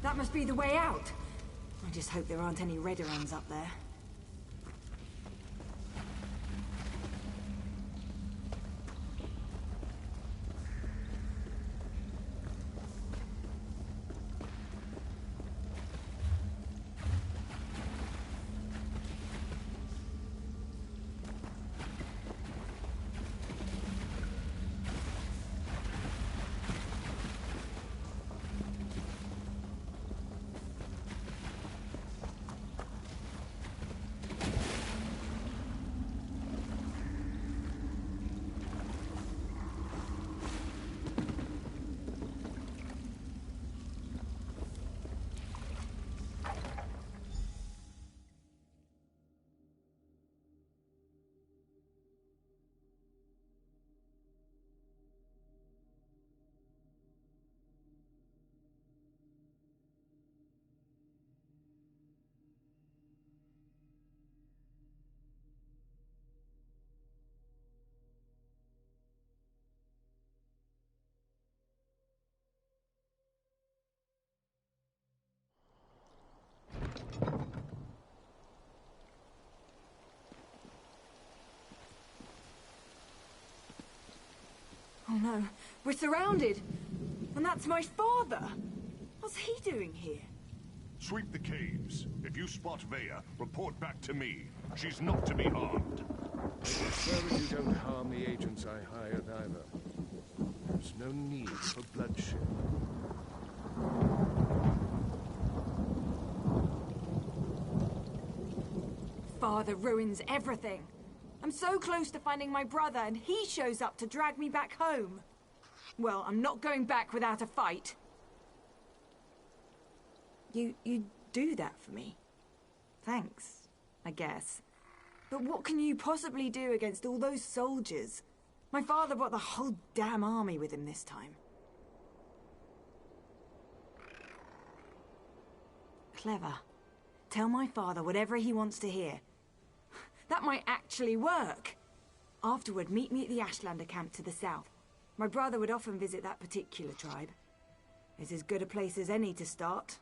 That must be the way out. I just hope there aren't any Redderons up there. Oh no, we're surrounded! And that's my father! What's he doing here? Sweep the caves. If you spot Veya, report back to me. She's not to be harmed. Make sure that you don't harm the agents I hired either. There's no need for bloodshed. Father ruins everything. I'm so close to finding my brother, and he shows up to drag me back home. Well, I'm not going back without a fight. You do that for me. Thanks, I guess. But what can you possibly do against all those soldiers? My father brought the whole damn army with him this time. Clever. Tell my father whatever he wants to hear. That might actually work. Afterward, meet me at the Ashlander camp to the south. My brother would often visit that particular tribe. It's as good a place as any to start.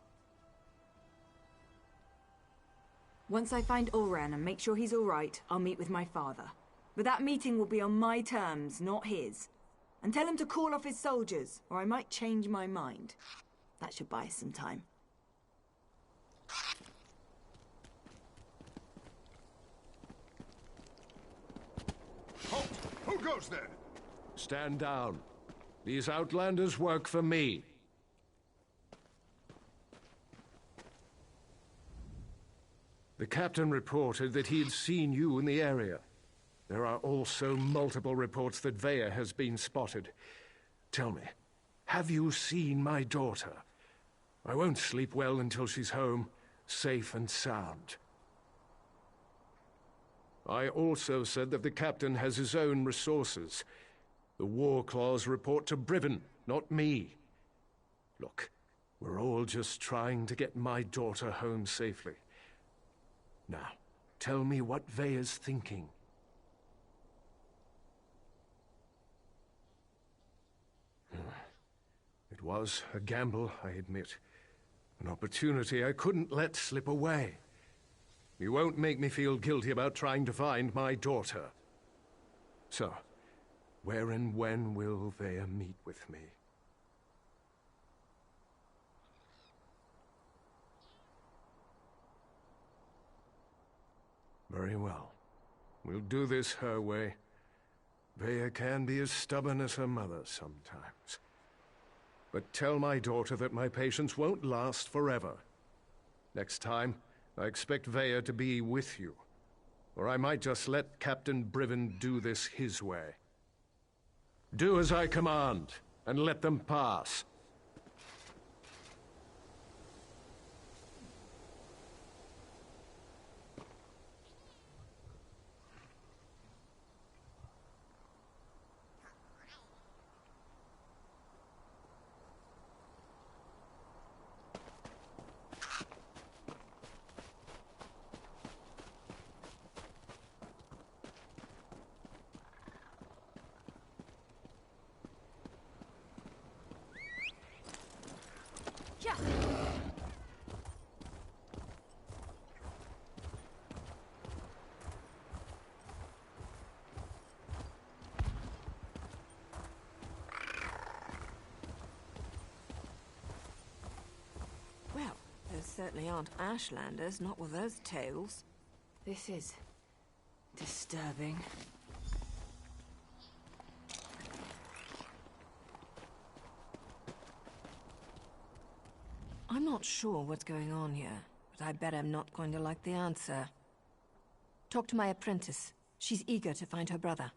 Once I find Ulran and make sure he's all right, I'll meet with my father. But that meeting will be on my terms, not his. And tell him to call off his soldiers, or I might change my mind. That should buy us some time. Halt! Who goes there? Stand down. These outlanders work for me. The captain reported that he had seen you in the area. There are also multiple reports that Veya has been spotted. Tell me, have you seen my daughter? I won't sleep well until she's home, safe and sound. I also said that the captain has his own resources. The War Claws report to Brivin, not me. Look, we're all just trying to get my daughter home safely. Now, tell me what Veya's thinking. It was a gamble, I admit. An opportunity I couldn't let slip away. You won't make me feel guilty about trying to find my daughter. So, where and when will Veya meet with me? Very well. We'll do this her way. Veya can be as stubborn as her mother sometimes. But tell my daughter that my patience won't last forever. Next time, I expect Veya to be with you. Or I might just let Captain Brivin do this his way. Do as I command, and let them pass. certainly aren't Ashlanders, not with those tales. This is disturbing. I'm not sure what's going on here, but I bet I'm not going to like the answer. Talk to my apprentice. She's eager to find her brother.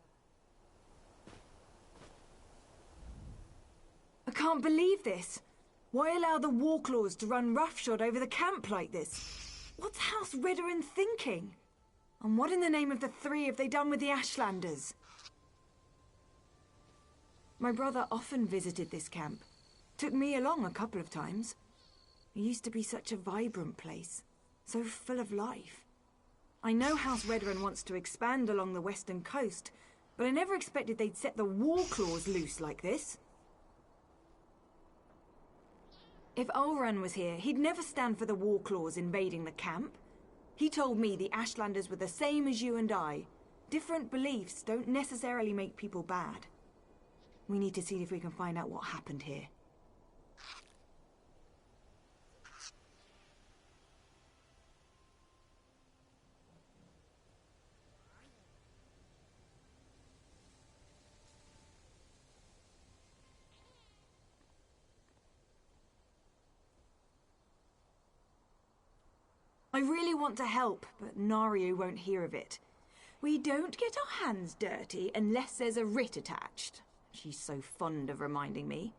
I can't believe this. Why allow the Warclaws to run roughshod over the camp like this? What's House Ridderin thinking? And what in the name of the three have they done with the Ashlanders? My brother often visited this camp. Took me along a couple of times. It used to be such a vibrant place, so full of life. I know House Ridderin wants to expand along the western coast, but I never expected they'd set the Warclaws loose like this. If Ulran was here, he'd never stand for the Warclaws invading the camp. He told me the Ashlanders were the same as you and I. Different beliefs don't necessarily make people bad. We need to see if we can find out what happened here. I really want to help, but Nario won't hear of it. We don't get our hands dirty unless there's a writ attached. She's so fond of reminding me.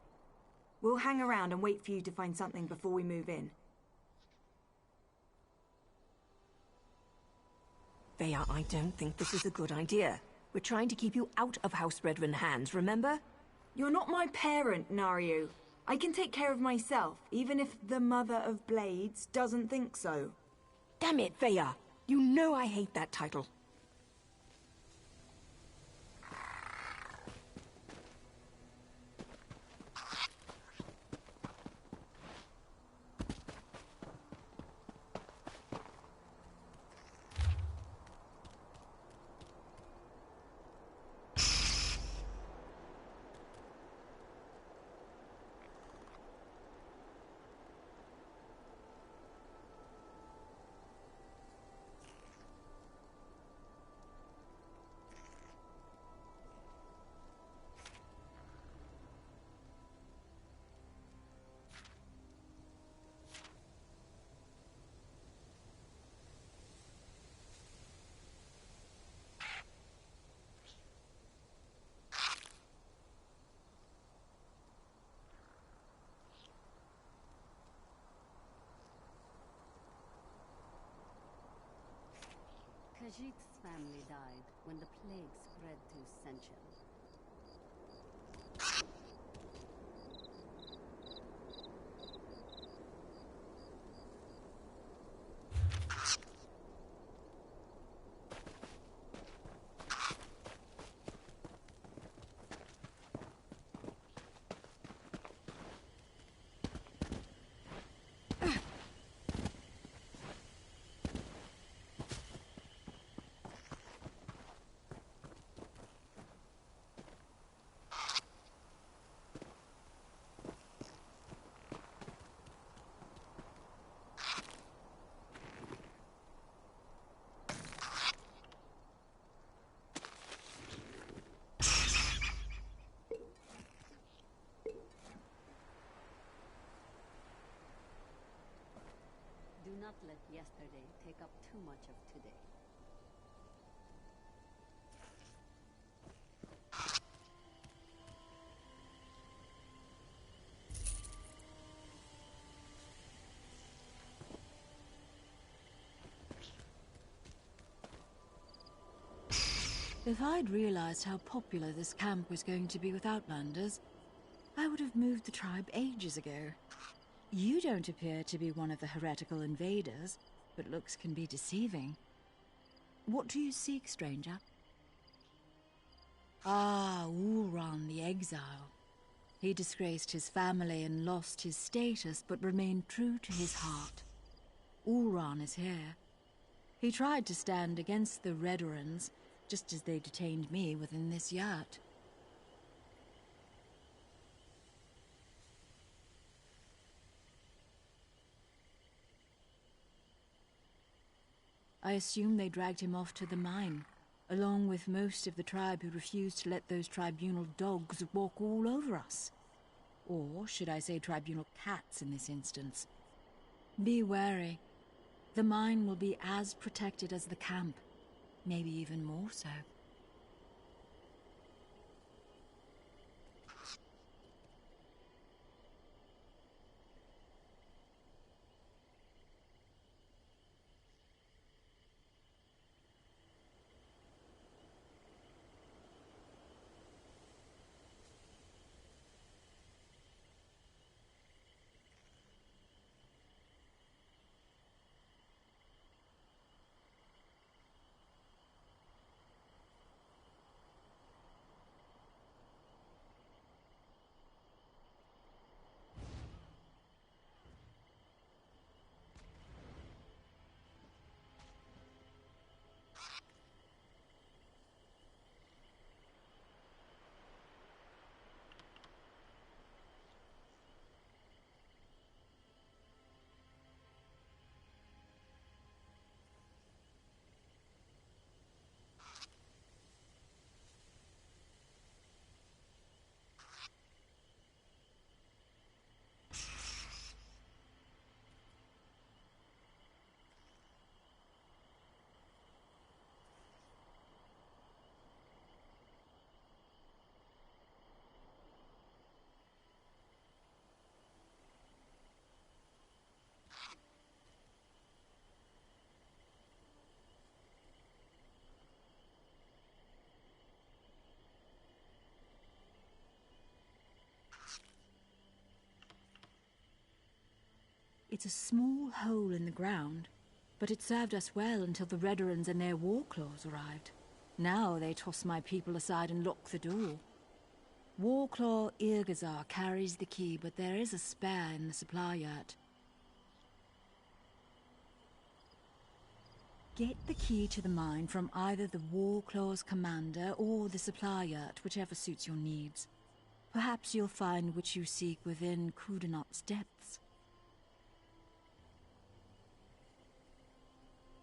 We'll hang around and wait for you to find something before we move in. Veya, I don't think this is a good idea. We're trying to keep you out of House Redrin hands, remember? You're not my parent, Nario. I can take care of myself, even if the Mother of Blades doesn't think so. Damn it, Veya! You know I hate that title. Khajiit's family died when the plague spread through Senchel. Do not let yesterday take up too much of today. If I'd realized how popular this camp was going to be with Outlanders, I would have moved the tribe ages ago. You don't appear to be one of the heretical invaders, but looks can be deceiving. What do you seek, stranger? Ah, Ulran the Exile. He disgraced his family and lost his status, but remained true to his heart. Ulran is here. He tried to stand against the Redorans, just as they detained me within this yurt. I assume they dragged him off to the mine, along with most of the tribe who refused to let those tribunal dogs walk all over us. Or should I say tribunal cats in this instance? Be wary. The mine will be as protected as the camp, maybe even more so. It's a small hole in the ground, but it served us well until the Redderons and their war claws arrived. Now they toss my people aside and lock the door. Warclaw Irgazar carries the key, but there is a spare in the supply yurt. Get the key to the mine from either the Warclaw's commander or the supply yurt, whichever suits your needs. Perhaps you'll find what you seek within Kudenot's depths.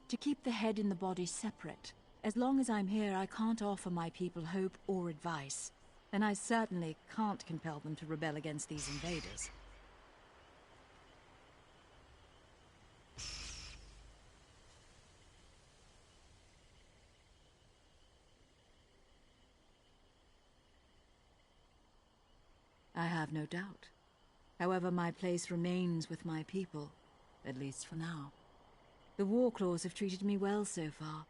To keep the head and the body separate. As long as I'm here, I can't offer my people hope or advice, and I certainly can't compel them to rebel against these invaders. I have no doubt. However, my place remains with my people, at least for now. The Warclaws have treated me well so far.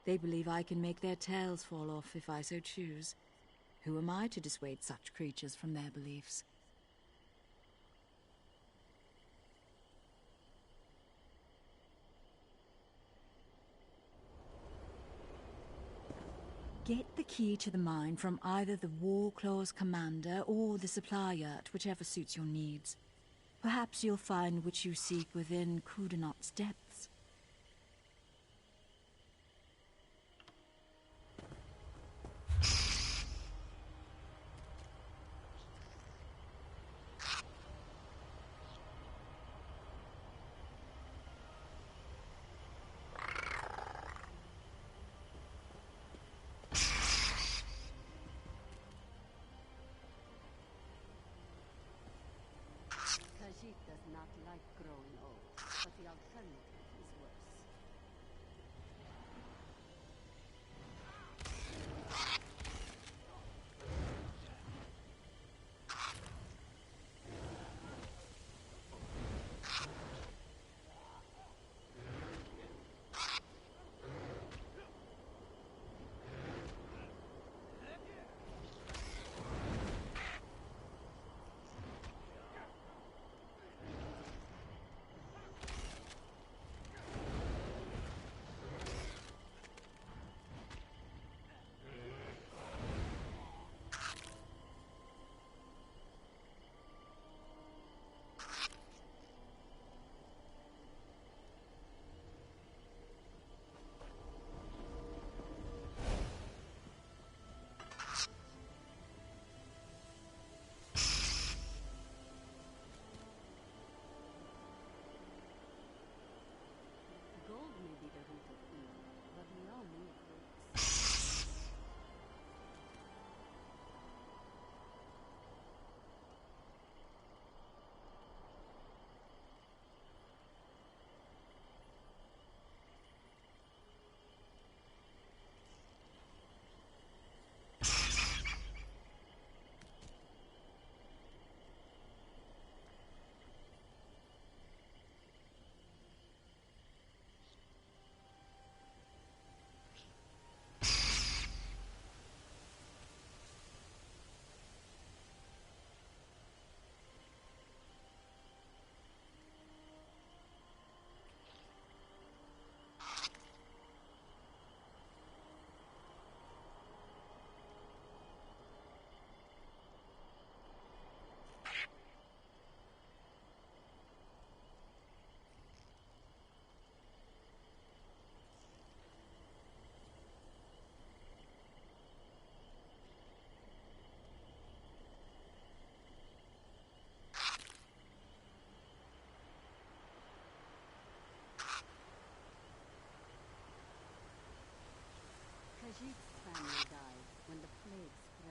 They believe I can make their tails fall off if I so choose. Who am I to dissuade such creatures from their beliefs? Get the key to the mine from either the Warclaw's commander or the supply yurt, whichever suits your needs. Perhaps you'll find what you seek within Kudenot's depths. Khajiit does not like growing old, but the alternative is worse.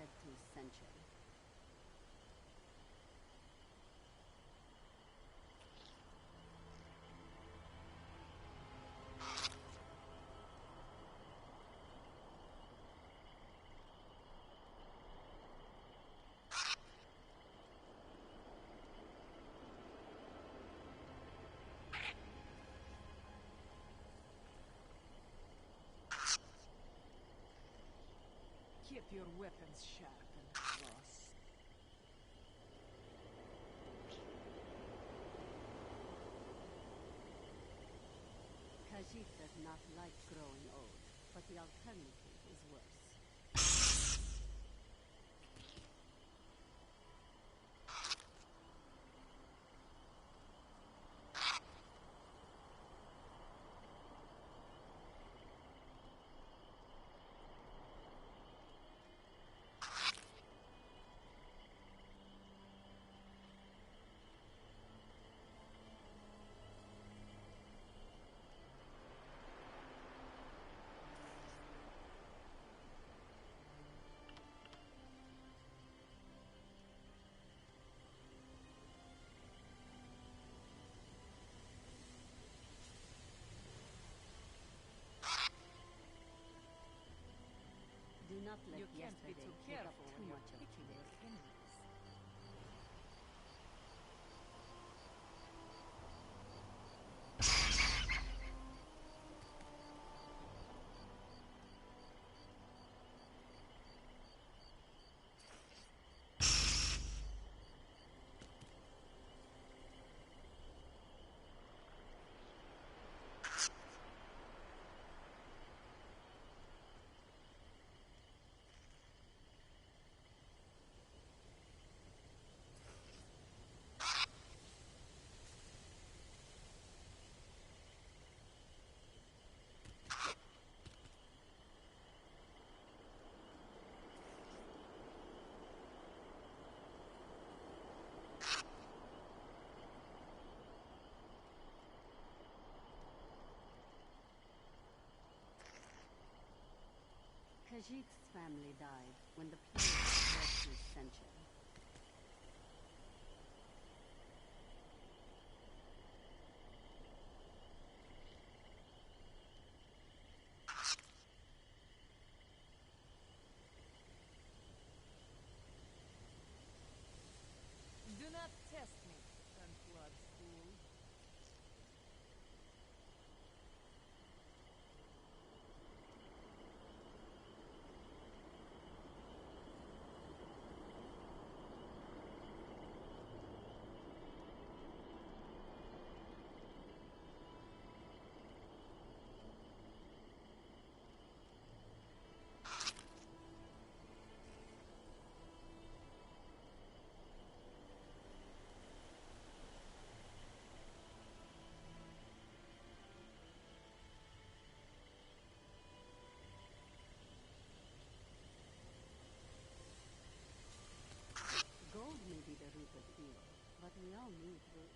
spread through centuries. Keep your weapons sharp and cross. Khajiit does not like growing old, but the alternative is worse. Do not let You can't be yesterday too take up careful too when much you're of picking your today. enemies. Khajiit's family died when the plague spread through centuries. Do not test me, unplugged fool. Gold may be the root of evil, but we all need roots.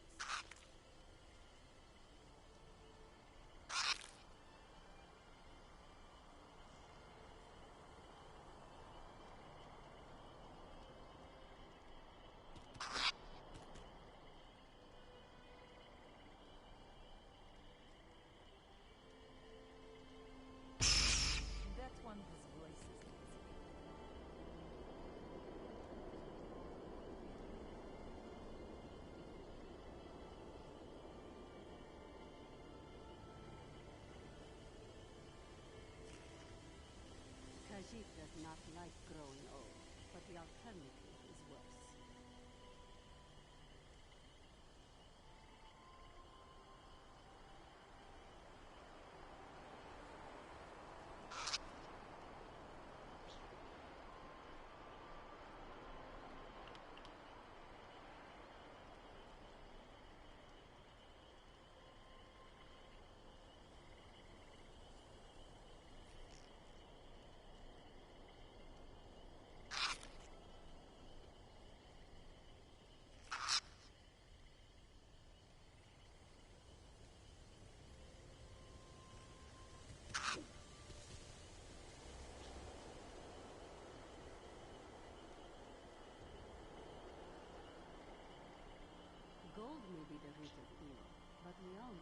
That one has voices. Khajiit does not like growing old, but the alternative is worse.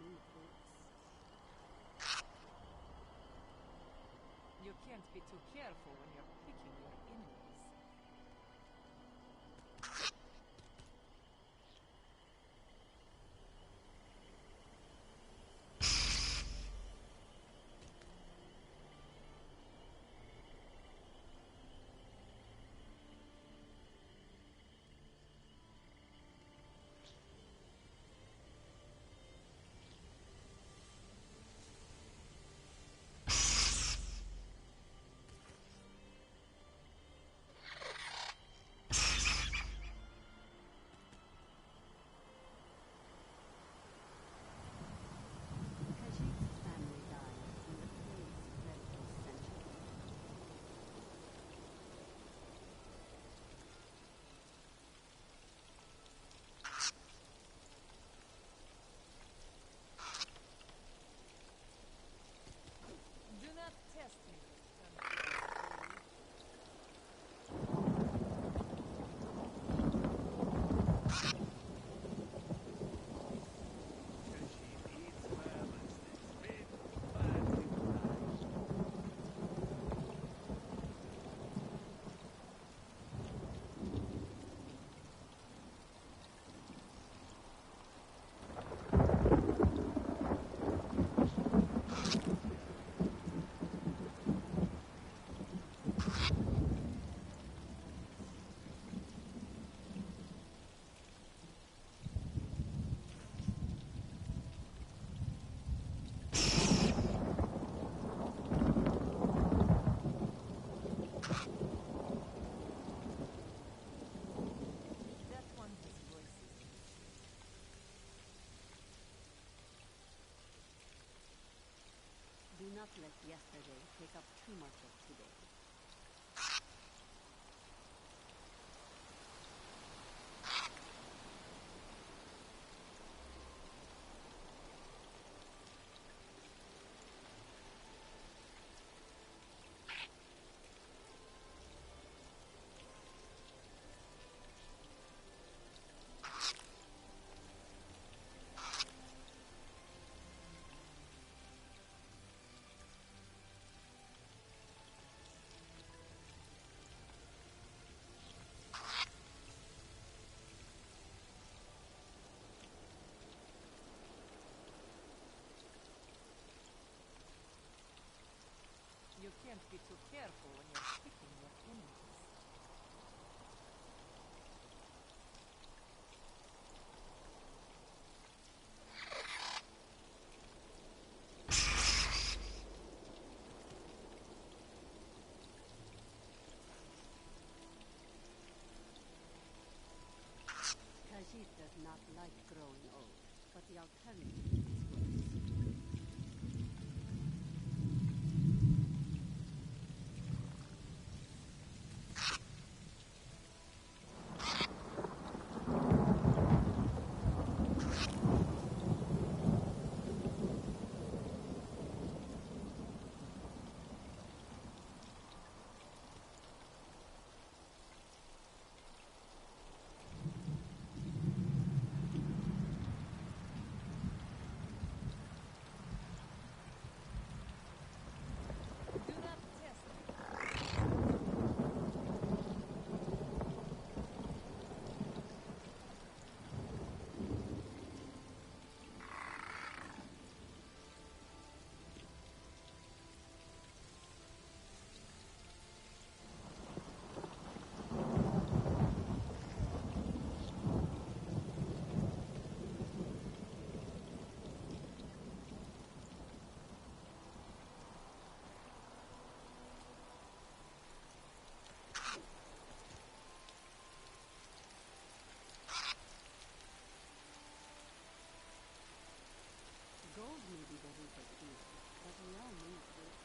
mean fruits. You can't be too careful when you're picking your enemies. Khajiit's family died when the plague spread for centuries. Do not test me. That one has voices. Do not let yesterday take up too much of today. You can't be too careful when you're picking your enemies. Khajiit does not like growing old, but the alternative is worse. Do not test me. Gold may be the root of evil, but we all need fruits.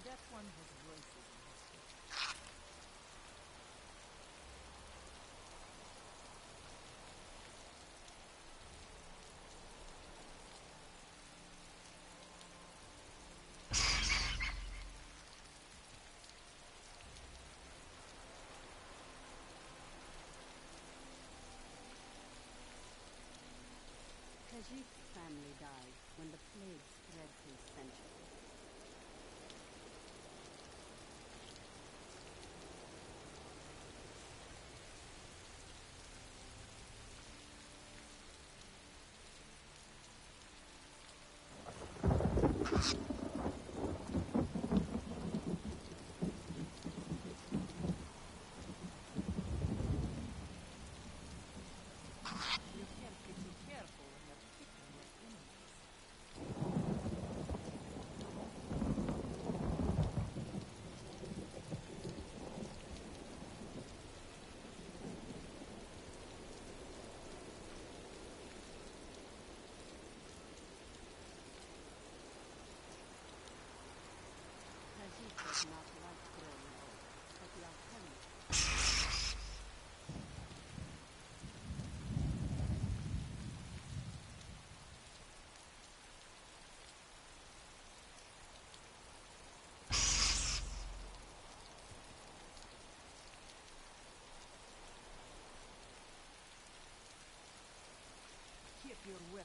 That one has voices.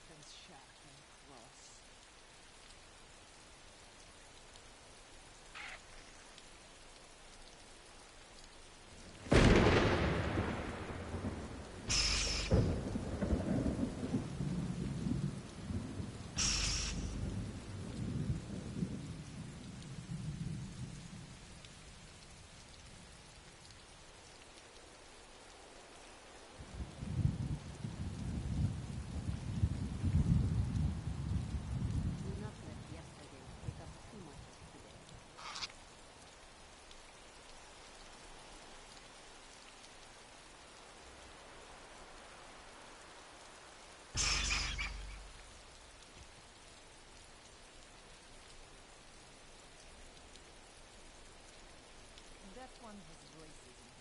weapons sharp and cross. Do not let yesterday take up too much of today. That one has braces in it.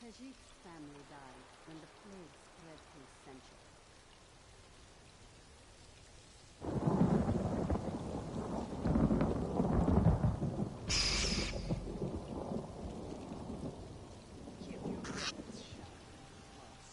Khajiit's family died when the plague spread through centuries. Keep your weapons sharp and cross.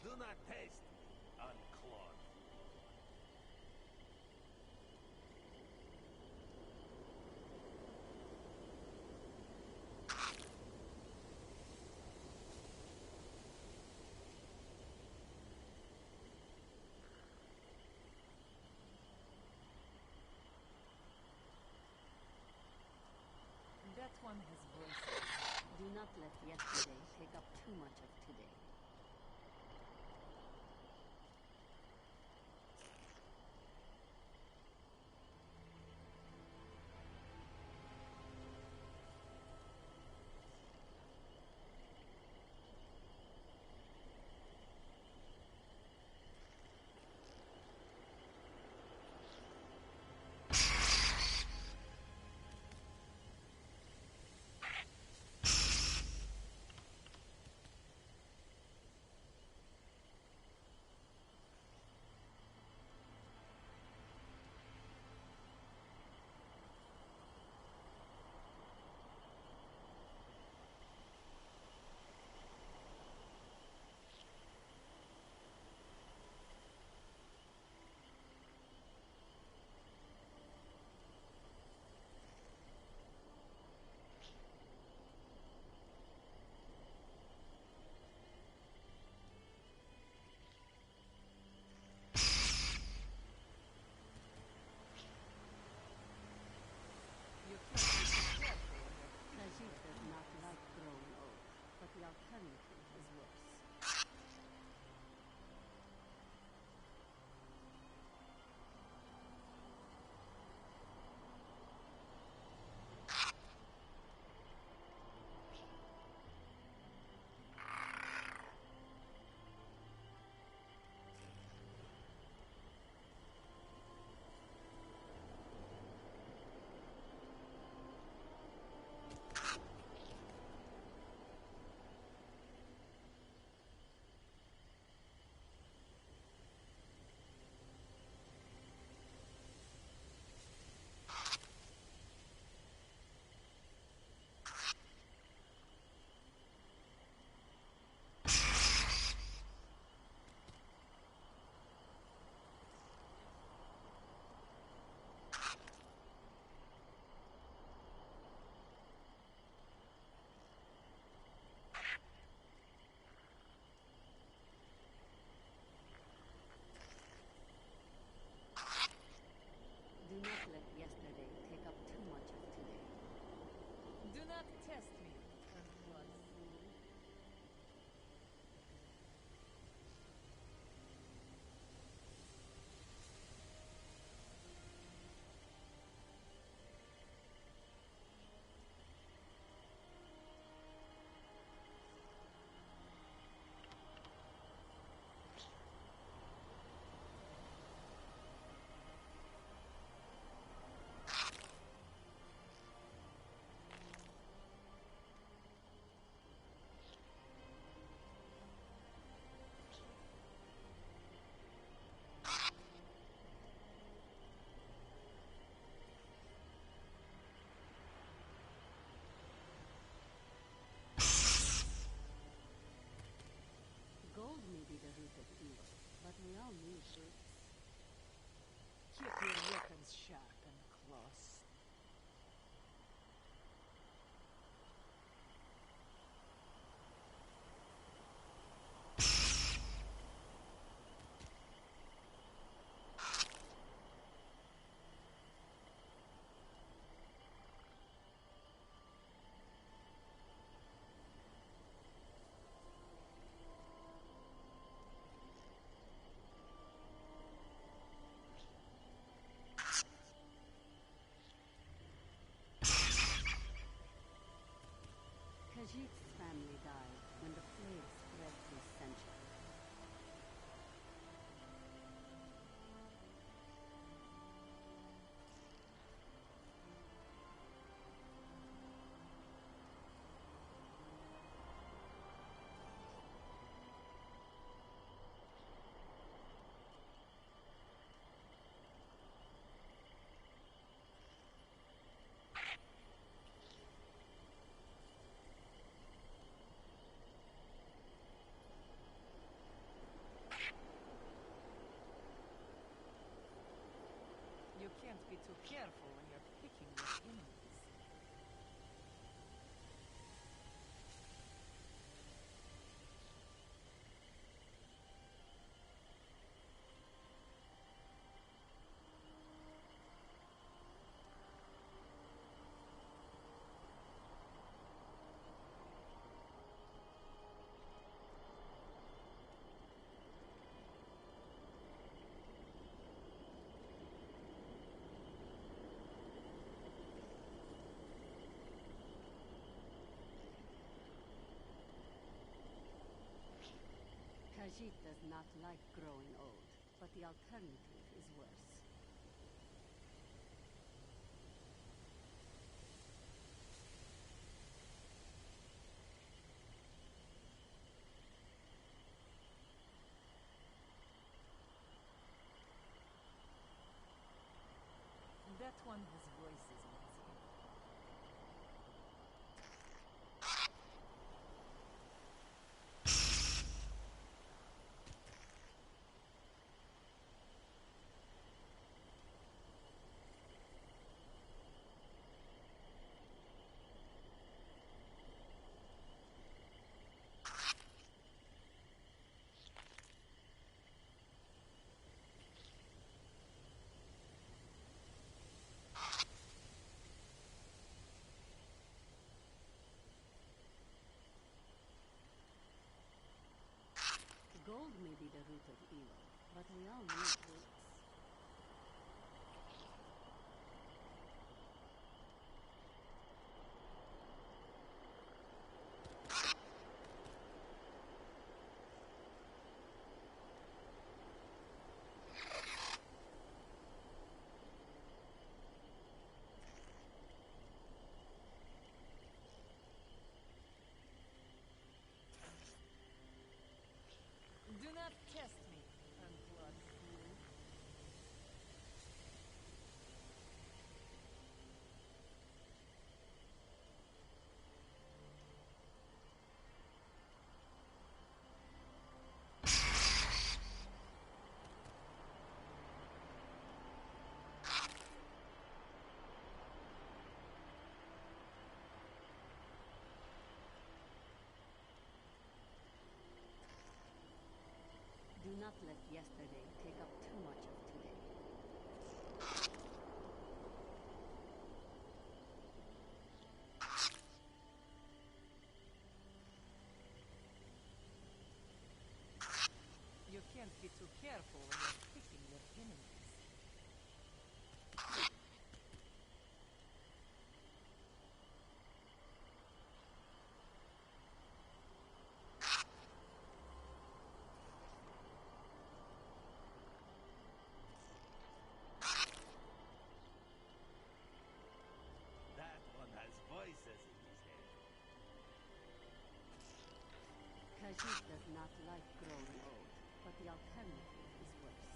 Do not taste, unclog. That one has braces. Do not let yesterday take up too much of today. of evil, but we all need roots. Keep your weapons sharp and close. Khajiit's family died when the plague spread through centuries. You can't be too careful when you're picking your enemies. Khajiit does not like growing old, but the alternative is worse. That one has voices in his head. Gold may be the root of evil, but we all need roots. Do not test me, unclawed fool. Do not let yesterday take up too much of today. You can't be too careful when you're picking your enemies. That one has voices in his head. Khajiit does not like growing old, but the alternative is worse.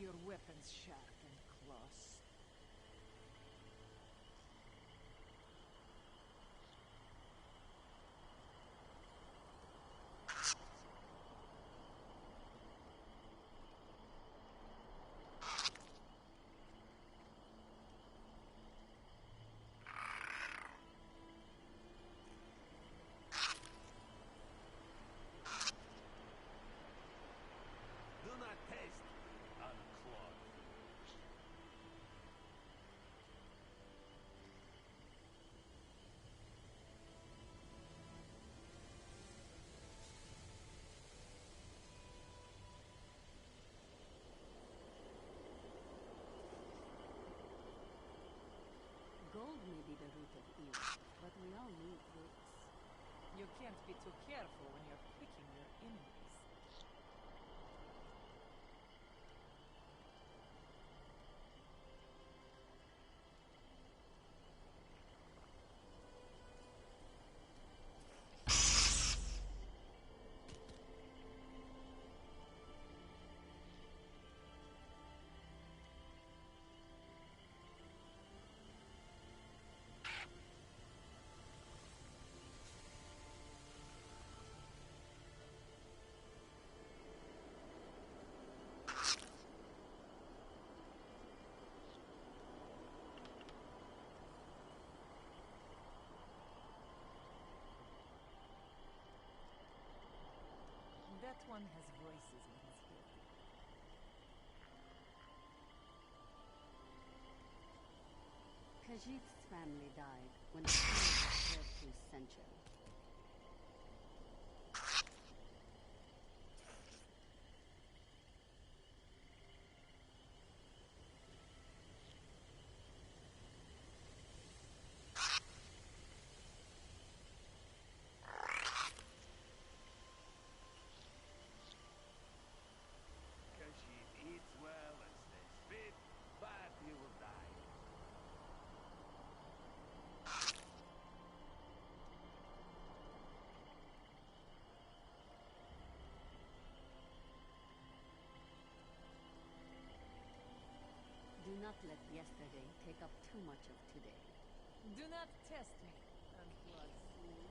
your weapons sharp and close. Do not taste unclogged. Gold may be the root of evil, but we all need roots. You can't be too careful when you're picking your enemies. That one has voices in his head. Khajiit's family died when the plague spread through centuries. Khajiit eats well and stays fit, but he will die. Do not let yesterday take up too much of today. Do not test me, unplugged fool.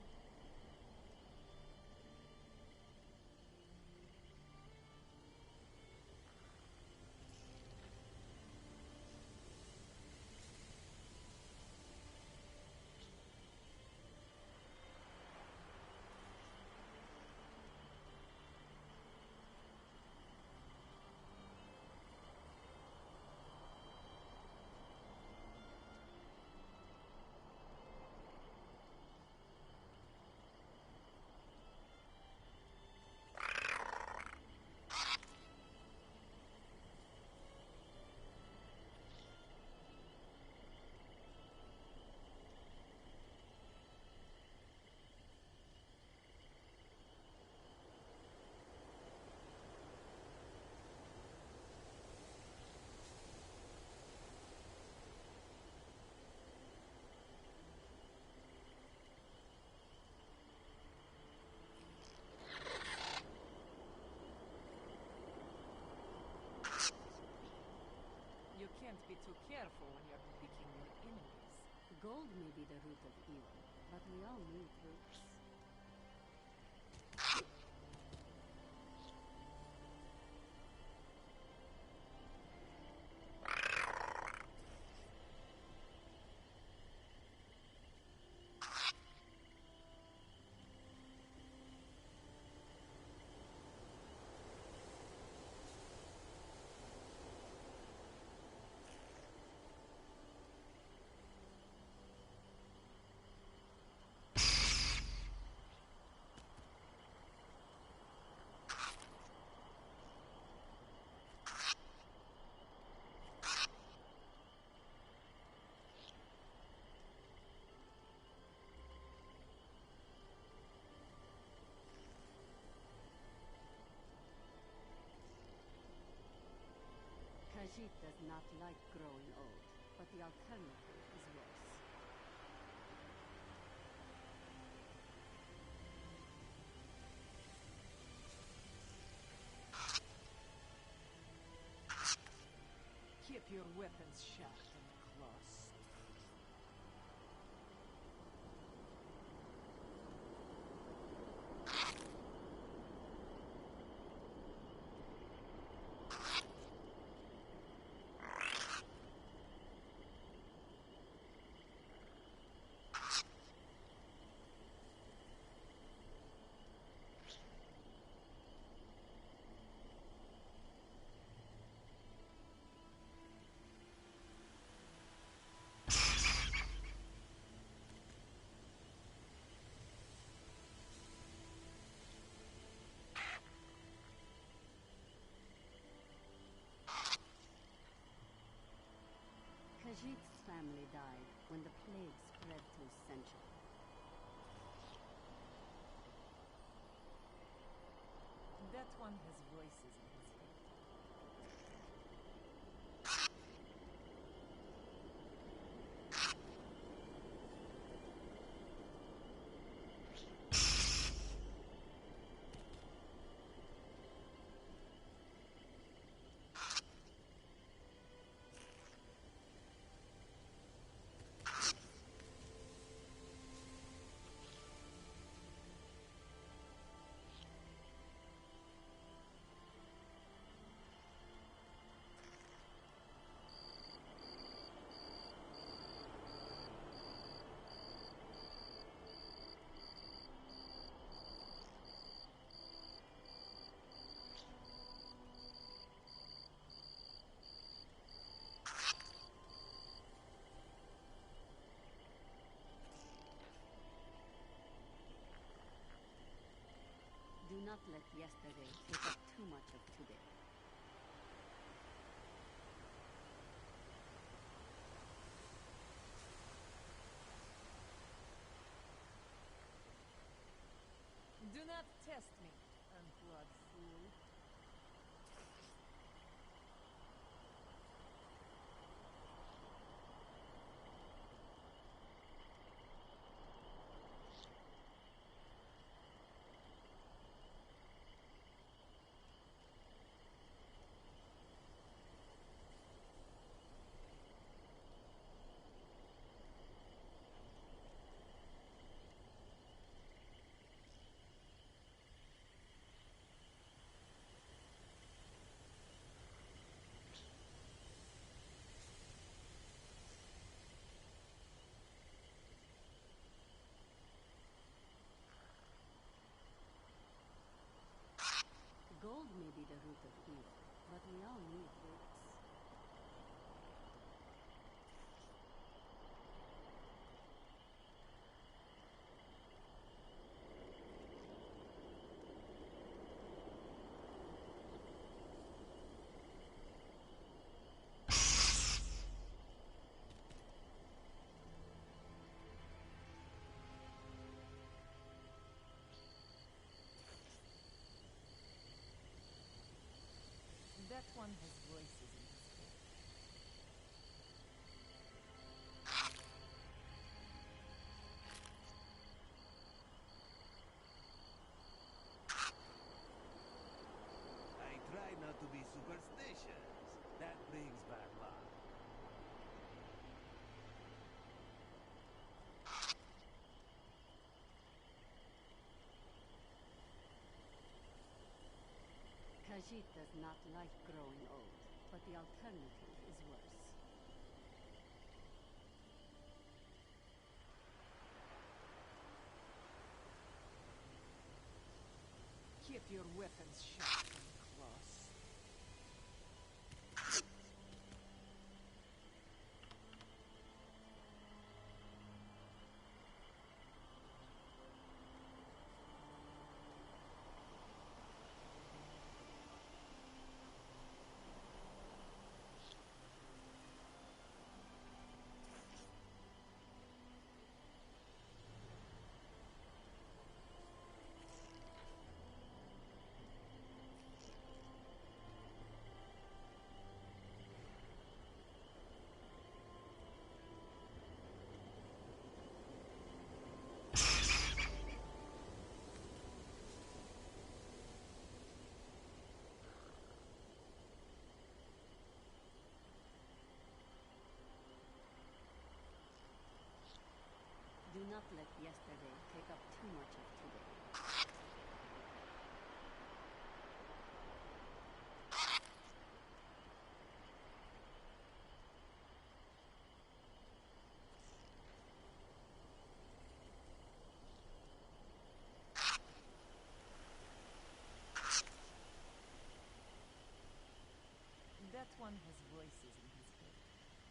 You can't be too careful when you're picking your enemies. Gold may be the root of evil, but we all need roots. Khajiit does not like growing old, but the alternative is worse. your weapons sharp and close. Khajiit's family died when the plague spread through centuries. That one has voices in his head. Do not let yesterday take up too much of today. Do not test me, unclawed fool. Gold may be the root of evil, but we all need roots. That one has voices in his head. I try not to be superstitious. That brings bad luck. Khajiit does not like growing old, but the alternative is worse. Keep your weapons sharp and close. not let yesterday take up too much of today. That one has voices in his head. I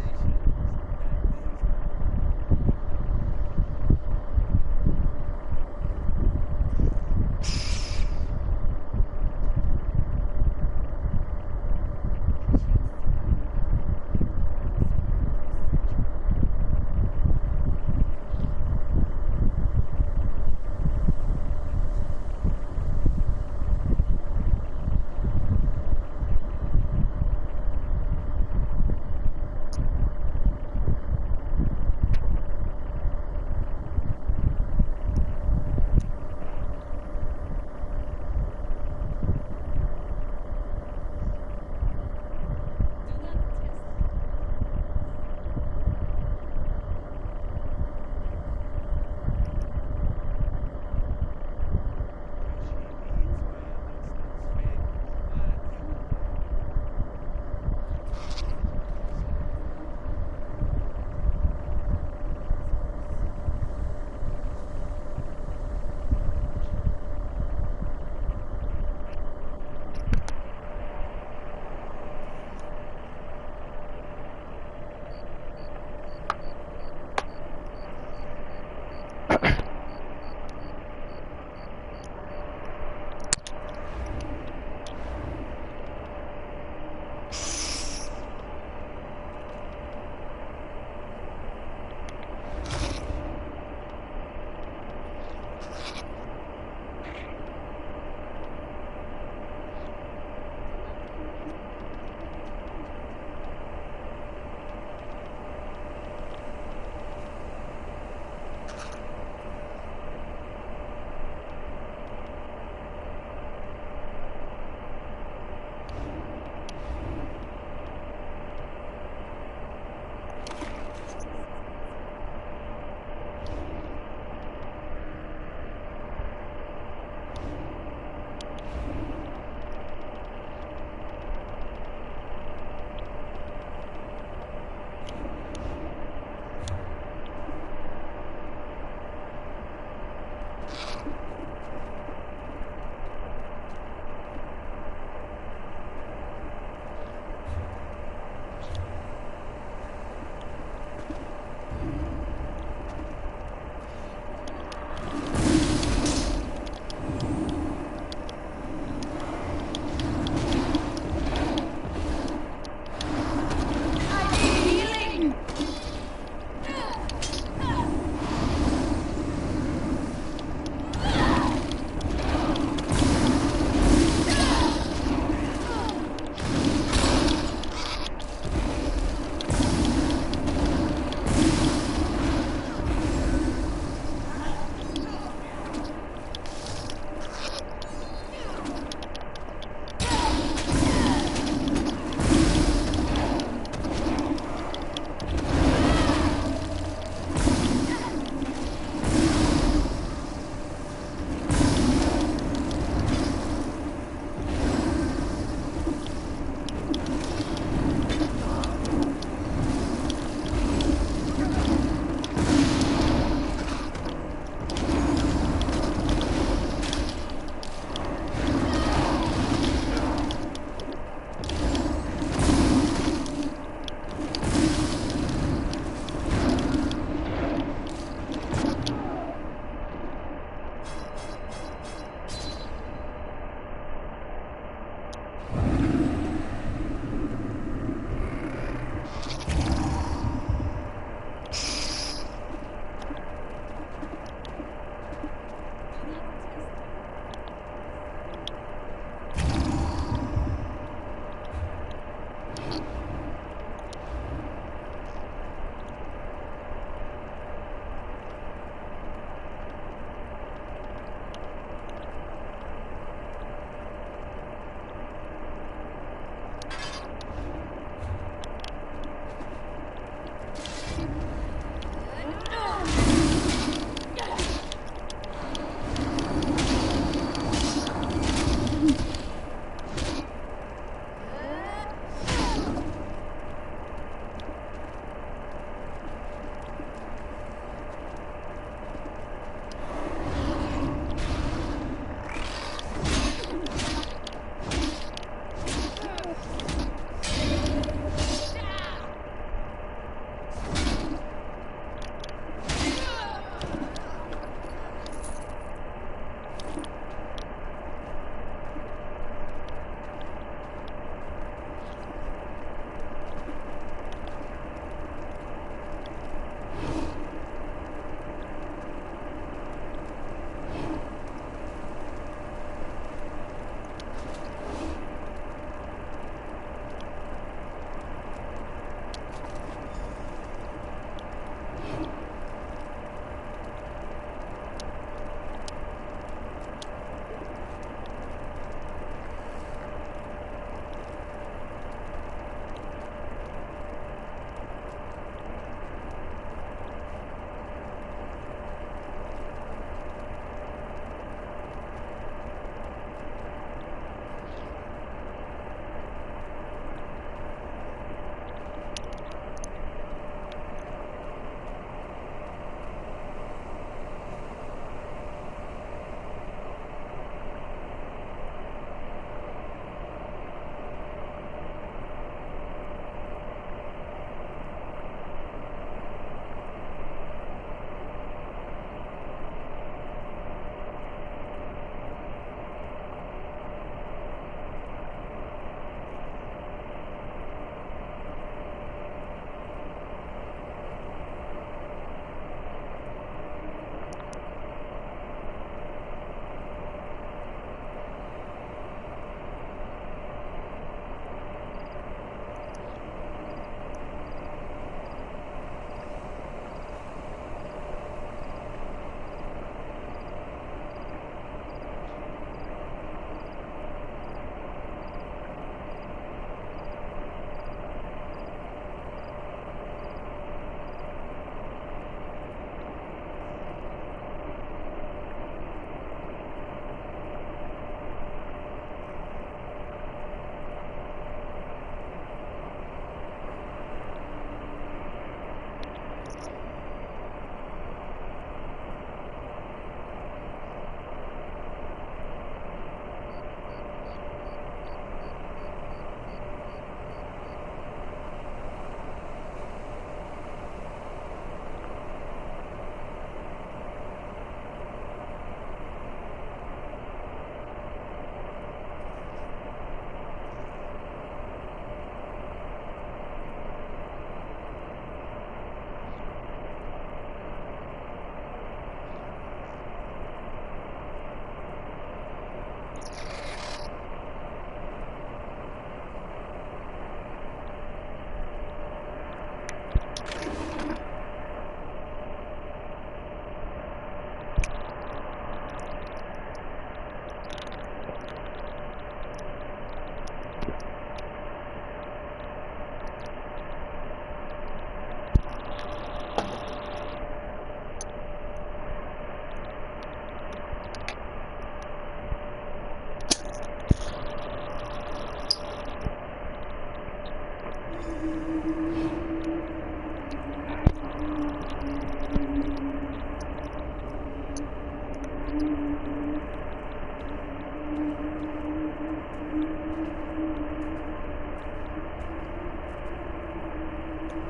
try not to be superstitious. That is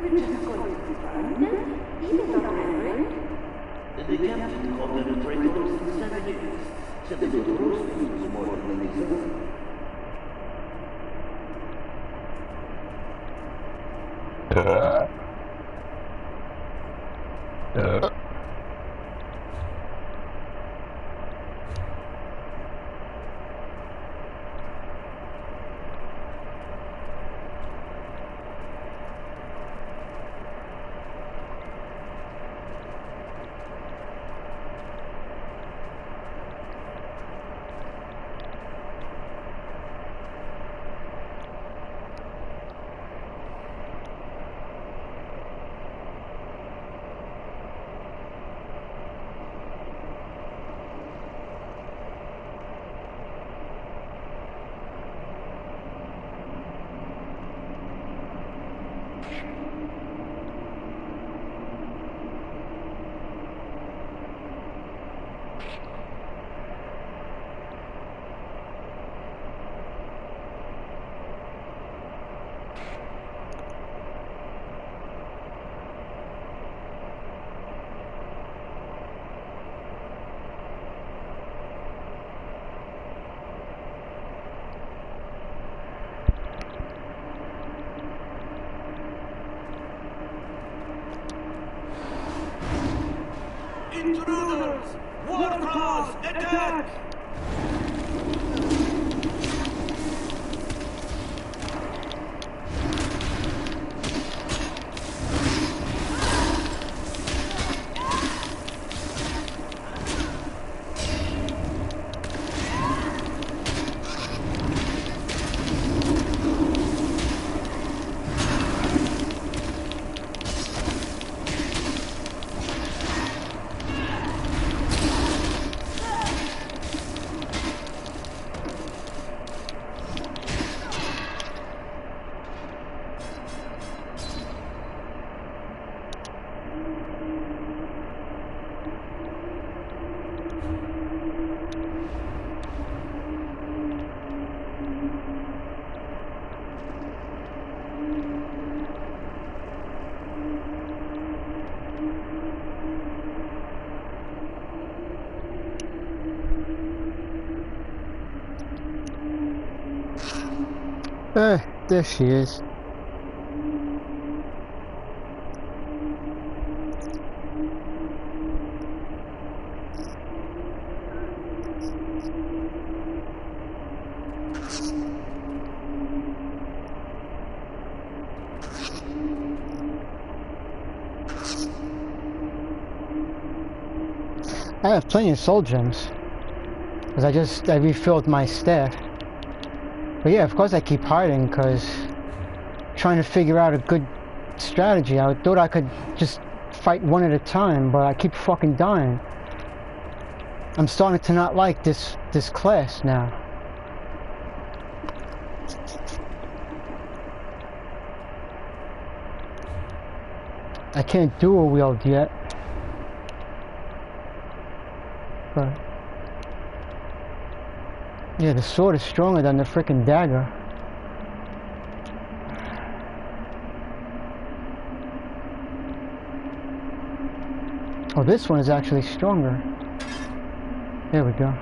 We're just going to confirm them, even Dr. Henry. The captain of the breton savages said they would roast things more than they deserve. Intruders! Warclaws, attack! There she is. I have plenty of soul gems, because I refilled my staff. But yeah, of course I keep hiding, because trying to figure out a good strategy. I thought I could just fight one at a time, but I keep fucking dying. I'm starting to not like this class now. I can't dual wield yet. But yeah, the sword is stronger than the frickin' dagger. Oh, this one is actually stronger. There we go.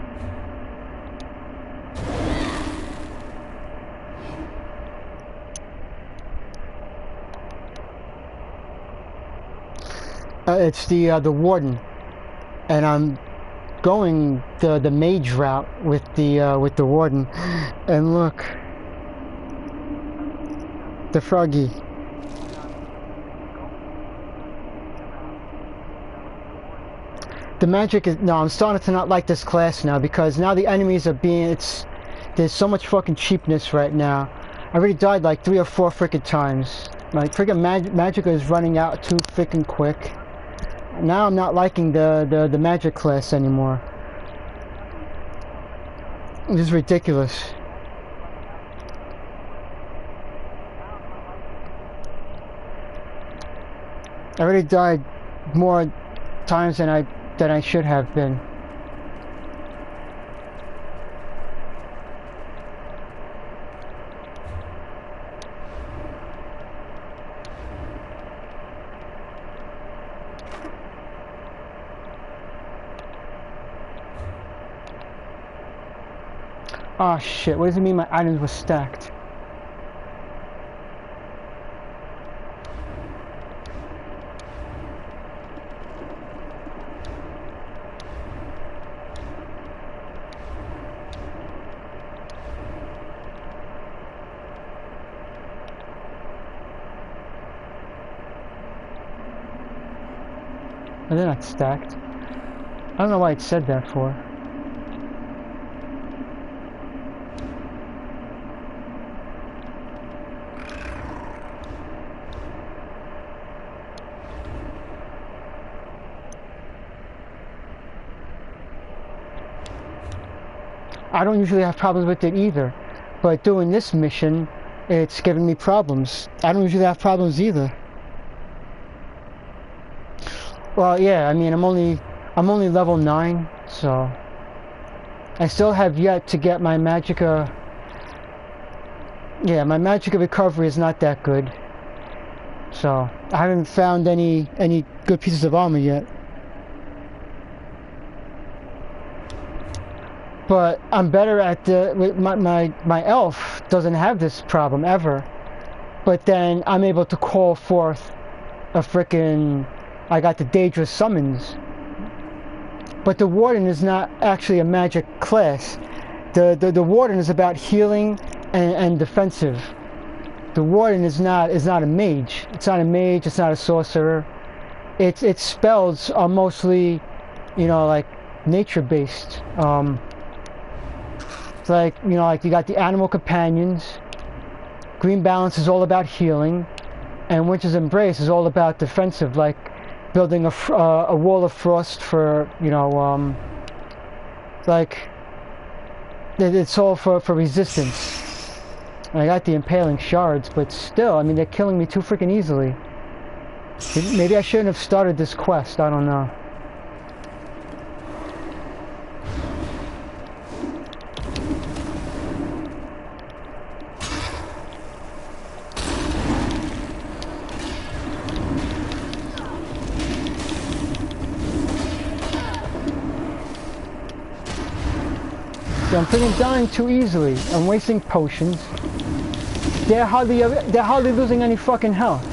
It's the warden, and I'm going the mage route with the warden, and look, the froggy. The magic is no. I'm starting to not like this class now, because now the enemies are there's so much fucking cheapness right now. I already died like 3 or 4 frickin' times. Like frickin' magic is running out too frickin' quick. Now I'm not liking the magic class anymore. This is ridiculous. I already died more times than I should have been. Oh shit, what does it mean my items were stacked? They're not stacked. I don't know why it said that for. I don't usually have problems with it either, but doing this mission, it's giving me problems. I don't usually have problems either. Well, yeah, I mean, I'm only level 9, so I still have yet to get my magicka. Yeah, my magicka recovery is not that good, so I haven't found any good pieces of armor yet. But I'm better at the my elf doesn't have this problem ever. But then I'm able to call forth a frickin'. I got the dangerous summons. But the warden is not actually a magic class. The warden is about healing and defensive. The warden is not a mage. It's not a mage. It's not a sorcerer. Its spells are mostly, you know, like nature based. It's like, you know, like you got the animal companions. Green Balance is all about healing, and Winter's Embrace is all about defensive, like building a wall of frost for, you know, like it's all for resistance. And I got the impaling shards, but still, I mean, they're killing me too freaking easily. Maybe I shouldn't have started this quest. I don't know. I'm freaking dying too easily. I'm wasting potions. They're hardly losing any fucking health.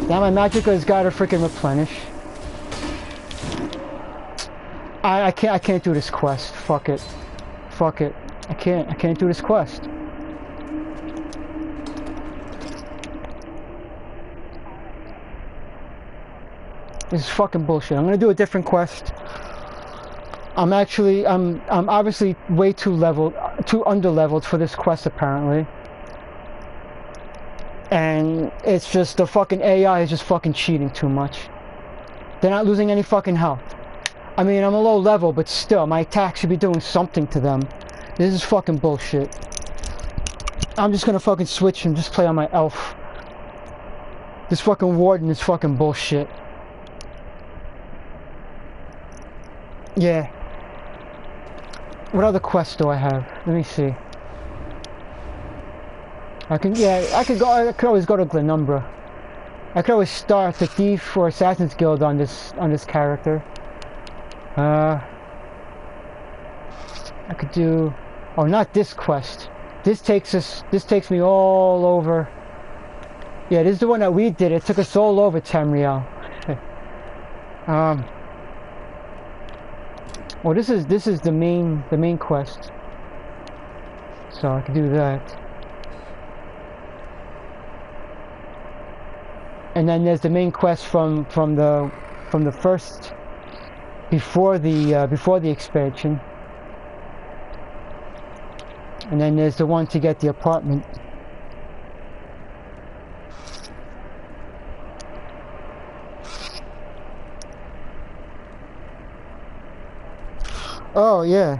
Now my magicka has got to freaking replenish. I can't do this quest. Fuck it. Fuck it. I can't do this quest. This is fucking bullshit. I'm gonna do a different quest. I'm obviously way too under-leveled for this quest apparently. And it's just the fucking AI is just fucking cheating too much. They're not losing any fucking health. I mean, I'm a low level, but still, my attack should be doing something to them. This is fucking bullshit. I'm just gonna fucking switch and just play on my elf. This fucking warden is fucking bullshit. Yeah. What other quests do I have? Let me see. I could always go to Glenumbra. I could always start the Thief or Assassin's Guild on this character. I could do, oh, not this quest. This takes me all over. Yeah, this is the one that we did. It took us all over Tamriel. Well, this is the main quest. So I could do that. And then there's the main quest from the first before the expansion. And then there's the one to get the apartment. Oh yeah.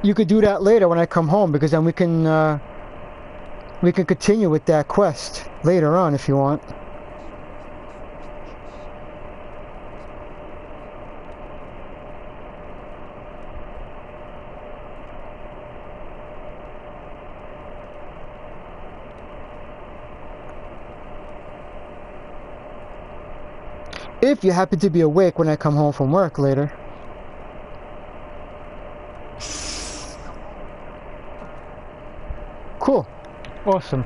You could do that later when I come home, because then we can continue with that quest later on if you want. if you happen to be awake when I come home from work later. Cool. Awesome.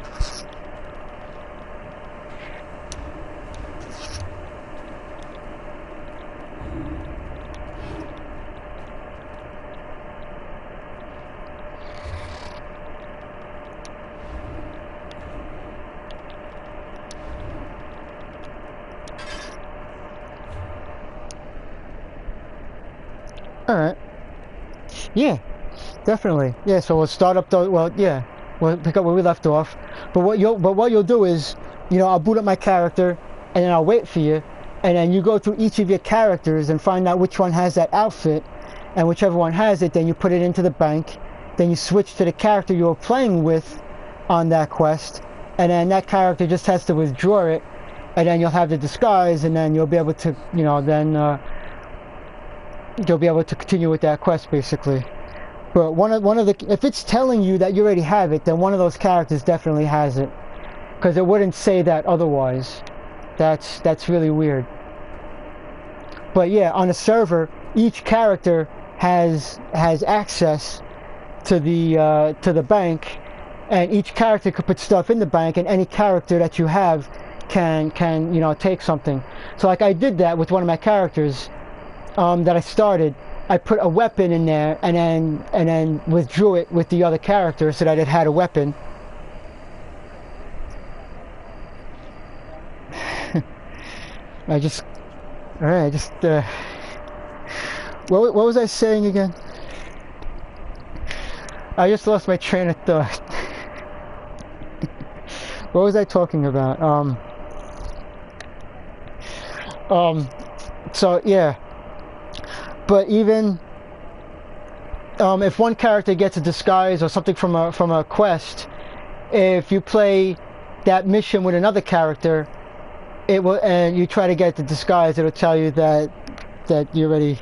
Alright. Yeah, definitely. Yeah, so we'll start up the, well, yeah, we'll pick up where we left off. But what you'll do is, you know, I'll boot up my character, and then I'll wait for you, and then you go through each of your characters and find out which one has that outfit, and whichever one has it, then you put it into the bank, then you switch to the character you were playing with on that quest, and then that character just has to withdraw it, and then you'll have the disguise, and then you'll be able to, you know, then, you'll be able to continue with that quest, basically. But one of the, if it's telling you that you already have it, then one of those characters definitely has it, because it wouldn't say that otherwise. That's really weird. But yeah, on a server, each character has access to the bank, and each character could put stuff in the bank, and any character that you have can you know, take something. So like I did that with one of my characters. That I started, I put a weapon in there and then withdrew it with the other character so that it had a weapon. What was I saying again? I just lost my train of thought. What was I talking about? So yeah. But even if one character gets a disguise or something from a quest, if you play that mission with another character, it will, and you try to get the disguise, it'll tell you that you're ready.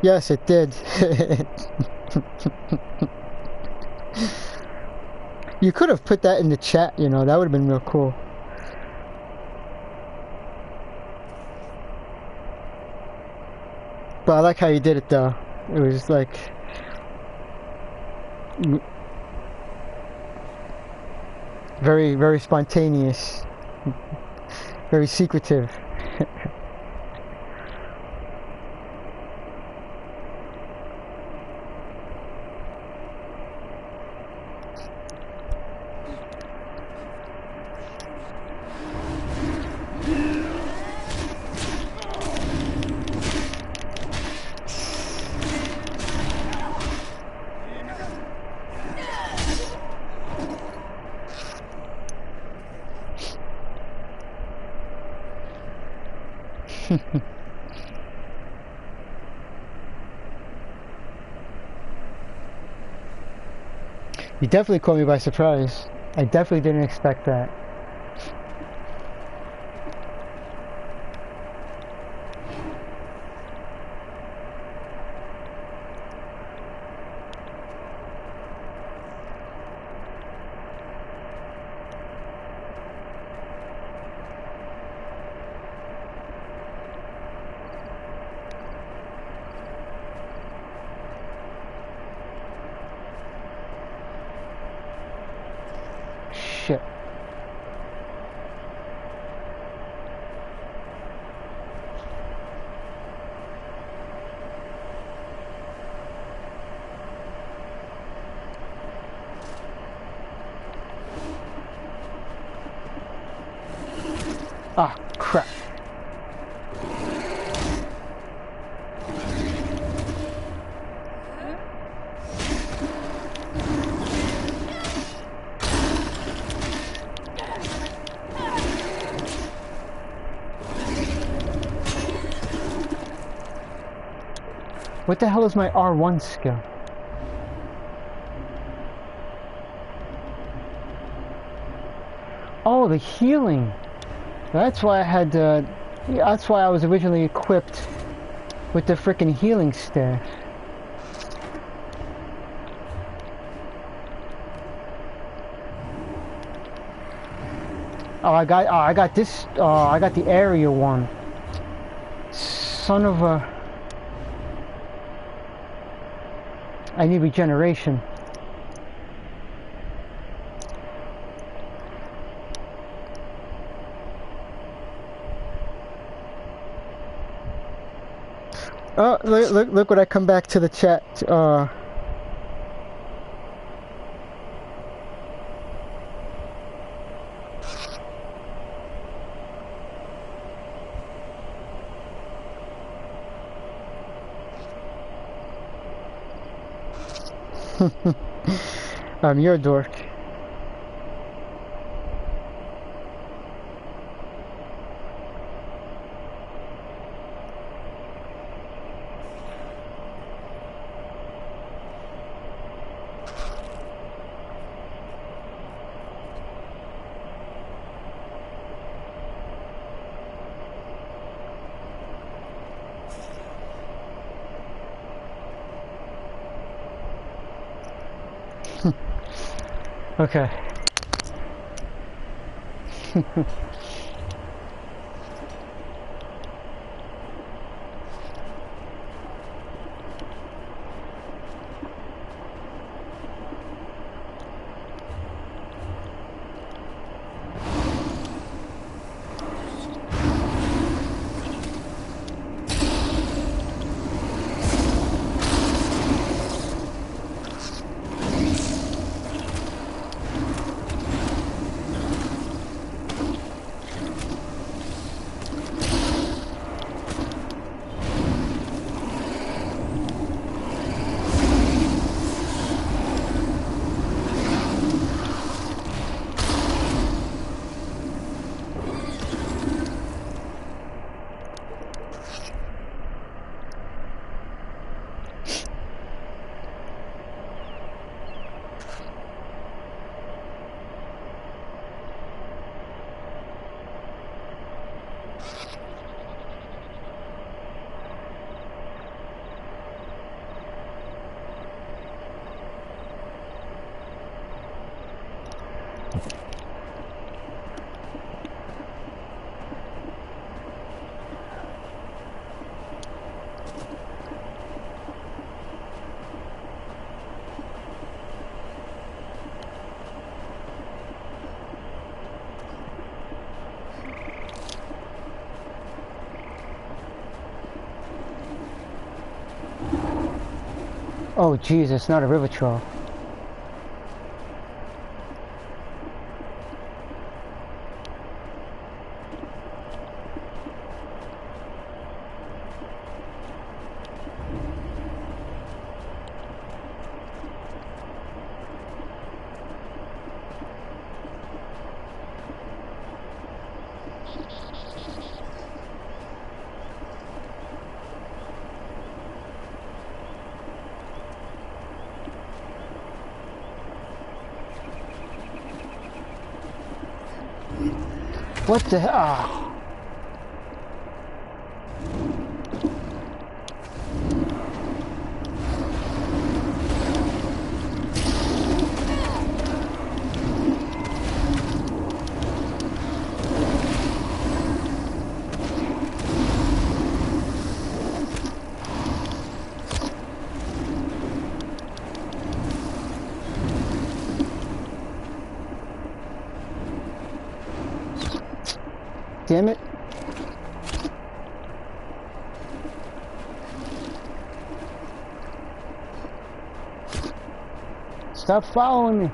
Yes, it did. You could have put that in the chat, you know, that would have been real cool. But I like how you did it though. It was like very, very spontaneous. Very secretive. You definitely caught me by surprise. I definitely didn't expect that. shit. Ah, crap. What the hell is my R1 skill? Oh, the healing. That's why I had that's why I was originally equipped with the frickin' healing staff. Oh, I got this, I got the area one. Son of a... I need regeneration. Oh, look what I come back to the chat. You're a dork. Okay. Oh, jeez, it's not a river troll. What the hell? Ah. damn it. Stop following me.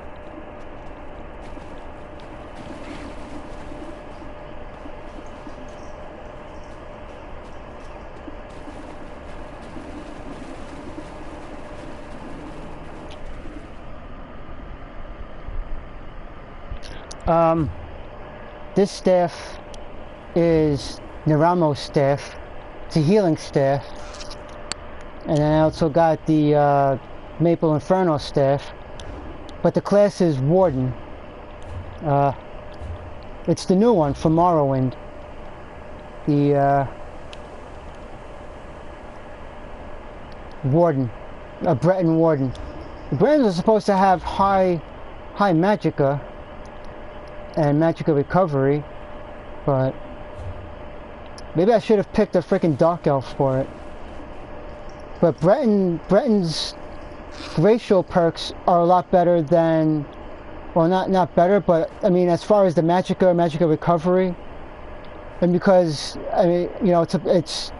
This staff is Naramo's staff. It's a healing staff. And then I also got the Maple Inferno staff. But the class is Warden. It's the new one from Morrowind. The Warden. A Breton Warden. The Bretons are supposed to have high magicka and magicka recovery, but maybe I should have picked a freaking Dark Elf for it. But Breton's racial perks are a lot better than, well, not better, but I mean, as far as the magicka recovery, and because I mean, you know, it's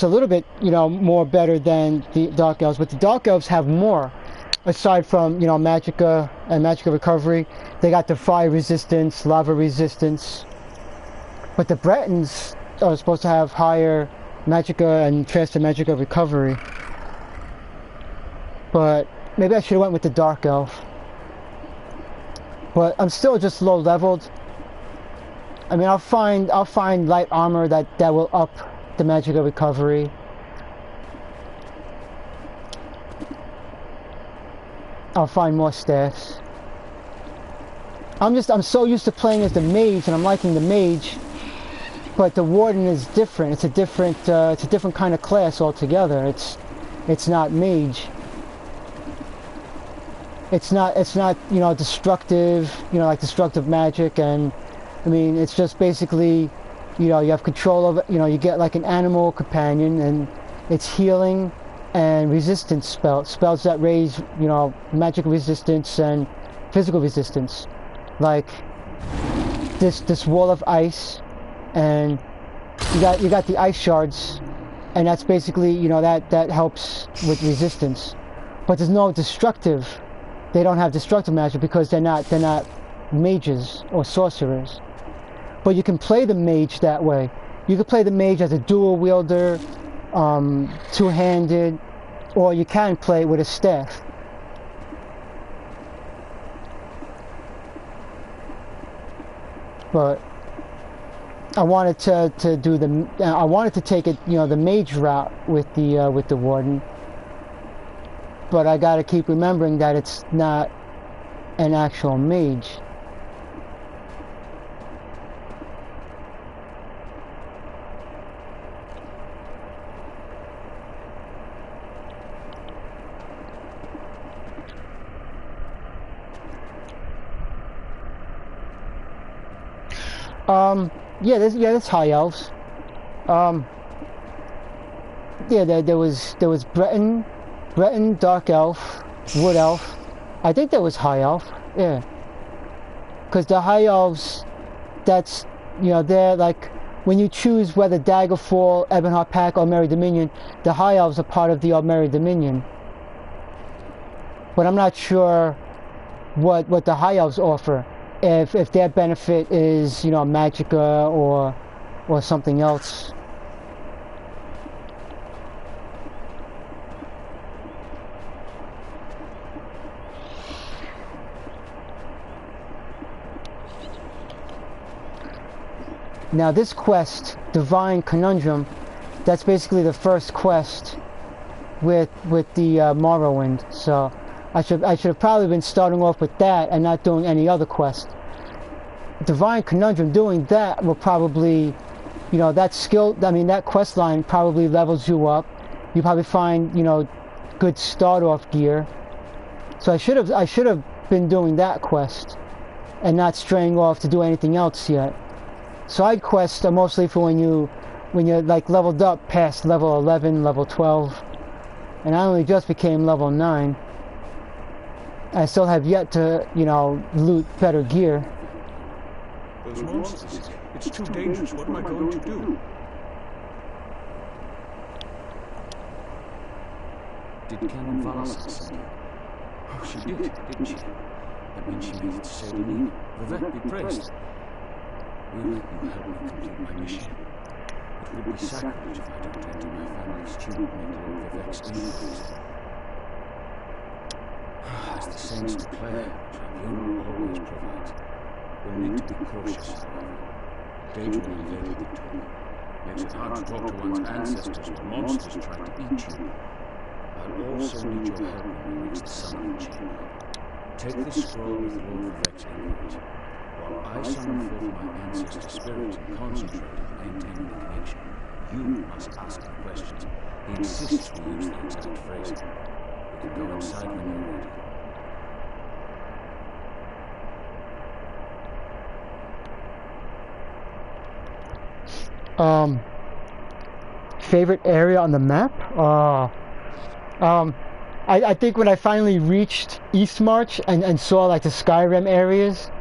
a little bit, you know, more better than the Dark Elves, but the Dark Elves have more. Aside from, you know, magicka and magicka recovery, they got the fire resistance, lava resistance. But the Bretons are supposed to have higher magicka and faster magicka recovery. But maybe I should have went with the Dark Elf. But I'm still just low leveled. I mean, I'll find light armor that will up the magicka recovery. I'll find more staffs. I'm so used to playing as the mage, and I'm liking the mage, but the warden is different. It's a different kind of class altogether. It's not mage. It's not you know, destructive, you know, like destructive magic, and I mean, it's just basically, you know, you have control of it. You know, you get like an animal companion, and it's healing and resistance spells that raise, you know, magic resistance and physical resistance, like this wall of ice, and you got the ice shards, and that's basically, you know, that helps with resistance. But there's no destructive. They don't have destructive magic because they're not mages or sorcerers. But you can play the mage that way. You can play the mage as a dual wielder, two-handed, or you can play with a staff. But I wanted to do I wanted to take it, you know, the mage route with the warden. But I gotta keep remembering that it's not an actual mage. There's high elves. There was Breton, Dark Elf, Wood Elf. I think there was High Elf, yeah. Because the High Elves, that's, you know, they're like, when you choose whether Daggerfall, Ebonheart Pact, or Merry Dominion, the High Elves are part of the Merry Dominion. But I'm not sure what the High Elves offer. If their benefit is, you know, magicka or something else. Now this quest, Divine Conundrum, that's basically the first quest with the Morrowind. So I should have probably been starting off with that and not doing any other quest. Divine Conundrum, doing that will probably, you know, that quest line probably levels you up. You probably find, you know, good start off gear. So I should have been doing that quest and not straying off to do anything else yet. Side quests are mostly for when you're like leveled up past level 11, level 12, and I only just became level 9. I still have yet to, you know, loot better gear. Those monsters. It's too dangerous. What am I going to do? Did Canon Valas send you? Oh, she did, didn't she? That means she made it to say the lead. Vivek be praised. Will you help me complete my mission? It would be sacrilege if I don't enter my family's tomb and make Lord Vivek's inquiries. As the saints declare, the tribunal always provides. We'll need to be cautious, however. Danger will invade the tomb. Makes it hard to talk to one's ancestors when monsters try to eat you. I'll also need your help when we reach the summon chamber. Take this scroll with Lord Vivek's inquiries. While I summon forth my ancestor spirit and concentrate on maintaining the connection, you must ask the questions. He insists we use the exact phrasing. You can go inside when you're ready. Favorite area on the map? I think when I finally reached Eastmarch and saw like the Skyrim areas,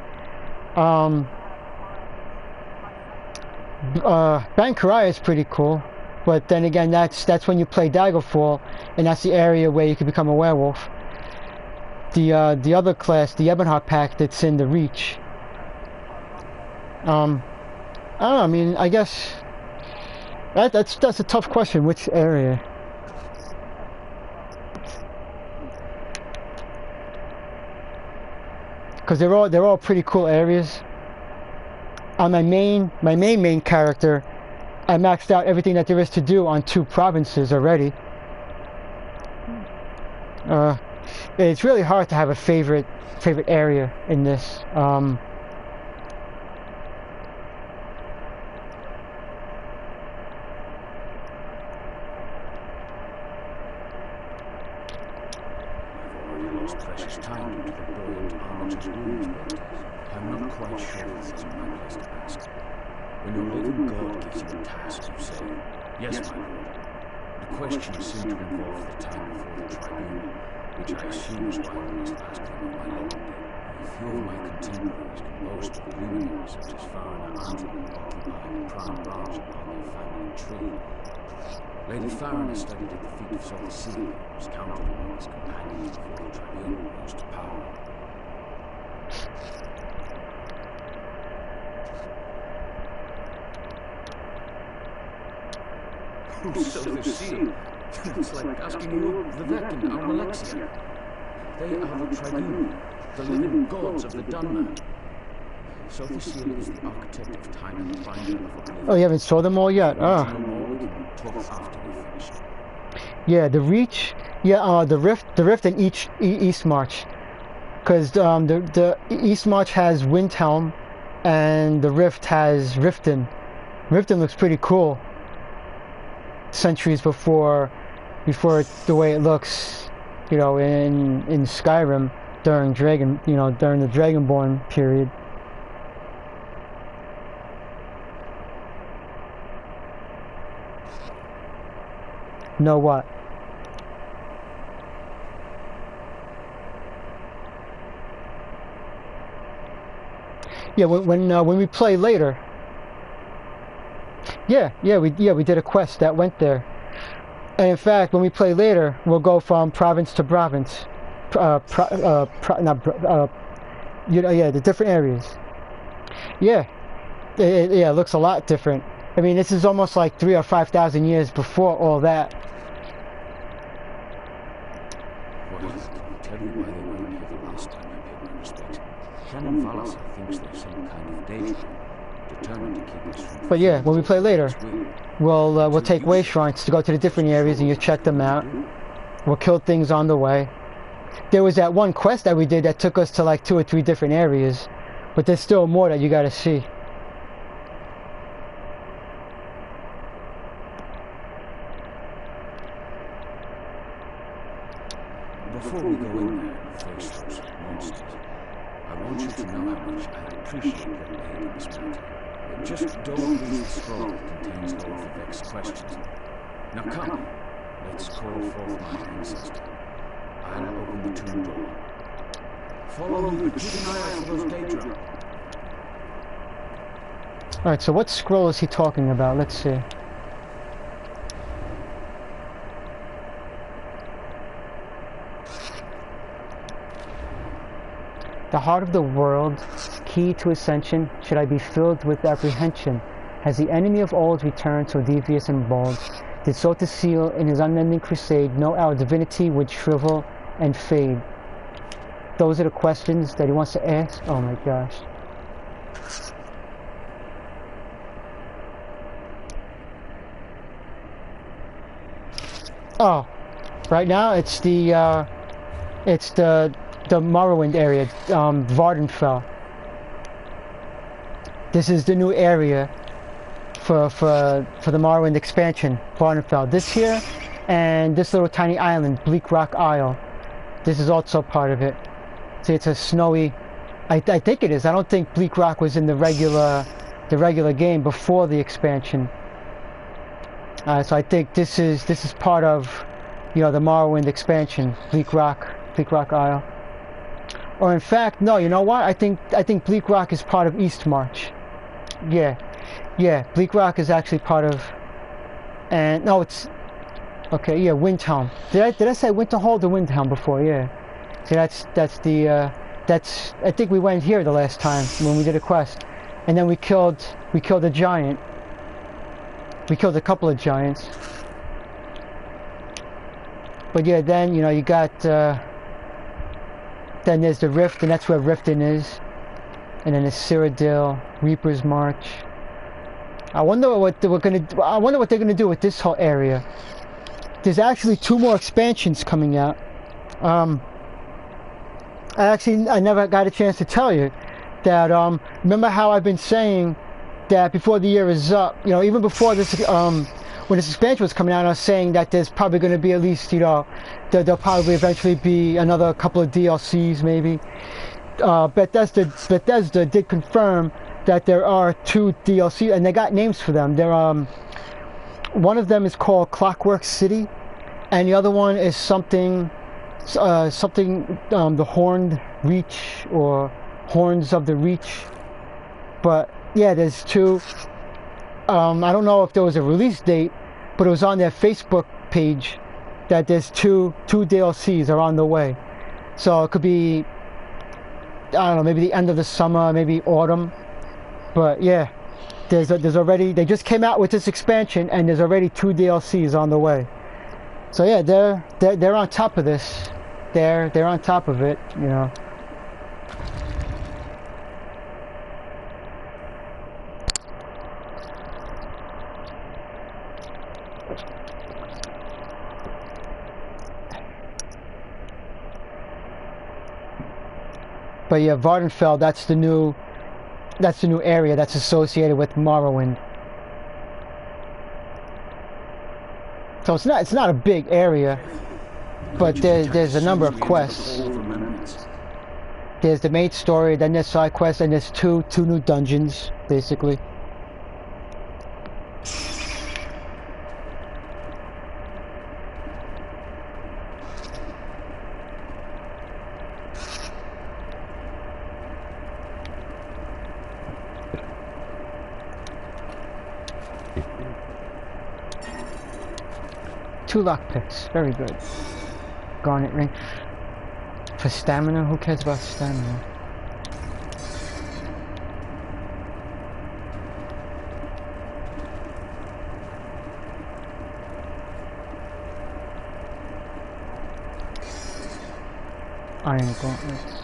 Bankaria is pretty cool, but then again that's when you play Daggerfall, and that's the area where you can become a werewolf. The other class, the Ebonheart Pact, that's in the Reach. I don't know, I mean, I guess that's a tough question. Which area? Because they're all pretty cool areas. On my main character, I maxed out everything that there is to do on 2 provinces already. It's really hard to have a favorite area in this. Precious time due to the buoyant armator's wounds, but I'm not quite sure this is my place to ask. When your living god gives you a task, you say, "Yes, my lord." The questions seem to involve the time before the tribunal, which I assume is why I must ask them on my long day. A few of my contemporaries can boast of luminaries such as Farina Andrew occupying a prime branch upon their family tree. Lady Farina studied at the feet of Solacea and was counted among his companions before the tribunal rose to power. Solacea? It's like asking you of Vivek and Almalexia. They are the tribunal, the living gods of the Dunman. Solacea is the architect of time and the finder of oblivion. Oh, you haven't saw them all yet? Yeah, the Reach. Yeah, the Rift and Eastmarch. Because the Eastmarch has Windhelm, and the Rift has Riften. Riften looks pretty cool. Centuries before the way it looks, in Skyrim during during the Dragonborn period. Know what? Yeah, when we play later. Yeah, we did a quest that went there. And in fact, when we play later, we'll go from province to province. The different areas. Yeah, it looks a lot different. I mean, this is almost like 3,000 or 5,000 years before all that. Well, I can tell you why they weren't here the last time I paid my respects. Canon Valas thinks there's some kind of danger, determined to keep us from... But yeah, when we play later, we'll take way shrines to go to the different areas and you check them out. We'll kill things on the way. There was that one quest that we did that took us to like 2 or 3 different areas, but there's still more that you gotta see. Before we go in there and face those monsters, I want you to know how much I appreciate your aid in this matter. Just don't lose the scroll that contains Lord Vivek's questions. Now come, let's call forth my ancestor. I'll open the tomb door. Follow me, but keep an eye out for those Daedra. Alright, so what scroll is he talking about? Let's see. The heart of the world, key to ascension, should I be filled with apprehension? Has the enemy of old returned so devious and bold? Did so to seal in his unending crusade, know our divinity would shrivel and fade? Those are the questions that he wants to ask. Oh my gosh. Oh, right now it's the Morrowind area, Vardenfell. This is the new area for the Morrowind expansion, Vardenfell. This here, and this little tiny island, Bleak Rock Isle. This is also part of it. See, it's a snowy. I think it is. I don't think Bleak Rock was in the regular game before the expansion. So I think this is part of, you know, the Morrowind expansion, Bleak Rock Isle. Or in fact, no, you know what? I think Bleak Rock is part of Eastmarch. Yeah, Bleak Rock is actually part of, and no, it's okay. Yeah, Windhelm. Did I say Winterhold or Windhelm before? Yeah. See, that's the I think we went here the last time when we did a quest, and then we killed a giant. We killed a couple of giants. But yeah, then you know you got then there's the Rift, and that's where Riften is, and then there's Cyrodiil, Reaper's March. I wonder what they're gonna do with this whole area. There's actually 2 more expansions coming out. I never got a chance to tell you that. Remember how I've been saying that before the year is up, you know, even before this, when this expansion was coming out, I was saying that there's probably going to be at least, you know, there'll probably eventually be another couple of DLCs, maybe. Bethesda did confirm that there are 2 DLCs, and they got names for them. They're one of them is called Clockwork City, and the other one is something the Horned Reach, or Horns of the Reach. But yeah, there's 2. I don't know if there was a release date, but it was on their Facebook page that there's two DLCs are on the way. So it could be, I don't know, maybe the end of the summer, maybe autumn. But yeah, there's already, they just came out with this expansion, and there's already 2 DLCs on the way. So yeah, they're on top of this. They're on top of it, you know. But yeah, Vardenfell, that's the new area that's associated with Morrowind. So it's not a big area, but there's a number of quests. There's the main story, then there's side quests, and there's two new dungeons, basically. Two lockpicks, very good. Garnet ring. For stamina? Who cares about stamina? Iron gauntlets.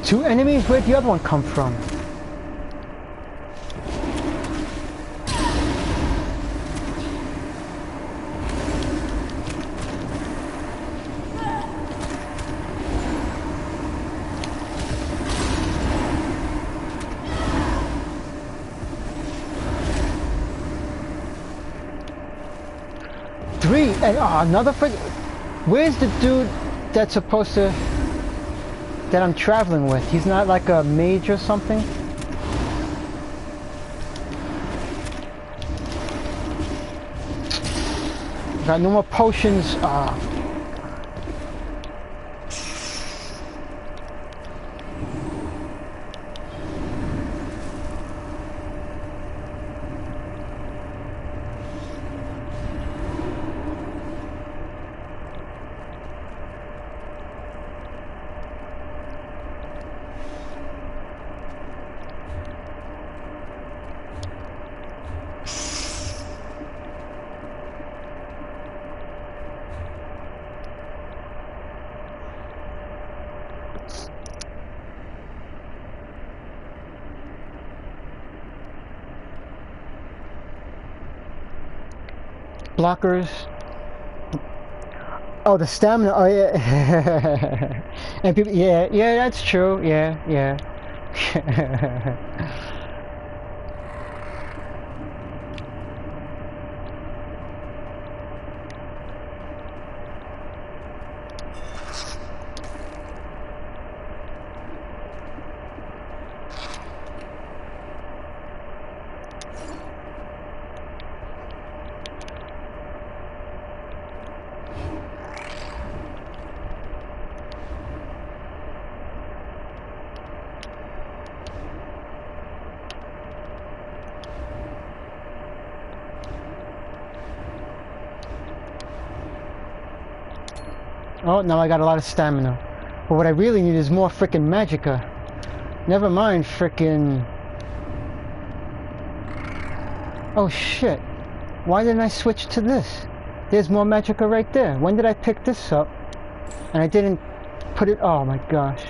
Two enemies? Where'd the other one come from? 3 and another frick. Where's the dude that's supposed to that I'm traveling with? He's not like a mage or something? Got no more potions. Blockers. Oh, the stamina. Oh, yeah. And people. Yeah, yeah, that's true. Yeah, yeah. Oh, now I got a lot of stamina. But what I really need is more frickin' magicka. Never mind frickin'... Oh shit. Why didn't I switch to this? There's more magicka right there. When did I pick this up? And I didn't put it... Oh my gosh.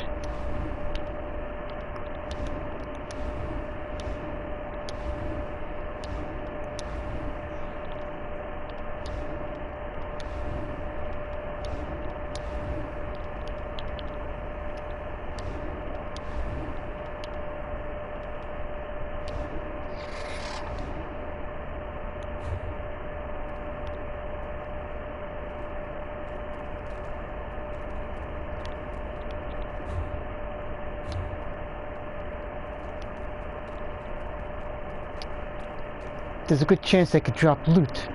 There's a good chance they could drop loot.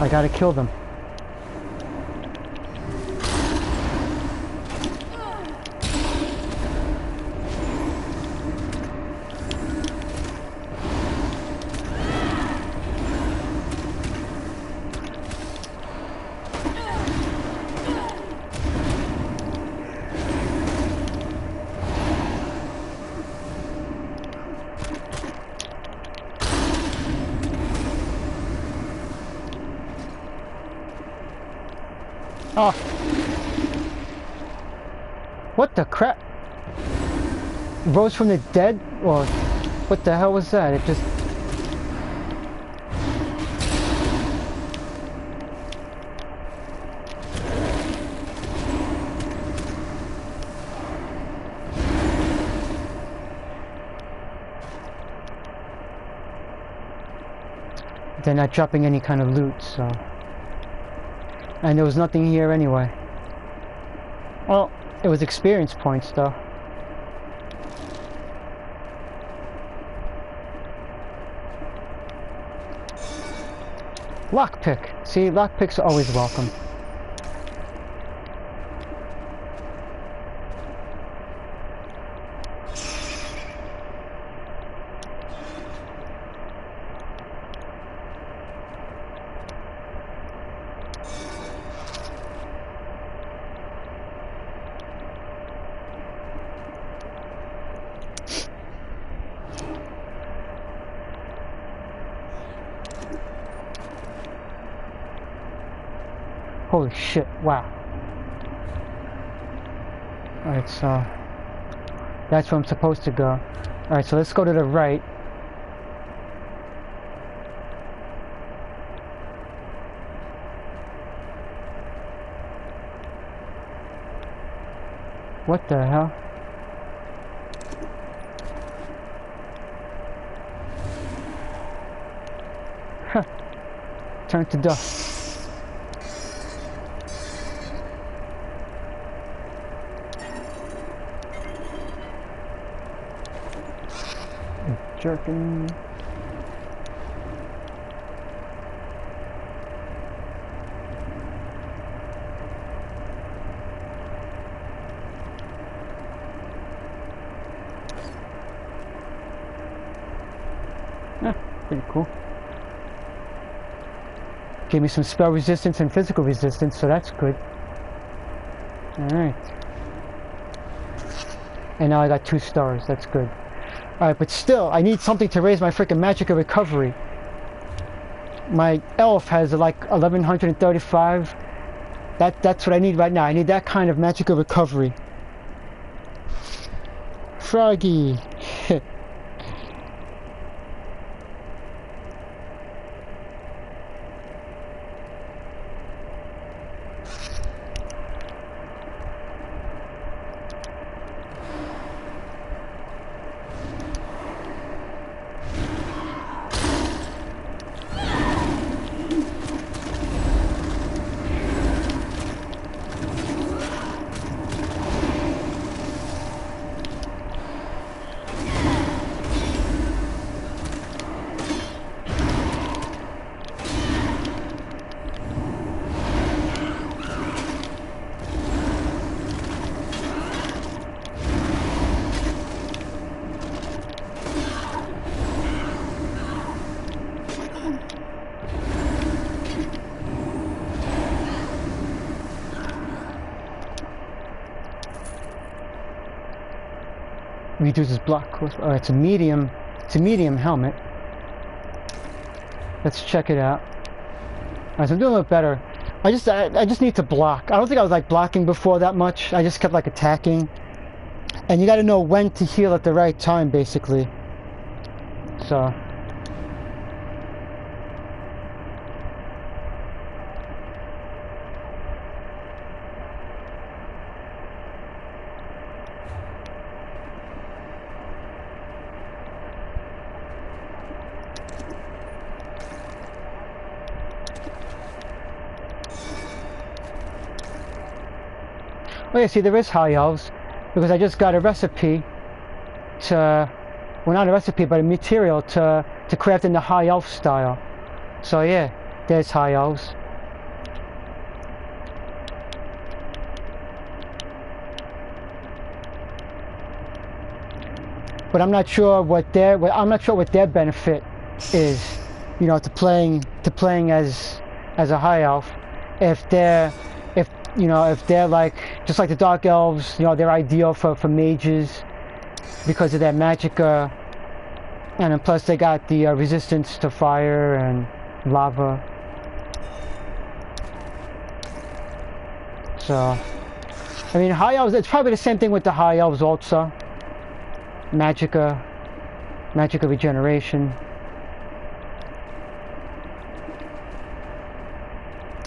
I gotta kill them. Oh. What the crap? Rose from the dead? Or what the hell was that? It just... They're not dropping any kind of loot, so... And there was nothing here anyway. Well, it was experience points though. Lockpick. See, lockpicks are always welcome. Holy shit, wow. Alright, so... That's where I'm supposed to go. Alright, so let's go to the right. What the hell? Huh. turn to dust. Jerking. Yeah, pretty cool. Gave me some spell resistance and physical resistance, so that's good. Alright. And now I got 2 stars, that's good. Alright, but still, I need something to raise my freaking magic of recovery. My elf has like 1135. That's what I need right now. I need that kind of magic of recovery. Froggy. Reduces block cost. Oh, it's a medium helmet. Let's check it out. Alright, so I'm doing a bit better. I just need to block. I don't think I was like blocking before that much. I just kept like attacking. And you gotta know when to heal at the right time, basically. So oh yeah, see, there is high elves, because I just got a recipe to, well, not a recipe, but a material to craft in the high elf style. So yeah, there's high elves. But I'm not sure what their benefit is, you know, to playing as a high elf. If they're like just like the dark elves, you know, they're ideal for mages because of their magicka, and then plus they got the resistance to fire and lava. So, I mean, high elves, it's probably the same thing with the high elves also. Magicka regeneration.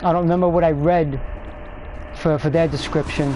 I don't remember what I read for their description.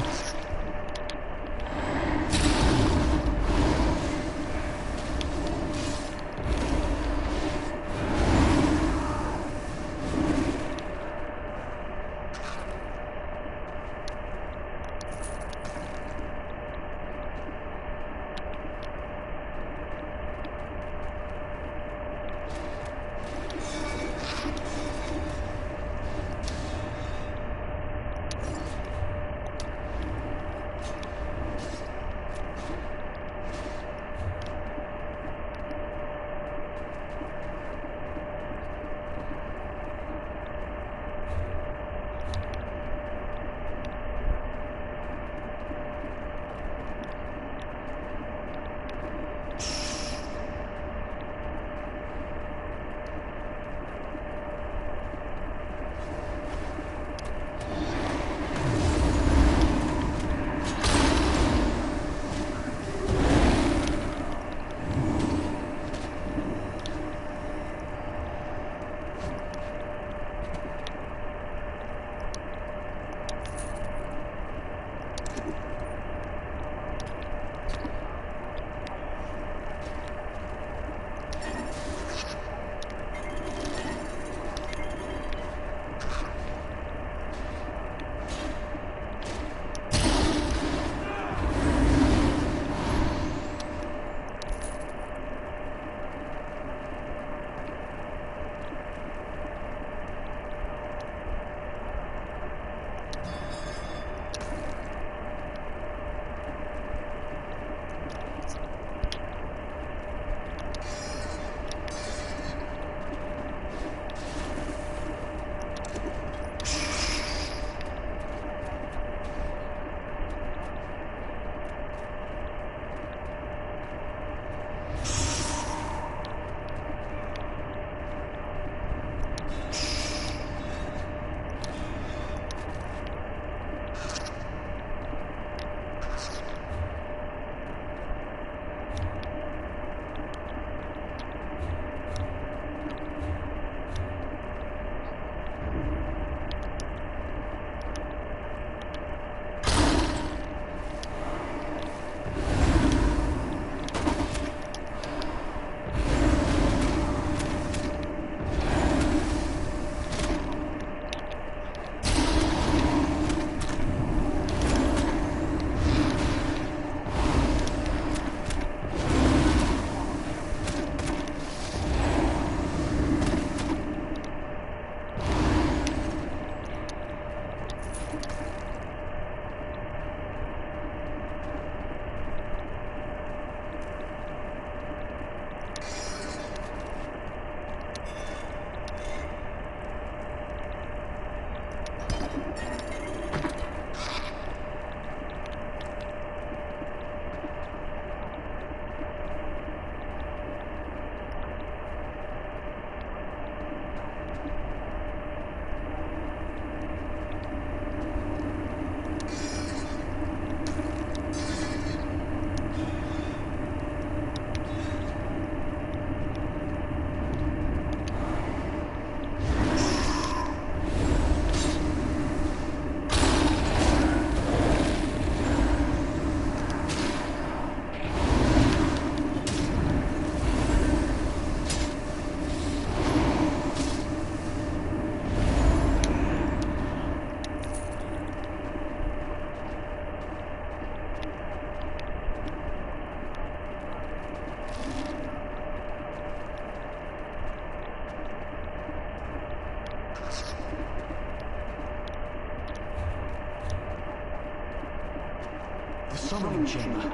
The summoning chamber.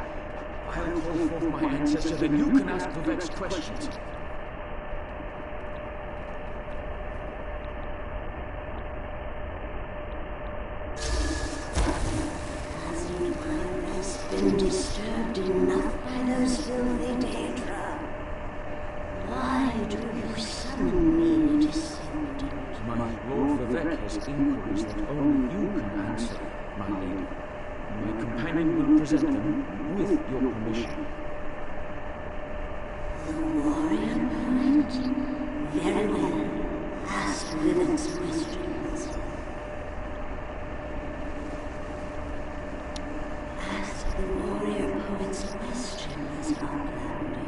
I'll call forth my ancestor, then you can ask Vivek's questions. Hasn't my rest been disturbed enough by those filthy Daedra? Why do you summon me, descendant? My Lord Vivek has inquiries that only you can answer, my lady. My companion will present them with your permission. The warrior poet? Very well. Ask Vivek's questions. Ask the warrior poet's questions, Outlander.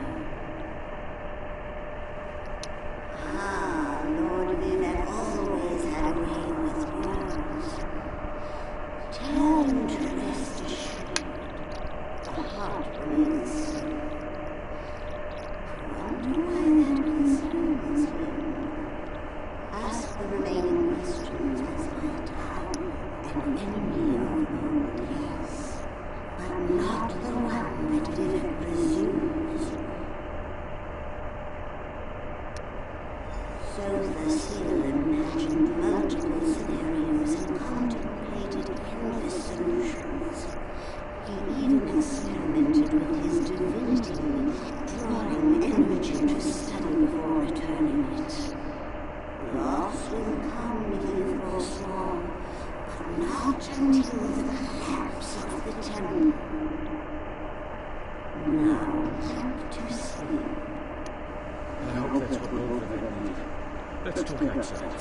Ah, Lord Vivek always had a way with words. Tell him to rest assured. The heart remains so. I wonder why that concerns him. Ask the remaining questions as my tower, an enemy of old, yes, but not the one that Vivek presumes. So the seal imagined multiple scenarios and contemplated endless solutions. He even experimented with his divinity, drawing energy to study before returning it. Loss will come, he foresaw, but not until the collapse of the temple. Now back to sleep. I hope that's what Lord Vivek needed. Let's talk outside.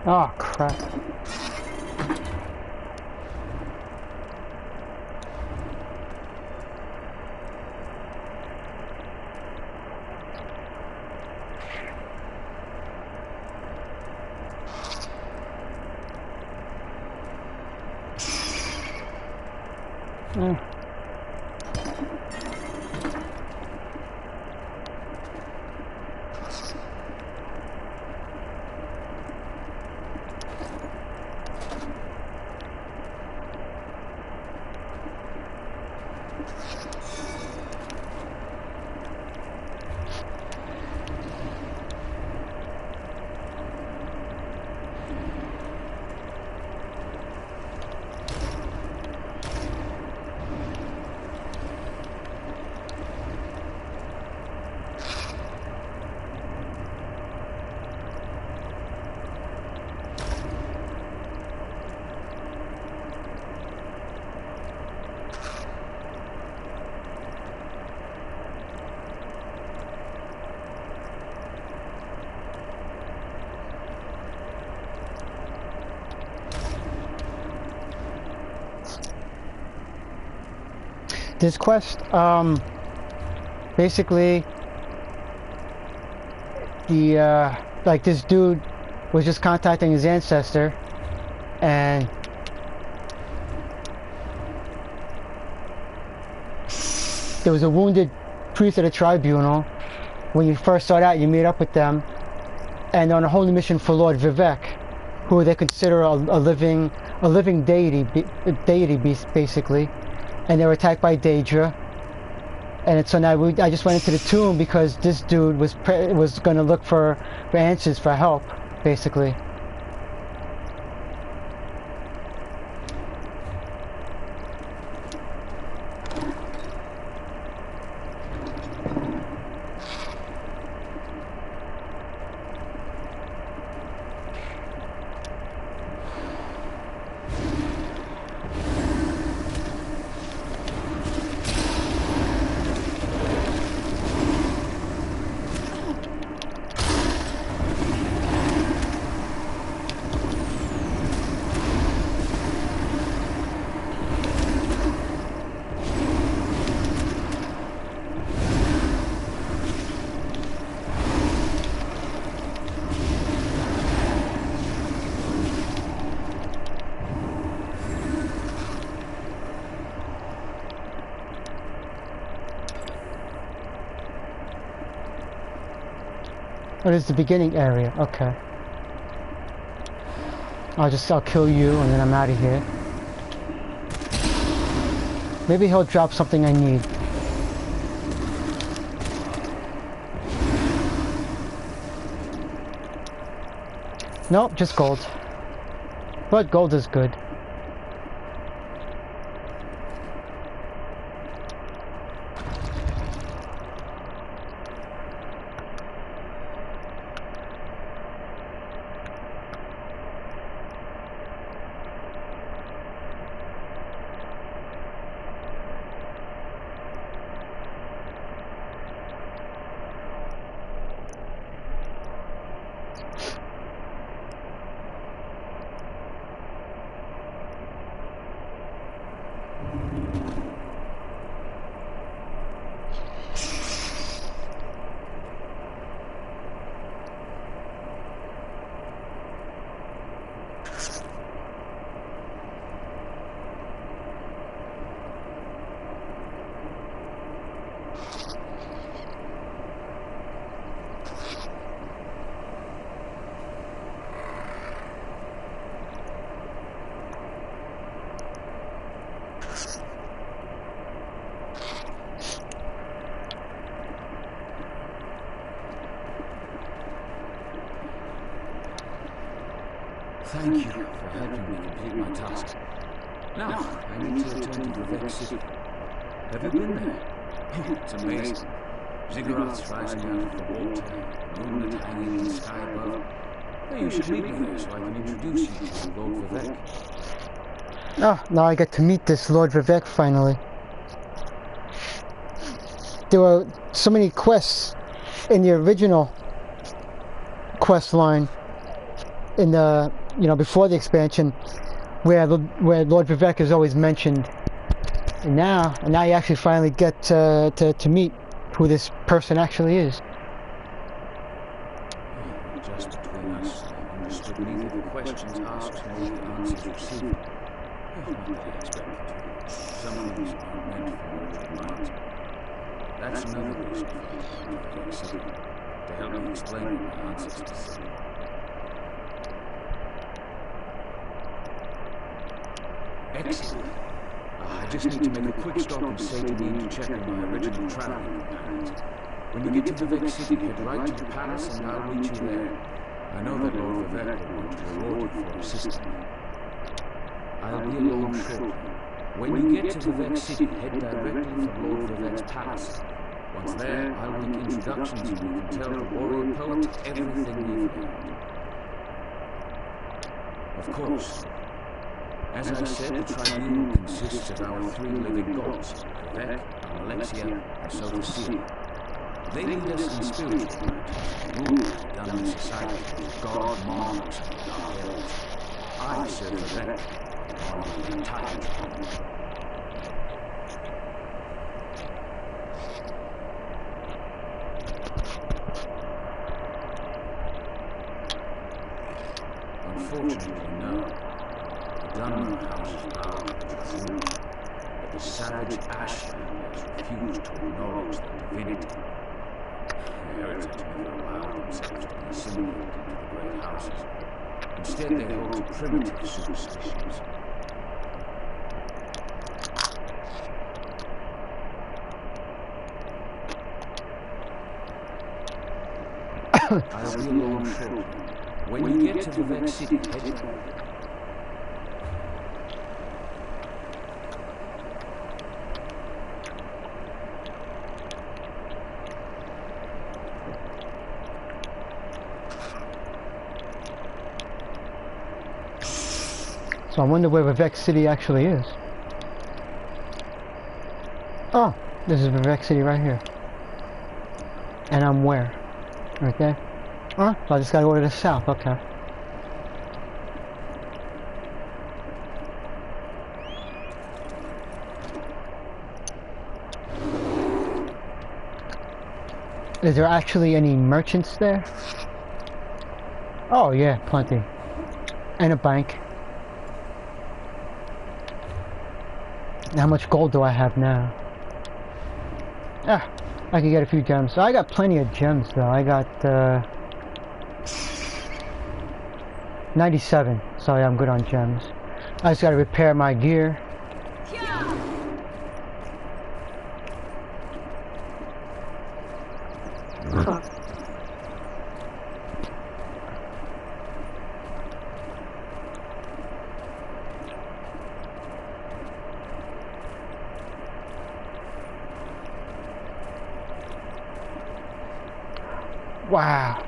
Oh, crap. This quest, basically, the, like, this dude was just contacting his ancestor, and there was a wounded priest at a tribunal. When you first start out, you meet up with them, and on a holy mission for Lord Vivek, who they consider a living deity, basically, and they were attacked by Daedra. And so now I just went into the tomb because this dude was going to look for answers, for help, basically. What is the beginning area? Okay. I'll kill you and then I'm out of here. Maybe he'll drop something I need. Nope, just gold. But gold is good. Thank you for helping me complete my task. Now, I need to return to Vivek City. Have you been there? Oh, it's amazing. Ziggurats rising out of the water, moonlit hanging in the sky above. Well, you should meet me there so I can introduce you to Lord Vivek. Oh, now I get to meet this Lord Vivek finally. There were so many quests in the original quest line in the, before the expansion, where Lord Vivek is always mentioned. And now you actually finally get to meet who this person actually is. Just between us, I understood neither the questions asked nor the answers received. Not that I expected to. Some things aren't meant for mortal minds. That's another reason for Vivek City, to help me explain what my ancestors said. Excellent. I just need to make a quick stop in Satan to check on my original traveling companions. When you get to Vivek City, head right to the palace and I'll meet you there. I know that Lord Vivek will want to reward you for assisting me. I'll be along shortly. When you get to Vivek City, head directly for Lord Vivek's palace. Once there, I'll make introductions and you can tell the warrior poet everything you've learned. Of course, as I said, the tribunal consists of our three living gods, Vivek, Alexia, and Sophia. They lead us in spiritual matters, rule done in society, God, monarchs, and dark elves. I serve Vivek, the honor of the entire tribe. Unfortunately, no. The Dunmer House is bound to the true, but the savage Ashlanders refuse to acknowledge their divinity. The heretics never allow themselves to be assimilated into the great houses. Instead, they hold to primitive superstitions. I'll be along shortly. When you get to Vivek City, head back. So I wonder where Vivek City actually is. Oh, this is Vivek City right here. And I'm where? Right there? Oh, so I just gotta go to the south, okay. Is there actually any merchants there? Oh yeah, plenty. And a bank. How much gold do I have now? Ah, I can get a few gems. I got plenty of gems though. I got 97. So yeah, I'm good on gems. I just gotta repair my gear. Wow.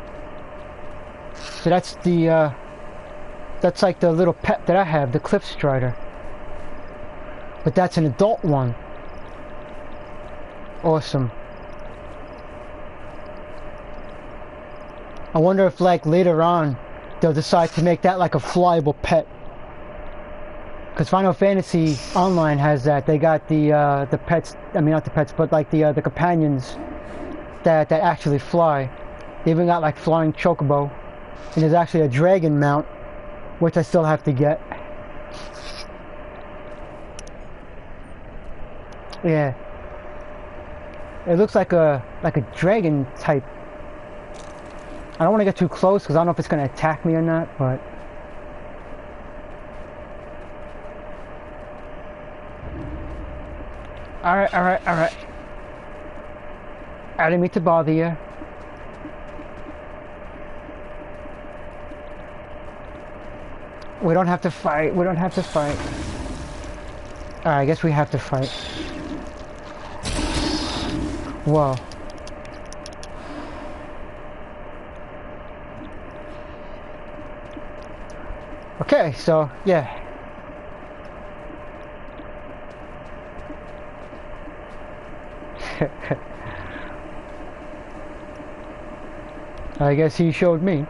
So that's the, that's like the little pet that I have, the Cliff Strider. But that's an adult one. Awesome. I wonder if like later on, they'll decide to make that like a flyable pet. Because Final Fantasy Online has that. They got the pets, I mean not the pets, but like the companions that actually fly. They even got like flying chocobo, and there's actually a dragon mount, which I still have to get. Yeah, it looks like a dragon type. I don't want to get too close because I don't know if it's gonna attack me or not, but. All right. I didn't mean to bother you. We don't have to fight. Alright, I guess we have to fight. Whoa. Okay, so, yeah. I guess he showed me.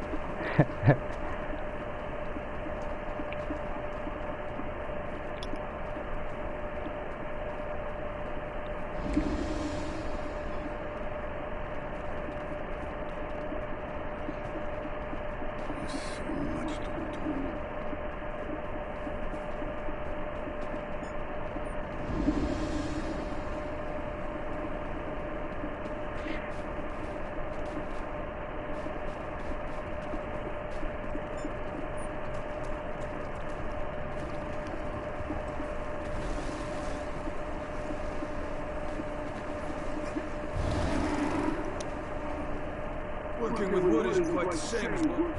Working with wood isn't quite the same as what...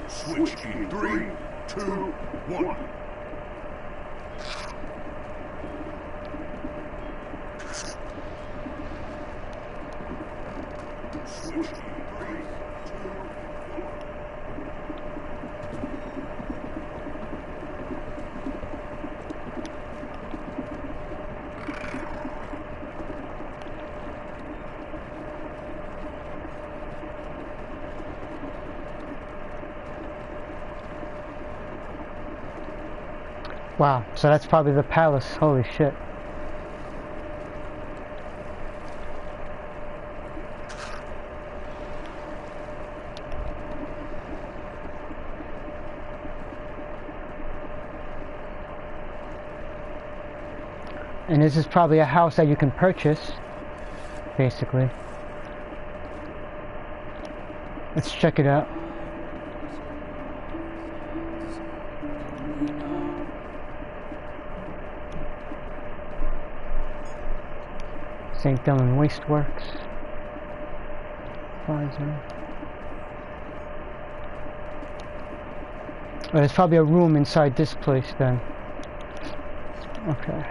Switch in 3, 2, 1. Wow, so that's probably the palace. Holy shit. And this is probably a house that you can purchase, basically. Let's check it out. St. Dylan Wasteworks. Plaza. Oh, there's probably a room inside this place then. Okay.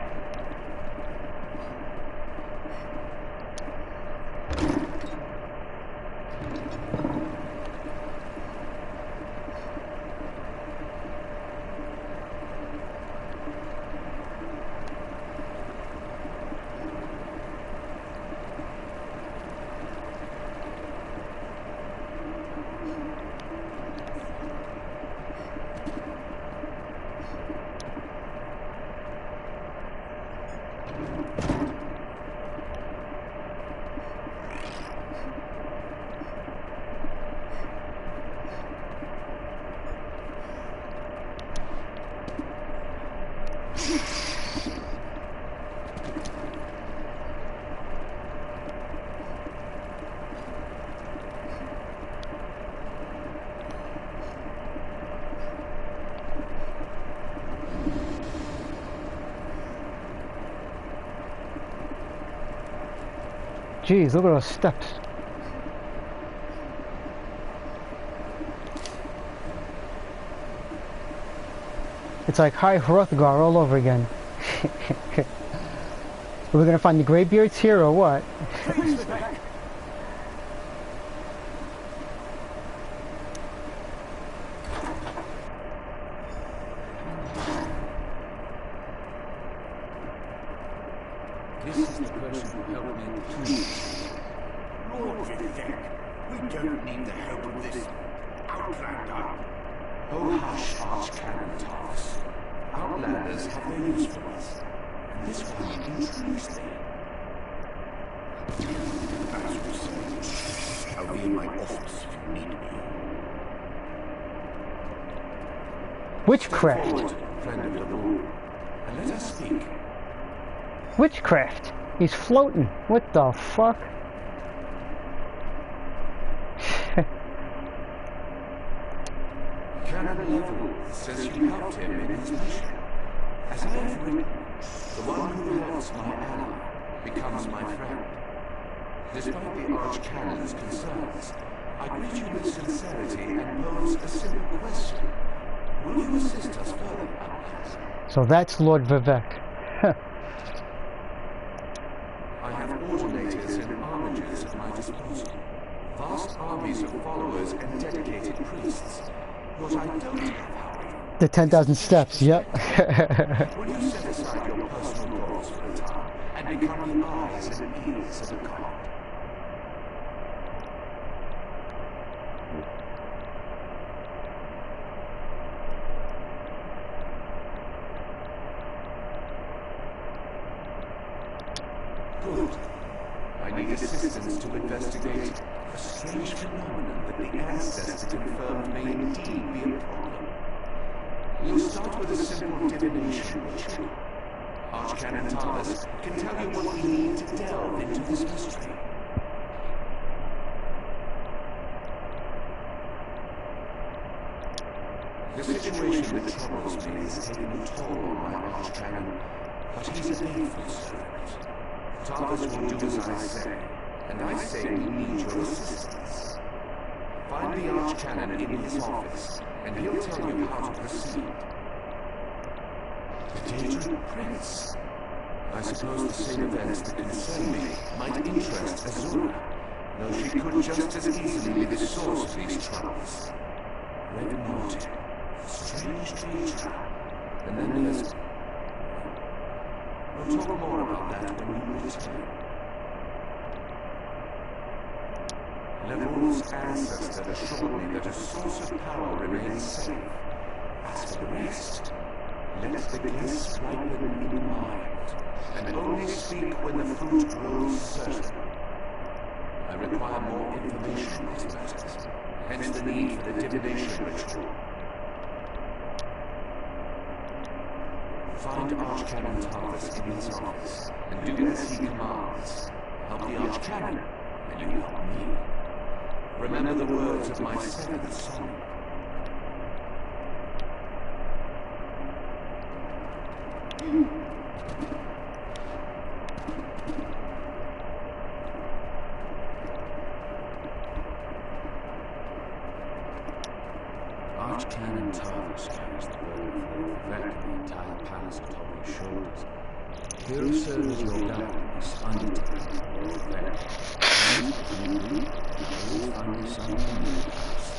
Jeez, look at those steps. It's like High Hrothgar all over again. Are we gonna find the Greybeards here or what? This is the person who helped me too. Lord Vivek, we don't need the help of this outlander. Oh hush, Archcanon Tarvis. Outlanders have their use for us. And this one intrigues me. As we say, I'll be in my office if you need me. Witchcraft. Forward, friend of the Lord, and let us speak. Witchcraft. He's floating. What the fuck? Canon Level says you helped him in his mission. As I have written, the one who helps my ally becomes my friend. Despite the Archcanon's concerns, I greet you with sincerity and pose a simple question. Will you assist us further, Outlander? So that's Lord Vivek. I have ordinators and armigers at my disposal. Vast armies of followers and dedicated priests. What I don't have, however, the 10,000 steps, yep. will you set aside your personal goals for a time and become the eyes and ears of a god? Good. I need assistance to investigate a strange phenomenon that the ancestor confirmed may indeed be a problem. We'll start with a simple divination ritual. Archcanon Tarvis can tell you what we need to delve into this mystery. The situation that troubles me is taking a toll on my Archcanon, but he's a faithful servant. Tarvis will do as I say, and I say we need your assistance. Find the Archcanon in his office, and he'll tell you how to proceed. The Daedric Prince. I suppose the same events that concern me might interest Azura, though she could just as easily be the source of these troubles. Red Mountain. Strange tree trap. And then there's... We'll talk more about that when you return. Levor's ancestor assured me that a source of power remains safe. As for the rest, let the guests ripen in mind, and only speak when the fruit grows certain. I require more information on these matters, hence the need for the divination ritual. Find Archcanon Tarvis in his office, and do as he commands. Help the Archcanon, and you help me. Remember the words of my seventh song. Archcanon Tarvis carries the burden of Lord Vec and the entire palace atop his shoulders. He'll serve as your guide in this undertaking, Lord Vec. And if you do, you'll find me somewhere near the house.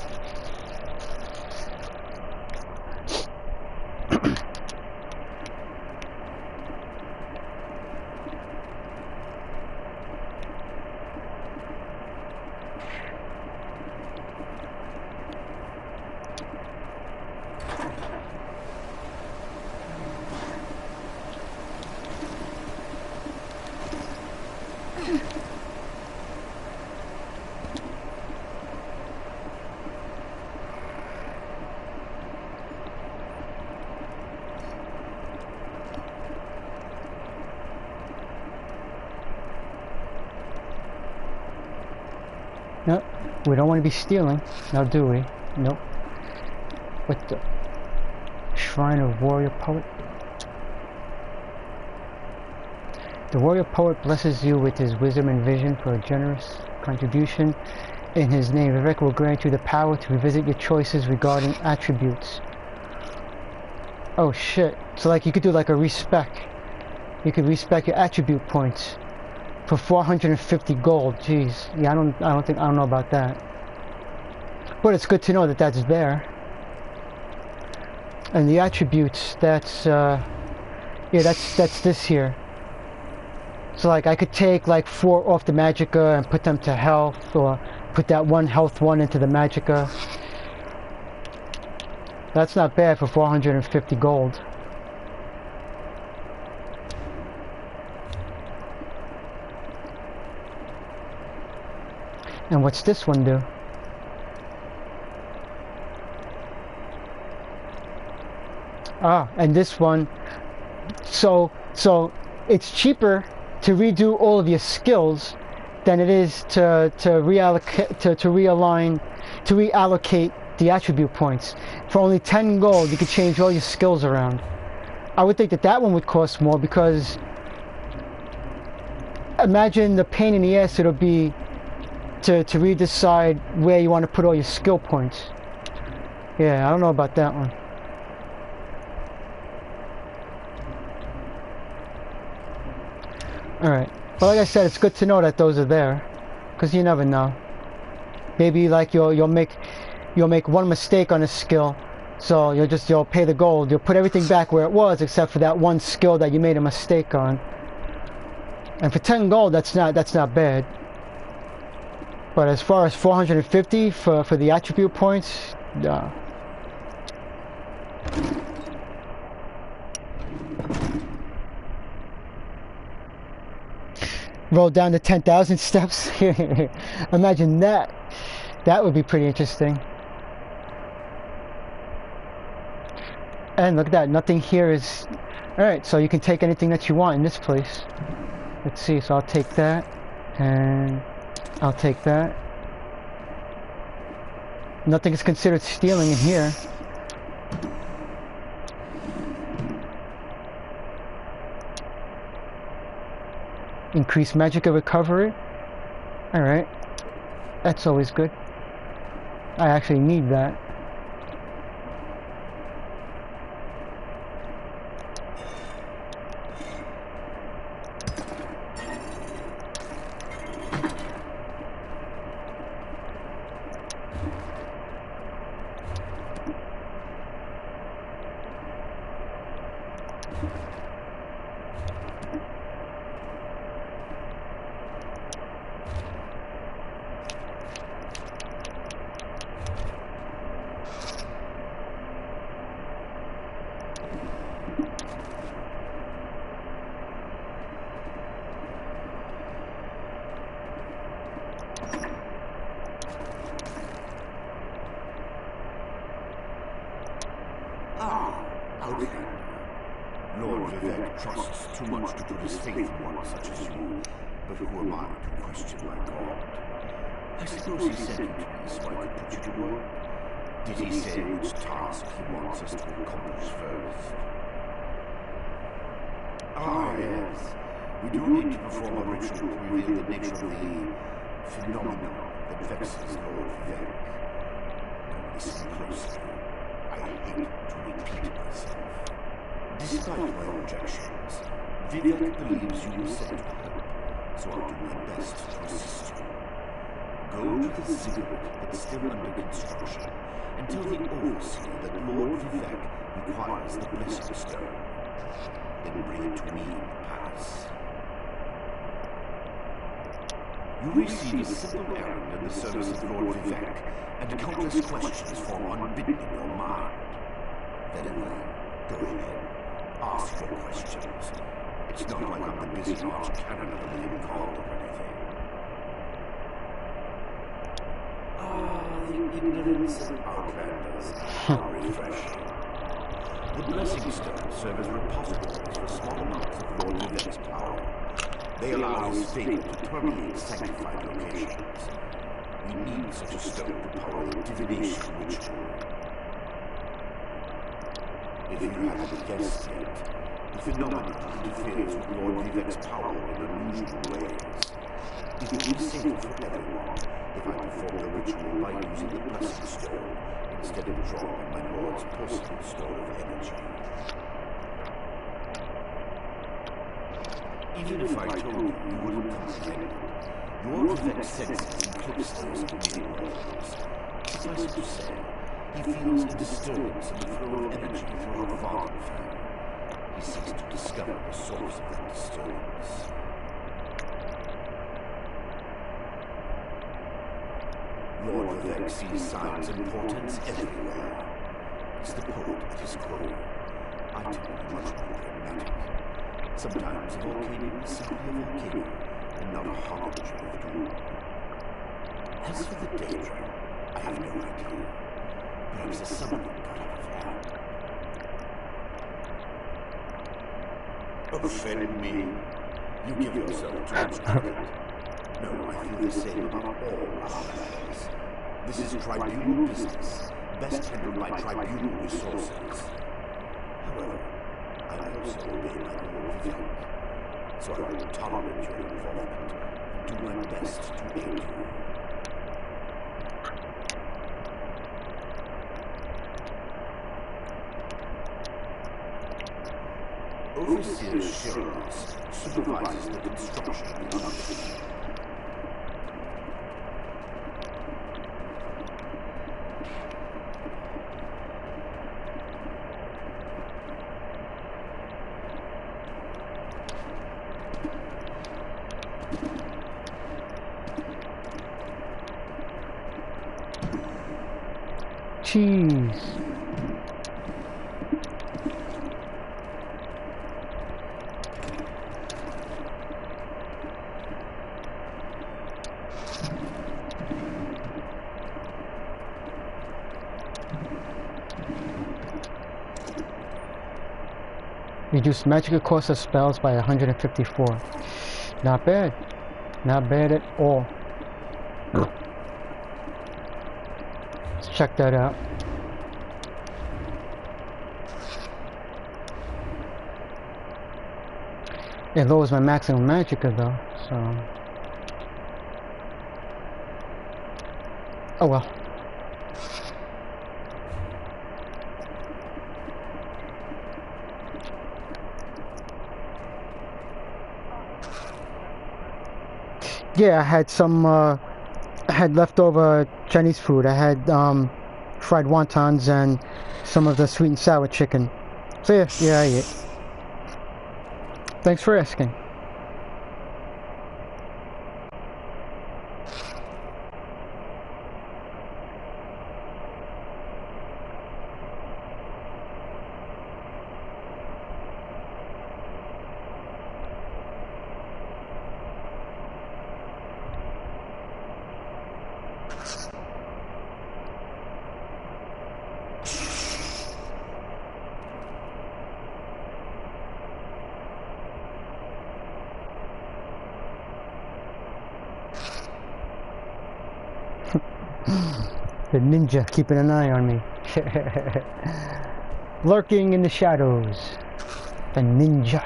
No, we don't want to be stealing, now do we? Nope. What the? Shrine of Warrior Poet? The Warrior Poet blesses you with his wisdom and vision for a generous contribution. In his name, Vivek will grant you the power to revisit your choices regarding attributes. Oh shit. So like you could do like a respec. You could respec your attribute points. For 450 gold, jeez. Yeah, I don't know about that. But it's good to know that that's there. And the attributes, that's that's this here. So like I could take like 4 off the magicka and put them to health, or put that one health one into the magicka. That's not bad for 450 gold. And what's this one do? Ah, and this one, so it's cheaper to redo all of your skills than it is to reallocate the attribute points. For only 10 gold, you could change all your skills around. I would think that that one would cost more, because imagine the pain in the ass it'll be to redecide where you want to put all your skill points. Yeah, I don't know about that one. Alright. Well, like I said, it's good to know that those are there, because you never know. Maybe like you'll make one mistake on a skill, so you'll pay the gold, you'll put everything back where it was except for that one skill that you made a mistake on. And for 10 gold, that's not bad. But as far as 450 for the attribute points, nah. Roll down to 10,000 steps. Imagine that. That would be pretty interesting. And look at that. Nothing here is... Alright, so you can take anything that you want in this place. Let's see, so I'll take that. And I'll take that. Nothing is considered stealing in here. Increase magic recovery. Alright. That's always good. I actually need that. Outlander. Lord Vivek trusts too much to put his faith in one such as you, but who am I to question my God? I suppose he sent you to me so I could put you to work. Did he say which task he wants us to accomplish first? Ah, yes. We do need to perform a ritual to reveal the nature of the phenomenon that vexes Lord Vivek. Now listen closely. I hate to repeat myself. Despite my objections, Vivek believes you were sent to help, so I'll do my best to assist you. Go to the ziggurat that's still under construction and tell the overseer that Lord Vivek requires the blessing stone. Then bring it to me in the palace. You receive a simple errand in the service of Lord Vivek, and countless questions form unbidden in your mind. Very well, go ahead. Ask your questions. It's not like I'm the busy arch-cannon of the living god or anything. The ignorance of outlanders. How refreshing. The blessing stones serve as repositories for small amounts of Lord Vivek's power. They allow his favor to permeate sanctified locations. We need such a stone to power the divination ritual. If you haven't guessed yet, the phenomenon interferes with Lord Vivek's power in unusual ways. It will be safer for everyone if I perform the ritual by using the blessing stone instead of drawing my lord's personal store of energy. Even if I told you, you wouldn't comprehend it. Lord Vivek's senses eclipse those of many mortals. Suffice it to say, he feels a disturbance in the flow of energy throughout Vardenfell. He seeks to discover the source of that disturbance. Lord Vivek sees signs and portents everywhere. It's the poet at his core. I tend to be much more pragmatic. Sometimes a volcano is simply a volcano, and not a harbinger of doom. As for the danger, I have no idea. Perhaps a summoning got out of hand. Offend me? You give yourself too much credit. No, I feel the same about all outlanders. This is tribunal business, best handled by tribunal resources. However, I also obey my Lord Vivek, so I will tolerate your involvement and do my best to aid you. Overseer Shiraz supervises the construction of the underground. Cheese. Reduce magical cost of spells by 154. Not bad. Not bad at all. Let's check that out. It lowers my maximum magicka though, so... Oh well. Yeah, I had some, I had leftover Chinese food. I had, fried wontons and some of the sweet and sour chicken. So yeah, I ate. Thanks for asking. The ninja keeping an eye on me. Lurking in the shadows. The ninja.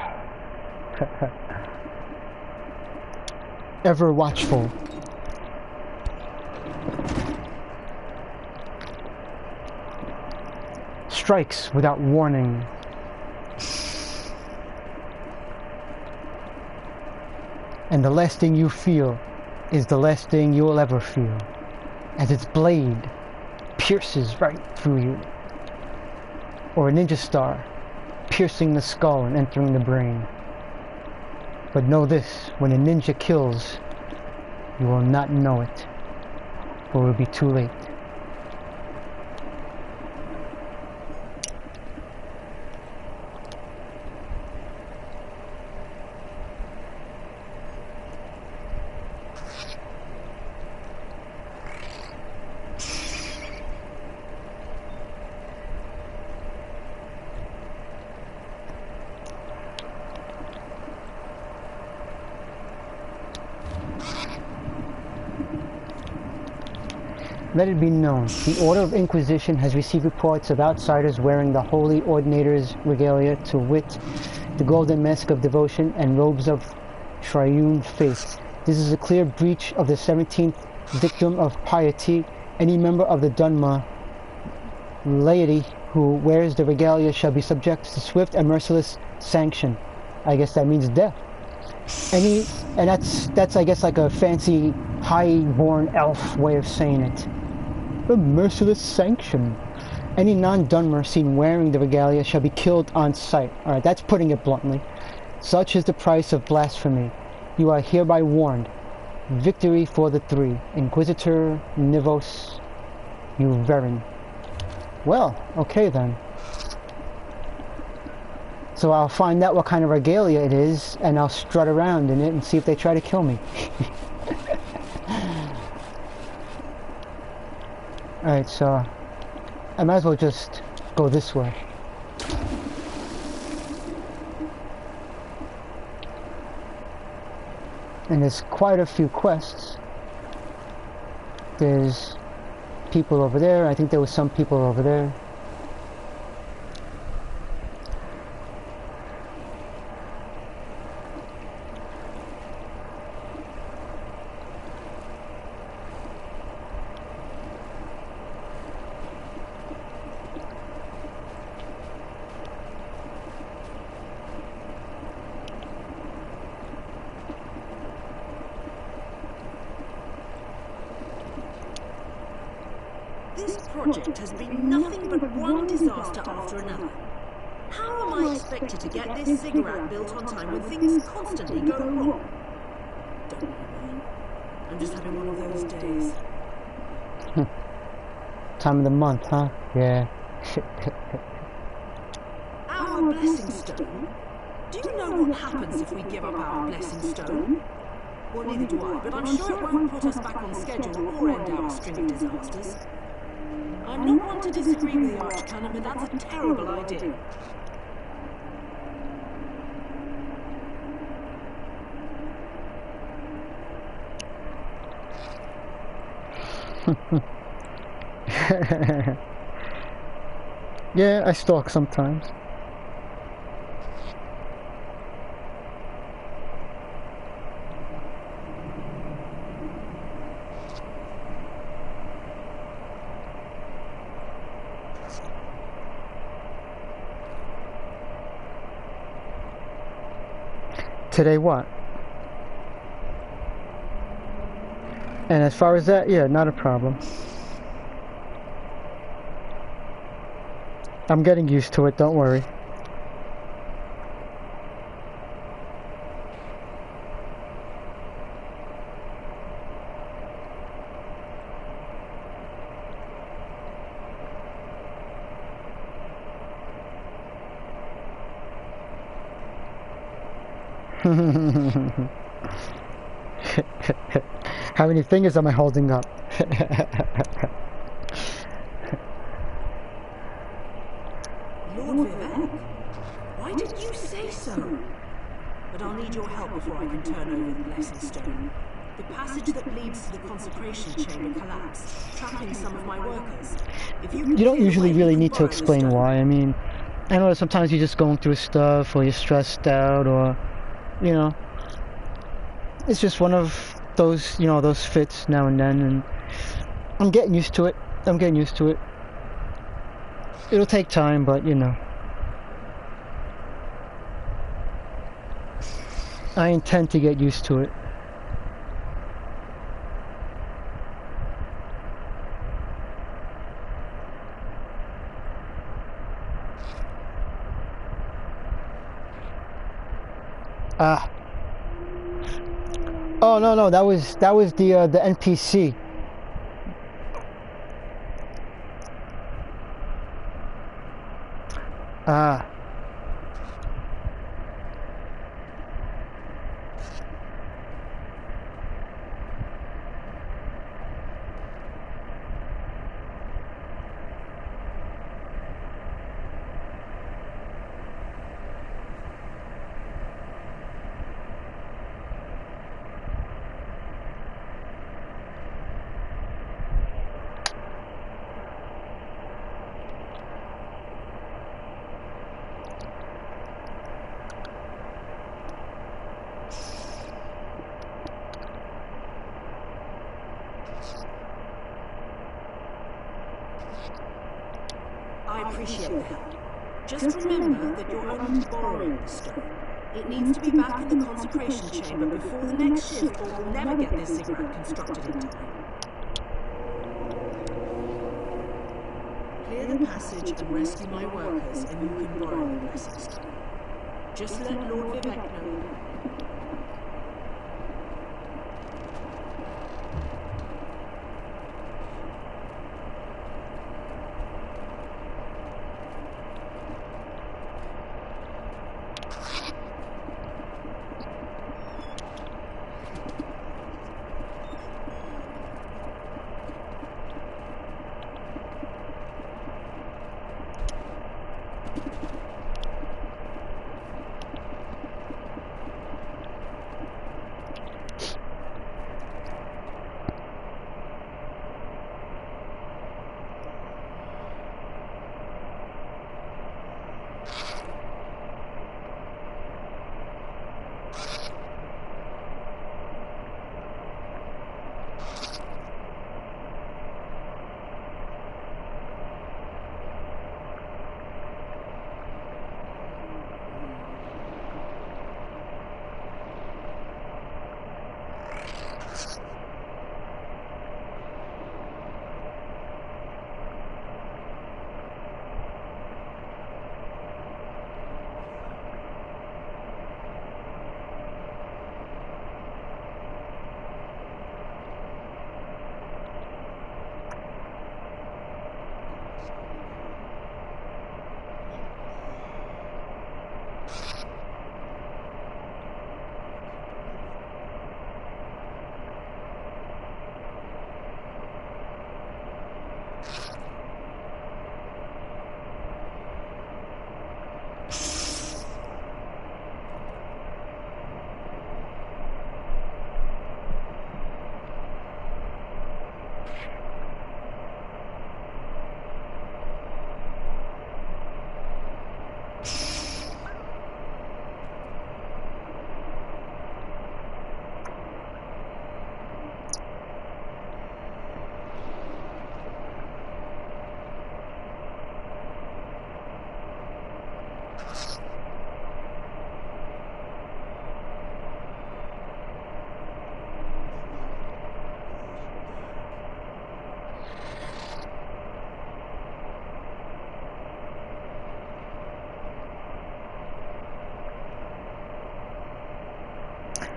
Ever watchful. Strikes without warning. And the last thing you feel is the last thing you'll ever feel, as its blade pierces right through you. Or a ninja star piercing the skull and entering the brain. But know this, when a ninja kills, you will not know it, or it will be too late. Let it be known, the Order of Inquisition has received reports of outsiders wearing the Holy Ordinator's regalia, to wit, the golden mask of devotion and robes of triune faith. This is a clear breach of the 17th dictum of piety. Any member of the Dharma laity who wears the regalia shall be subject to swift and merciless sanction. I guess that means death. And that's I guess like a fancy high-born elf way of saying it. A merciless sanction. Any non-Dunmer seen wearing the regalia shall be killed on sight. Alright, that's putting it bluntly. Such is the price of blasphemy. You are hereby warned. Victory for the three. Inquisitor, Nivos, Uverin. Well, okay then. So I'll find out what kind of regalia it is, and I'll strut around in it and see if they try to kill me. Alright, so I might as well just go this way. And there's quite a few quests. There's people over there. I think there was some people over there. Project has been nothing but one disaster after another. How am I expected to get this ziggurat built on time when things constantly go wrong? Don't worry, I'm just having one of those days. Time of the month, huh? Yeah. Our blessing stone? Do you know what happens if we give up our blessing stone? Well, neither do I, but I'm sure it won't put us back on schedule or end our string of disasters. I'm not one to disagree with the Archcanon, but that's a terrible idea. Yeah, I stalk sometimes. Today what? And as far as that, yeah, not a problem. I'm getting used to it, don't worry. How many fingers am I holding up? Lord Vivek, why didn't you say so? But I'll need your help before I can turn over the blessing stone. The passage that leads to the consecration chamber collapsed, trapping some of my workers. If you don't usually really need to explain why. I mean, I know that sometimes you're just going through stuff, or you're stressed out, or, you know, it's just one of those, you know, those fits now and then, and I'm getting used to it. It'll take time, but, you know. I intend to get used to it. Ah. Oh no, that was the NPC. Ah. I appreciate the help. Just remember that you're only borrowing the stone. It needs to be back in the consecration chamber before the next shift, or we'll never get this ziggurat constructed in time. Clear the passage and rescue my workers, and you can borrow the blessing stone. Just let Lord Vivek know.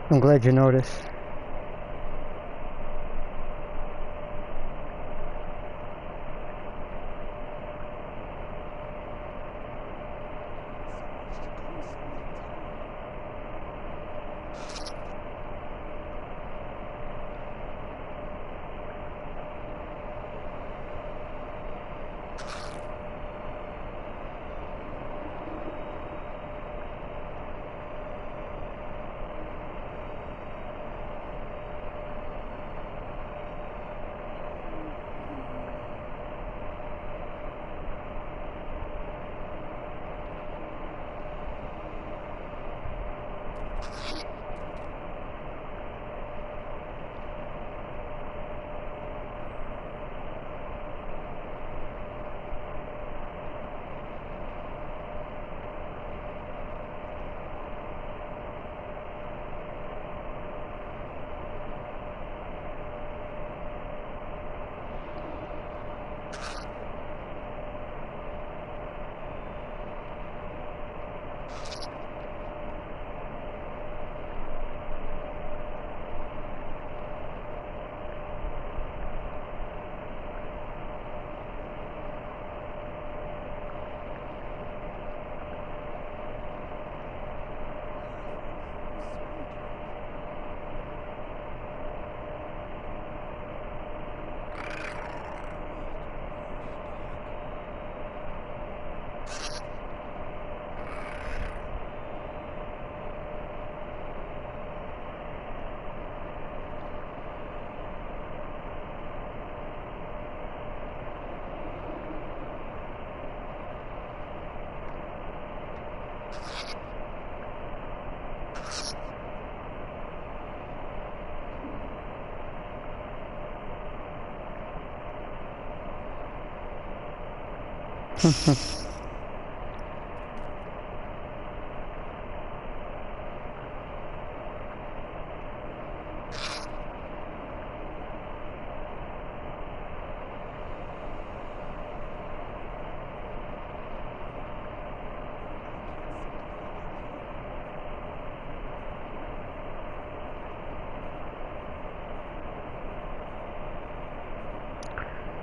I'm glad you noticed.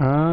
Ah.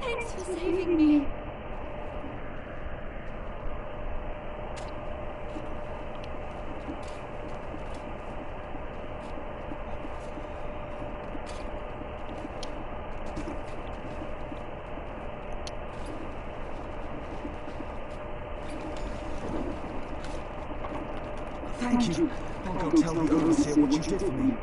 Thanks for saving me. Thank you. I'll go tell the overseer what you did for me.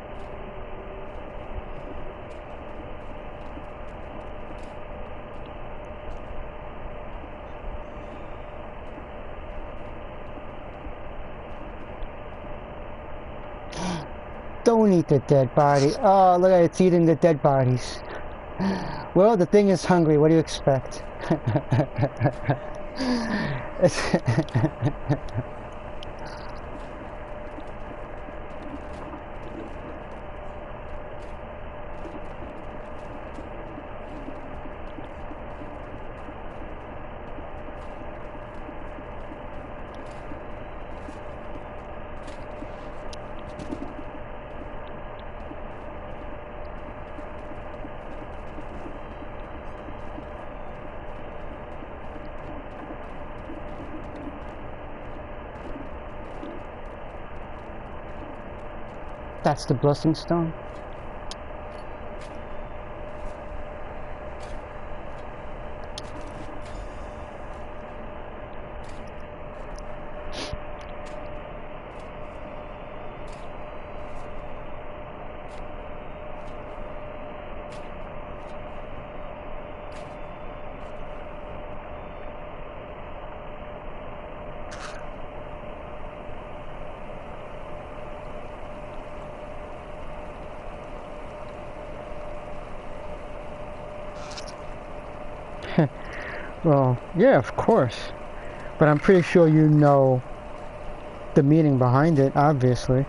Don't eat the dead body. Oh, look at it, it's eating the dead bodies. Well, the thing is hungry. What do you expect? That's the blessing stone. Well, yeah, of course. But I'm pretty sure you know the meaning behind it, obviously.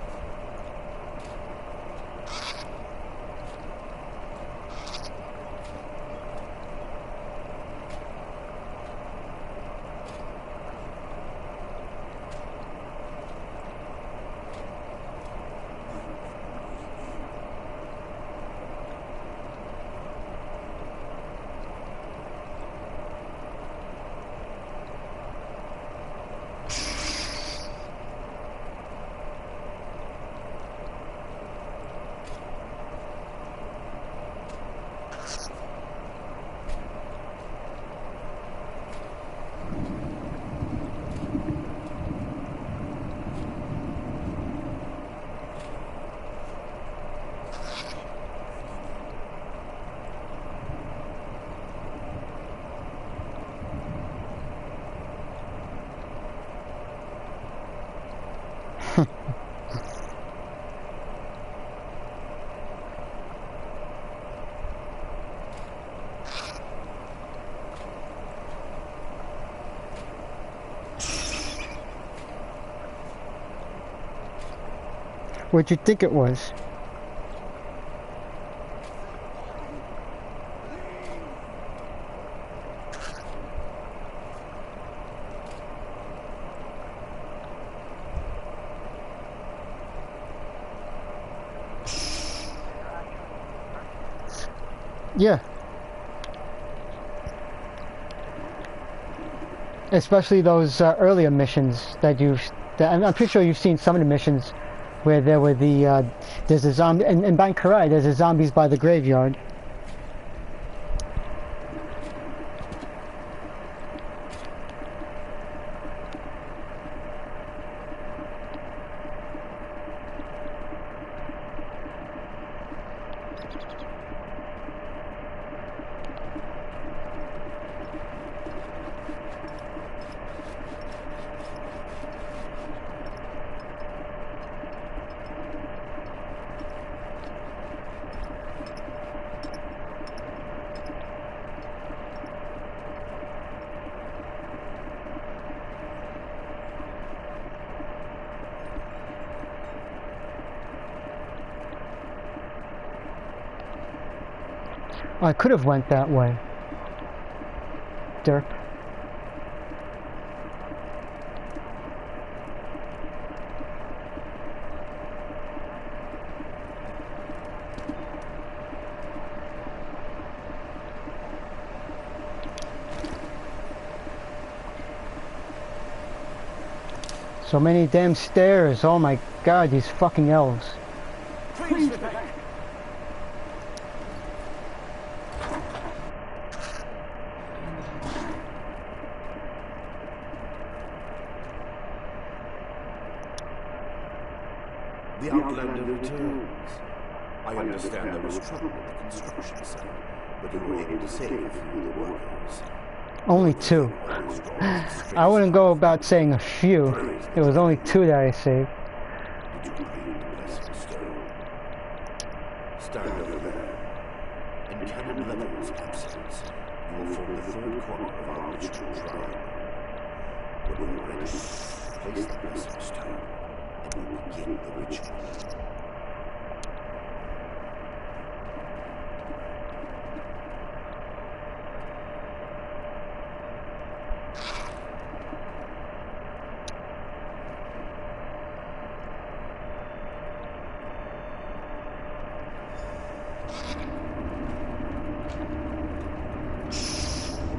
What'd you think it was? Yeah. Especially those earlier missions that I'm pretty sure you've seen some of the missions where there were there's a zombie, in Bankarai there's a zombies by the graveyard. I could have went that way. Derp. So many damn stairs. Oh my god, these fucking elves. Please, Vivek. The Outlander returns. I understand there was trouble with the construction site, but you were able to save a few of the workers. Only 2. I wouldn't go about saying a few. It was only 2 that I saved. Did you read the blessing stone? Stand over there. In Canon Level's absence, you will form the third corner of our ritual tribe. When you are ready, place the blessing stone, and we will begin the ritual.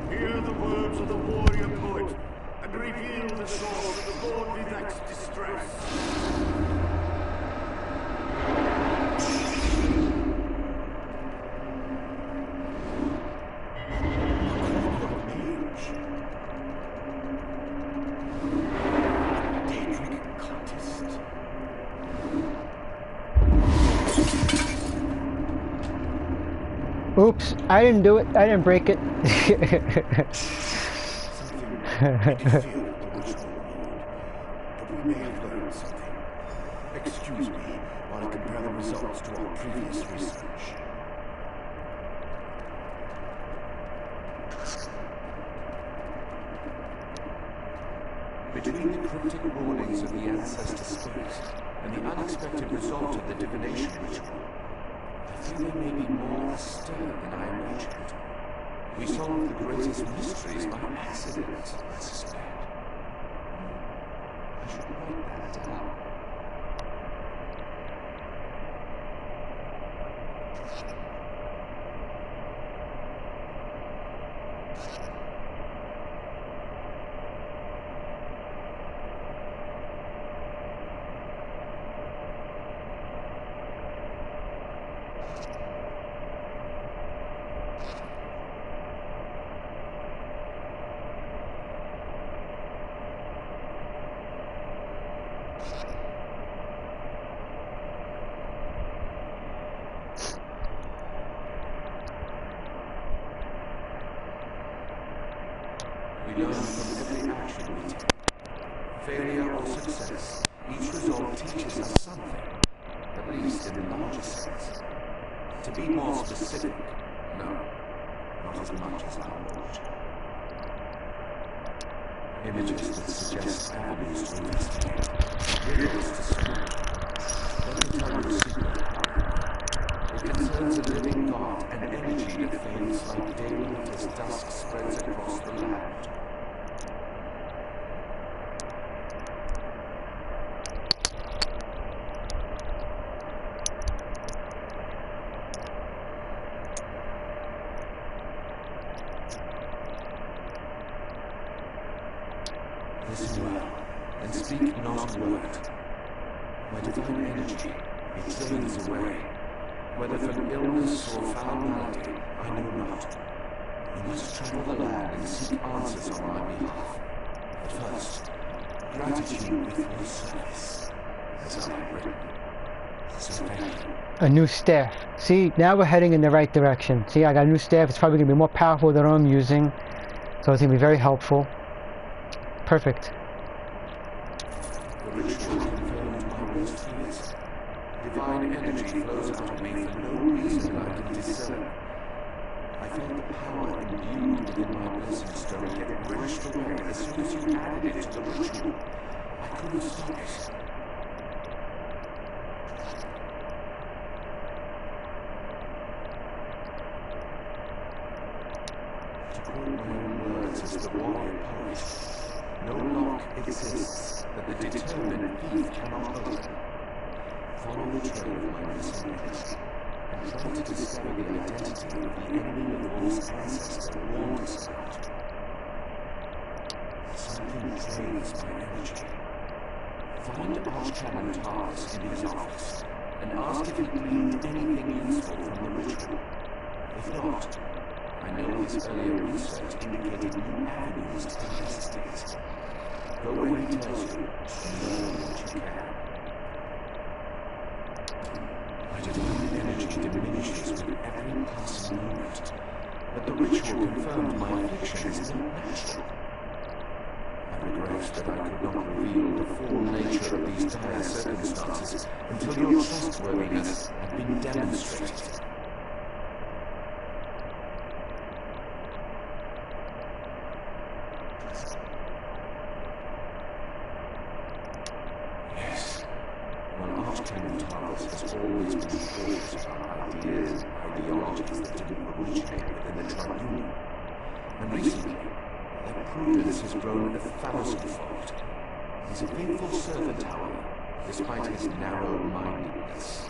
Hear the words of the warrior poet, and reveal the source of the Lord Vivek's distress. Oops, I didn't do it. I didn't break it. But we may have learned something. Excuse me while I compare the results to our previous research. Between the cryptic warnings of the ancestor spirits and the unexpected result of the divination ritual, I feel there may be more astir than I imagined. We solved the greatest mysteries by accident, I suspect. I should write that down. We learn from every action we take. Failure or success, each result teaches us something, at least in the larger sense. To be more specific, no, not as much as I want. Images that suggest avenues to investigate, riddles to solve, Let me tell you a secret, It concerns a living god, an energy that fades like daylight as dusk spreads across the land. Listen well, and speak not a word. My divine energy, it drains away. Whether from illness or foul malady, I know not. You must travel the land and seek answers on my behalf. But first, gratitude with your service, as I have written. So thank you. A new staff. See, now we're heading in the right direction. See, I got a new staff. It's probably going to be more powerful than I'm using. So it's going to be very helpful. Perfect. The ritual confirmed my worst fears. Divine energy flows out of me for no reason I can discern. I felt the power imbued within my blessing stone get brushed away as soon as you added it to the ritual. I couldn't stop it. To quote my own words as the warrior poet, no lock exists that the determined thief cannot open. Follow the trail of my missing energy, and try to discover the identity of the enemy of Lord's ancestor warned us about. Something drains my energy. Find Archcanon Tars in his office, and ask if he gleaned anything useful from the ritual. If not, I know his earlier research indicated new avenues to investigate. Go where he tells you, and learn what you can. My divine energy diminishes with every passing moment, but the ritual confirmed my affliction is not natural. I regret that I could not reveal the full nature of these dire circumstances until your trustworthiness had been demonstrated. Has always been cautious about ideas and ideologies that didn't originate within the tribunal. And recently, their prudence has grown 1,000-fold. He's a faithful servant, however, despite his narrow-mindedness.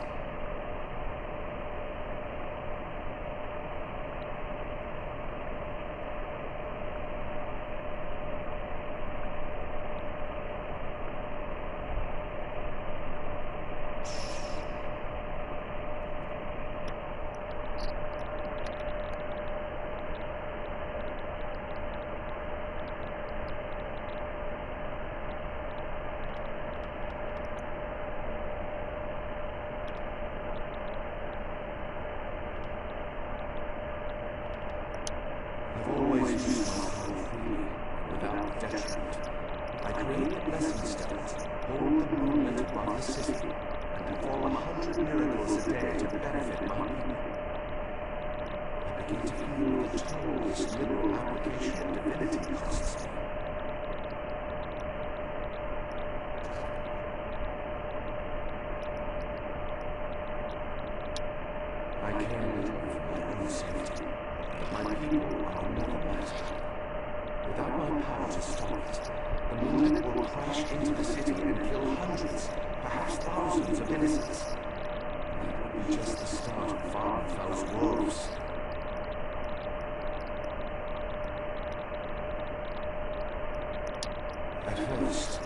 At first,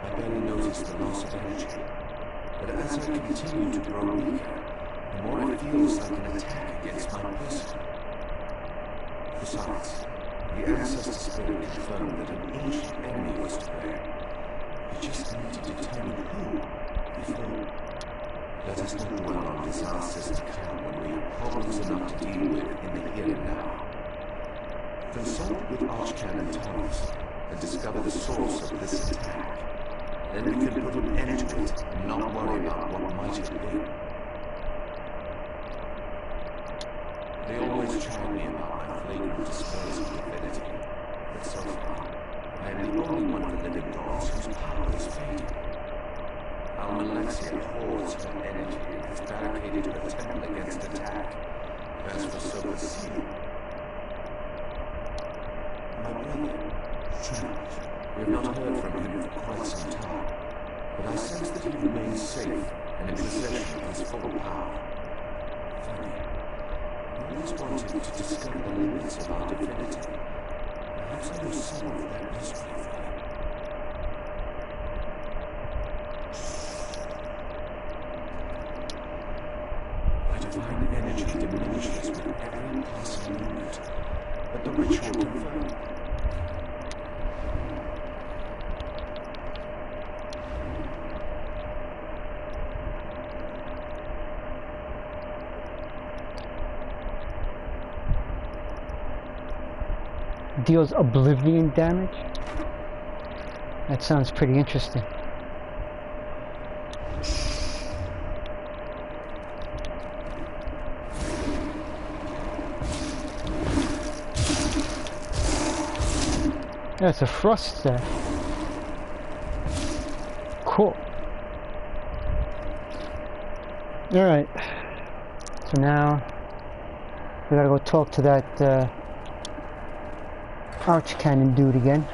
I barely noticed the loss of energy, but as I continue to grow weaker, the more it feels like an attack against my person. Besides, the ancestor spirit confirmed that an ancient enemy was to blame. I just need to determine who before. Let us not dwell on disasters to come when we have problems enough to deal with in the here and now. Consult with Archcanon Tars and discover the source of this attack. Then we can put an end to it and not worry about what might have been. They always chide me about my flagrant displays of divinity, but so far, I am the only one of the living gods whose power is fading. Almalexia hoards her energy and has barricaded her temple against attack. As for Sober's seal, my brother, strange. We have not heard from him for quite some time, but I sense that he remains safe and in possession of his full power. Funny. I always wanted to discover the limits of our divinity. Perhaps I will solve that mystery for him. My divine energy diminishes with every passing moment, but the ritual confirmed. Deals oblivion damage? That sounds pretty interesting. Yeah, it's a frost staff. Cool. Alright. So now we gotta go talk to that arch cannon dude again.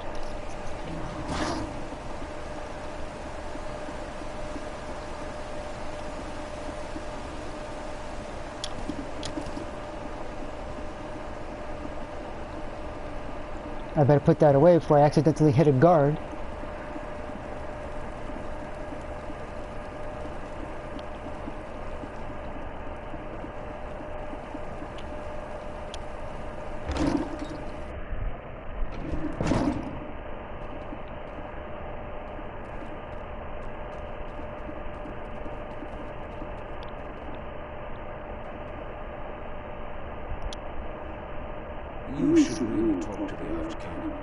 I better put that away before I accidentally hit a guard. You should really talk to the Archcanon.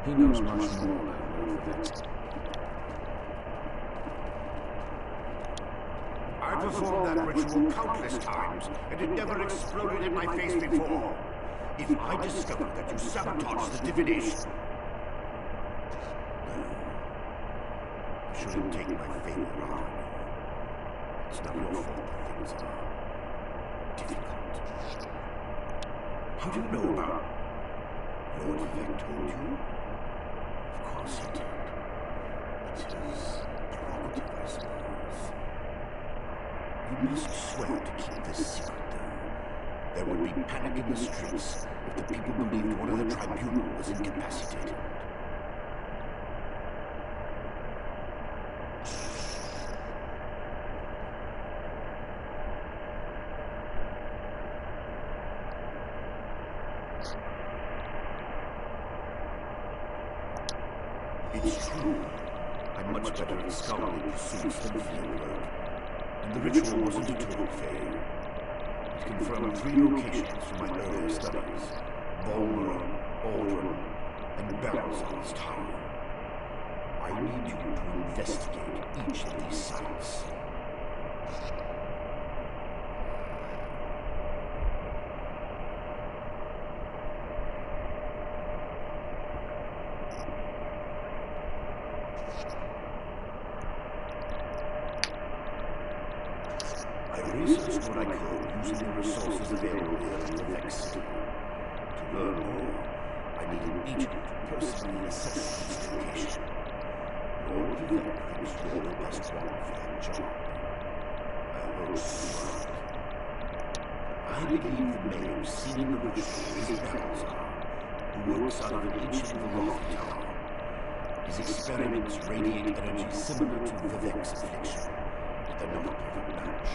He knows much more about Lord Vivek. I performed that ritual countless times, and it never exploded in my face before. If I discovered that you sabotaged the divination... I shouldn't take my favor out on you. It's not your fault that things are difficult. How do you know about Lord Vivek told you? Of course he did. It's his prerogative, I suppose. You must swear to keep this secret, though. There would be panic in the streets if the people believed one of the tribunal was incapacitated. It's true. I'm much better at scholarly pursuits than field work, and the ritual wasn't a total failure. It confirmed 3 locations from my earlier studies: Volmora, Aldrin, and Belazar's Tower. I need you to investigate each of these sites. I researched what I could using the resources available here in Vivek City. To learn more, I needed each to personally assess each location. Lord Vivek thinks you're the best one for that job. I hope you're right. I believe the mayor seen in the ritual is Balthazar, who works out of an ancient lofty tower. His experiments radiate energy similar to Vivek's affliction, but they're not a perfect match.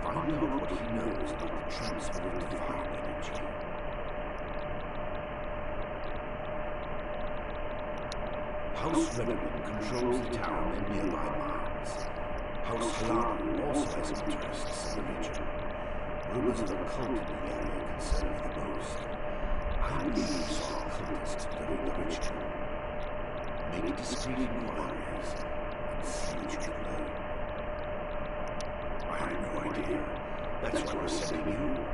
Find out what he knows about the transfer of divine energy. House Redwood controls the town and nearby mines. House Haladu also has interests in the region. Rumors of a cult in the area concern me the most. I believe we saw cultists during the ritual. Make discreet inquiries and see what you can learn. I have no idea. That's why we're sending you.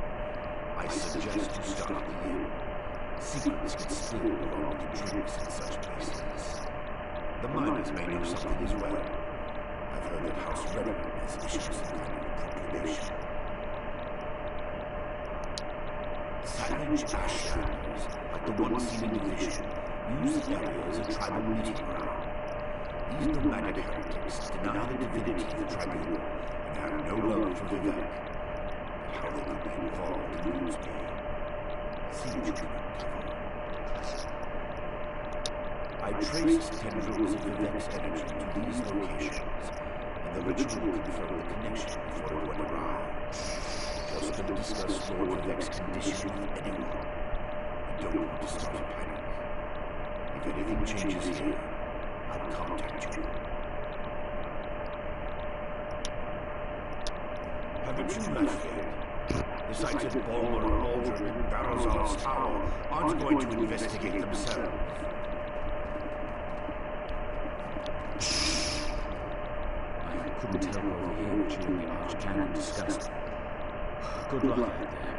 I suggest you start at the inn. Secrets get spilled along with the drinks in such places. The miners may know something as well. I've heard that House Redden has issued some kind of proclamation. Savage Ashlanders, like the ones seen in Division, use the area as a tribal meeting ground. These nomadic heretics deny the divinity of the tribunal and have no love for Vivek. But how they could be involved eludes me. See what you can uncover. I traced tendrils of Vivek's energy to these locations, and the ritual confirmed the connection before it went awry. Just don't discuss Lord Vivek's condition with anyone. I don't want to start a panic. If anything changes here, I'll contact you. Haven't you left yet? The sites at Balmer, Aldrin, and Barrowzal's Tower aren't going to investigate themselves. I couldn't help overhear what you and the Archcanon discussed. Good luck out there.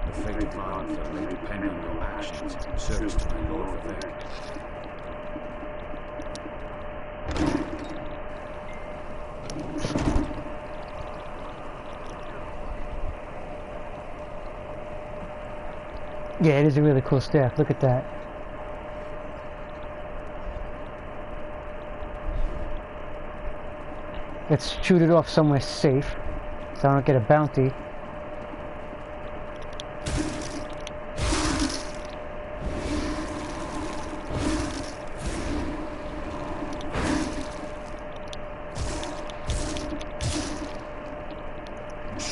The fate of Ardenfell may depend on your actions in service to my Lord Vivek. Yeah, it is a really cool staff. Look at that. Let's shoot it off somewhere safe, so I don't get a bounty.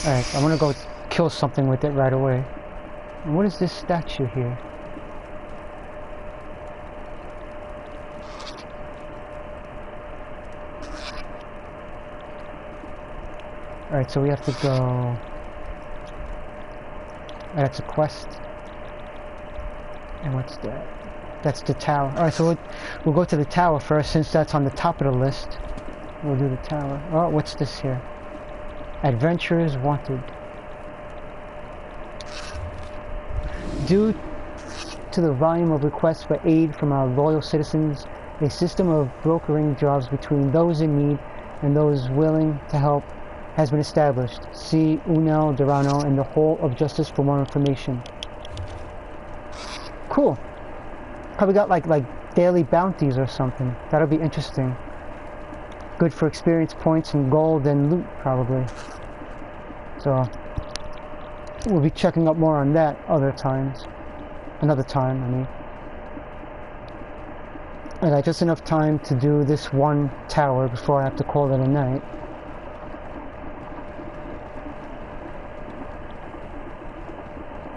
Alright, I'm gonna go kill something with it right away. And what is this statue here? Alright, so we have to go... That's a quest. And what's that? That's the tower. Alright, so we'll go to the tower first, since that's on the top of the list. We'll do the tower. Oh, what's this here? Adventurers wanted. Due to the volume of requests for aid from our loyal citizens, a system of brokering jobs between those in need and those willing to help has been established. See Unel Durano and the Hall of Justice for more information. Cool. Probably got like daily bounties or something. That'll be interesting. Good for experience points and gold and loot, probably. So we'll be checking up more on that other times. Another time, I mean. I got just enough time to do this one tower before I have to call it a night.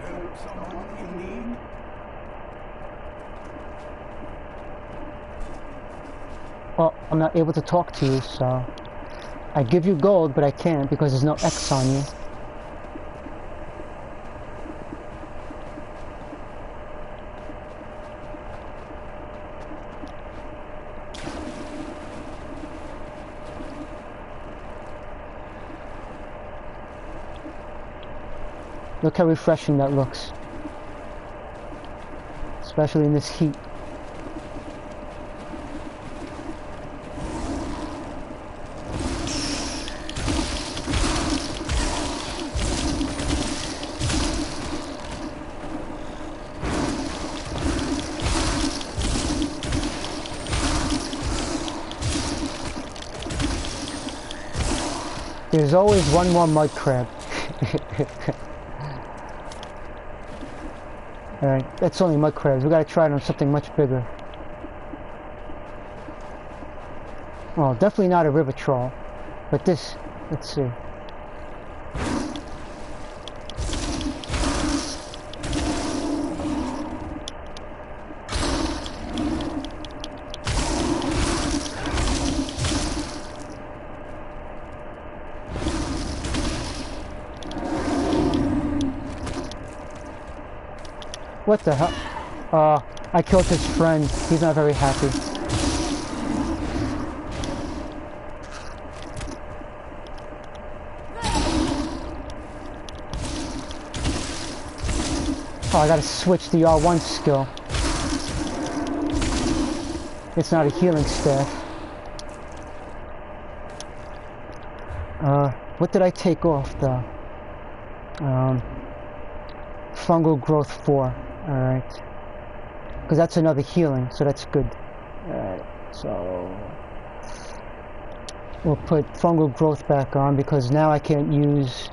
Help someone in need? Well, I'm not able to talk to you, so... I give you gold, but I can't because there's no X on you. Look how refreshing that looks. Especially in this heat. There's always one more mud crab. Alright, that's only mud crabs. We gotta try it on something much bigger. Well, definitely not a river troll. But this, let's see. What the hell? I killed his friend. He's not very happy. Oh, I gotta switch the R1 skill. It's not a healing staff. What did I take off though? Fungal growth 4. Alright. Because that's another healing, so that's good. Alright, so we'll put fungal growth back on because now I can't use.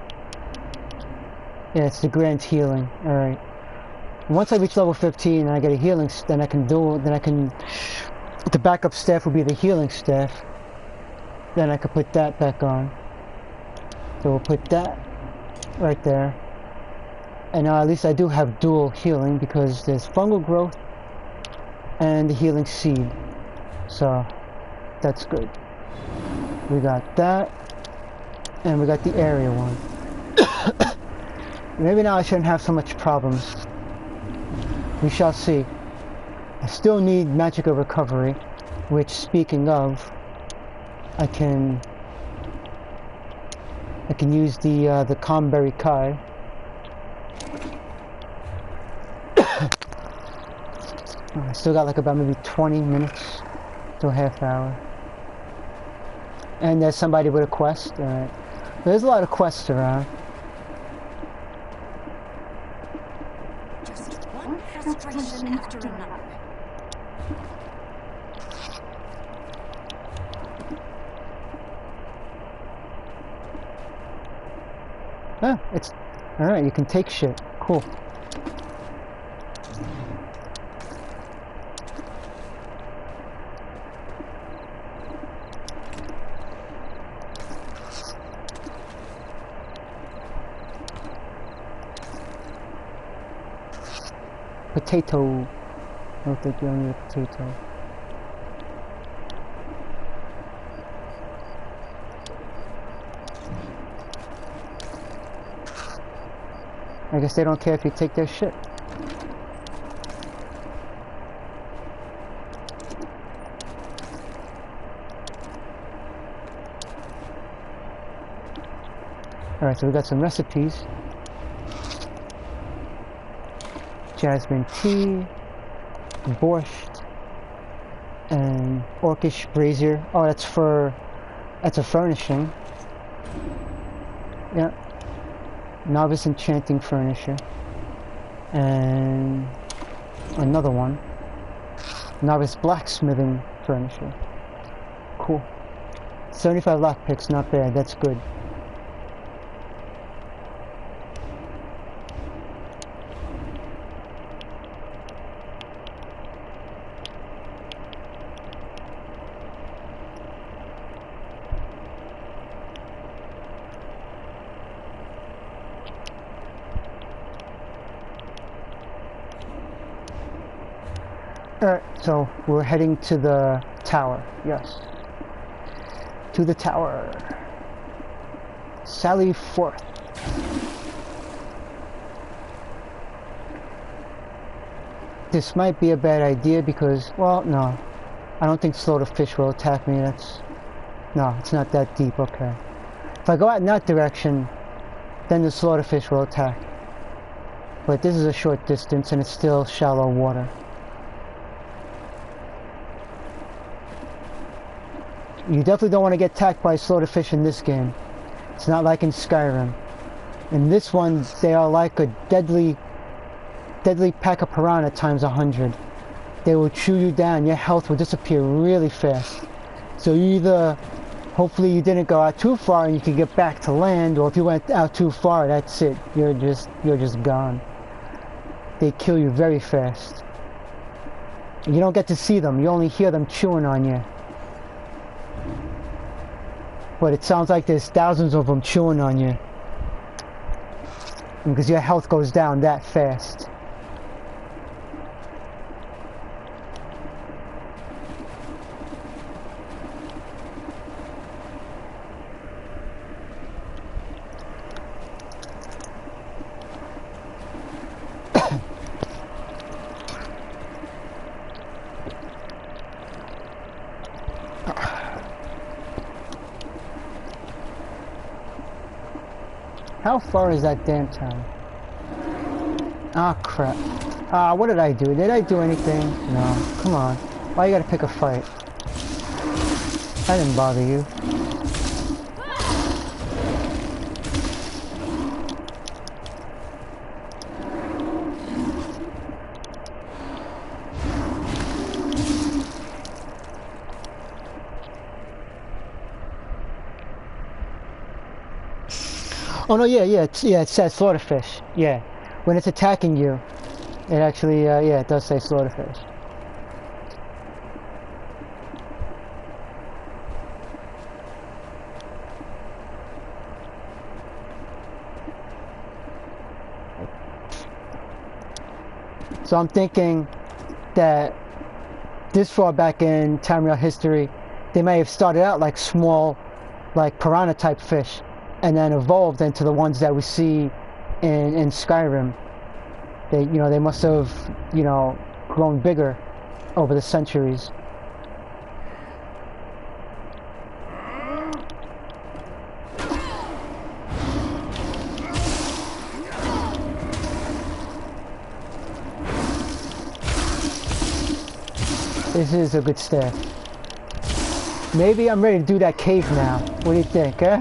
Yeah, it's the grand healing. Alright. Once I reach level 15 and I get a healing, then I can the backup staff will be the healing staff. Then I could put that back on. So we'll put that right there. And now at least I do have dual healing because there's fungal growth and the healing seed. So that's good. We got that. And we got the area one. Maybe now I shouldn't have so much problems. We shall see. I still need magical recovery, which, speaking of, I can use the Comberry Kai. I still got like about maybe 20 minutes to a half hour. And there's somebody with a quest. Alright. There's a lot of quests around. Just one frustration after another. Ah, it's alright, you can take shit. Cool. Potato. I don't think you only need a potato. I guess they don't care if you take their shit. Alright, so we got some recipes. Jasmine tea, borscht, and orcish brazier. Oh, that's a furnishing. Yeah. Novice enchanting furniture. And another one. Novice blacksmithing furniture. Cool. 75 lockpicks, not bad, that's good. Alright, so we're heading to the tower, yes. To the tower. Sally forth. This might be a bad idea because, well, no. I don't think slaughter fish will attack me, no, it's not that deep, okay. If I go out in that direction, then the slaughter fish will attack. But this is a short distance and it's still shallow water. You definitely don't want to get attacked by slaughterfish in this game. It's not like in Skyrim. In this one, they are like a deadly pack of piranha times 100. They will chew you down. Your health will disappear really fast. So you either, hopefully you didn't go out too far and you can get back to land, or if you went out too far, that's it. You're just gone. They kill you very fast. And you don't get to see them. You only hear them chewing on you. But it sounds like there's thousands of them chewing on you. Because your health goes down that fast. How far is that damn town? Ah, crap. Ah, what did I do? Did I do anything? No. Come on. Why you gotta pick a fight? I didn't bother you. Oh no, yeah, it says slaughterfish. Yeah, when it's attacking you, it actually, yeah, it does say slaughterfish. So I'm thinking that this far back in Tamriel history, they may have started out like small, like piranha type fish, and then evolved into the ones that we see in Skyrim. They, they must have, grown bigger over the centuries. This is a good staff. Maybe I'm ready to do that cave now. What do you think, huh?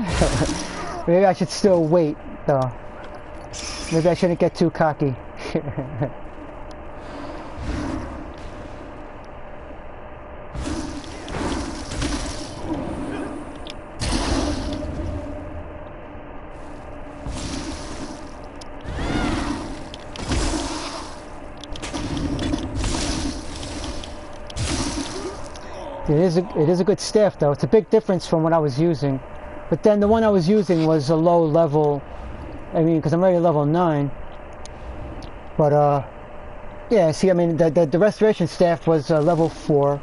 Maybe I should still wait, though. Maybe I shouldn't get too cocky. It is a good staff though. It's a big difference from what I was using. But then the one I was using was a low level. I mean, because I'm already level 9. But yeah. See, I mean, the restoration staff was level 4,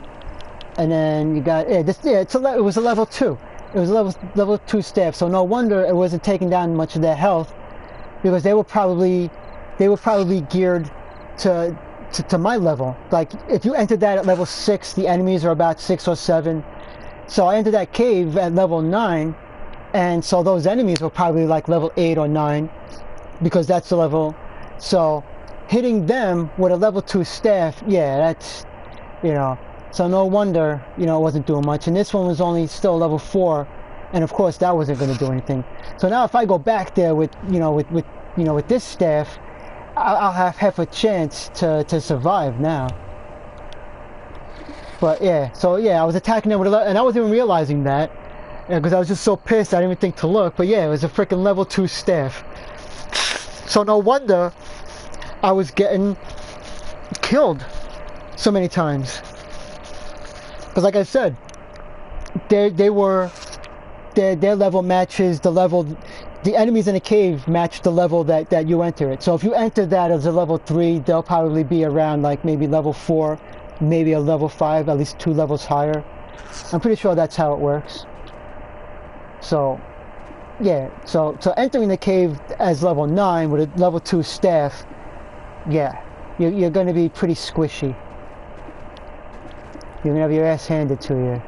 and then you got it was a level 2. It was a level 2 staff. So no wonder it wasn't taking down much of their health, because they were probably geared to my level. Like, if you entered that at level 6, the enemies are about 6 or 7. So I entered that cave at level 9, and so those enemies were probably like level 8 or 9, because that's the level. So hitting them with a level 2 staff, yeah, that's, so no wonder, it wasn't doing much. And this one was only still level 4, and of course that wasn't going to do anything. So now if I go back there with this staff, I'll have half a chance to survive now. But yeah, so yeah, I was attacking them with and I wasn't even realizing that, because I was just so pissed I didn't even think to look. But yeah, it was a freaking level 2 staff. So no wonder I was getting killed so many times. Because like I said, their level matches the level. The enemies in the cave match the level that you enter it. So if you enter that as a level 3, they'll probably be around like maybe level 4, maybe a level 5, at least 2 levels higher. I'm pretty sure that's how it works. So, yeah. So entering the cave as level 9 with a level 2 staff, yeah, you're going to be pretty squishy. You're going to have your ass handed to you.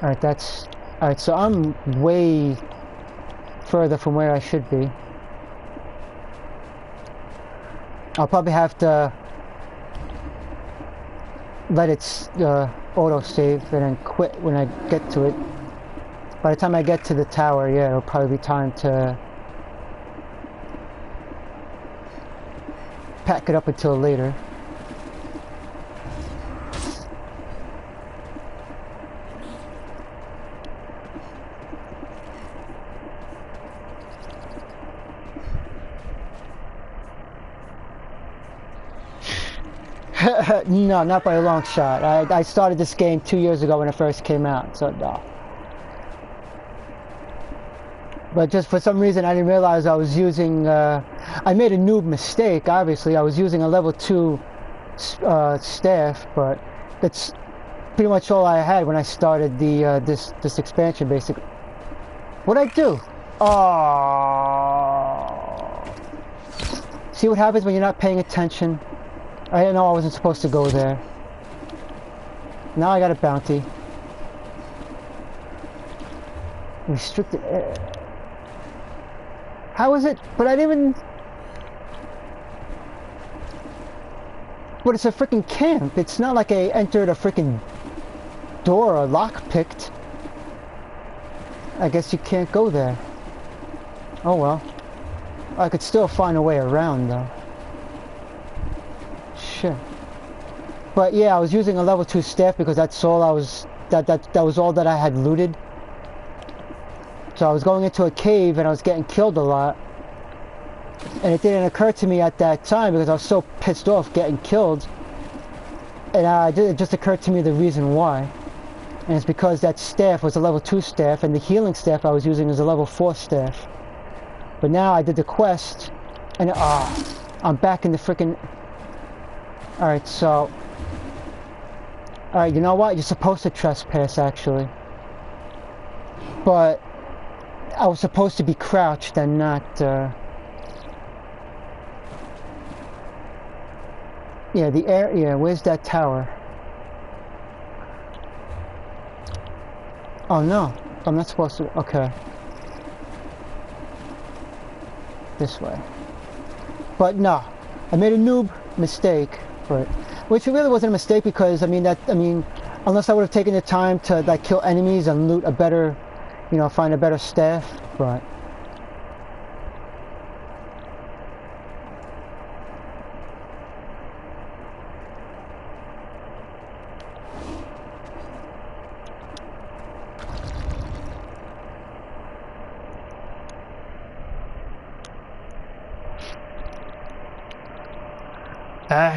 Alright, so I'm way further from where I should be. I'll probably have to let it auto-save and then quit when I get to it. By the time I get to the tower, yeah, it'll probably be time to pack it up until later. No, not by a long shot. I started this game 2 years ago when it first came out, so no. But just for some reason I didn't realize I was using, I made a noob mistake, obviously. I was using a level 2 staff, but that's pretty much all I had when I started the this expansion, basically. What'd I do? Oh. See what happens when you're not paying attention? I didn't know I wasn't supposed to go there. Now I got a bounty. Restricted area. How is it? But I didn't even... But it's a freaking camp. It's not like I entered a freaking door or lock-picked. I guess you can't go there. Oh well. I could still find a way around though. Shit. But yeah, I was using a level 2 staff because that's all I was, that was all that I had looted. So I was going into a cave and I was getting killed a lot. And it didn't occur to me at that time because I was so pissed off getting killed. And it just occurred to me the reason why. And it's because that staff was a level 2 staff and the healing staff I was using was a level 4 staff. But now I did the quest and I'm back in the frickin'... Alright, so... Alright, you know what? You're supposed to trespass, actually. But... I was supposed to be crouched and not, Yeah, the air... Yeah, where's that tower? Oh, no. I'm not supposed to... Okay. This way. But, no. I made a noob mistake, but... Which really wasn't a mistake because, I mean, unless I would have taken the time to, like, kill enemies and loot a better, you know, find a better staff, but...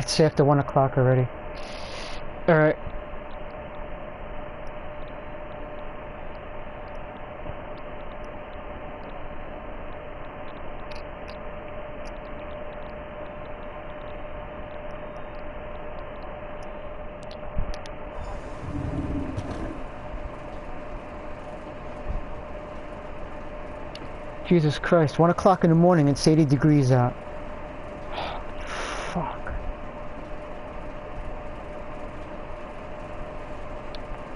It's after 1 o'clock already. Alright. Jesus Christ, 1 o'clock in the morning, it's 80 degrees out. Fuck.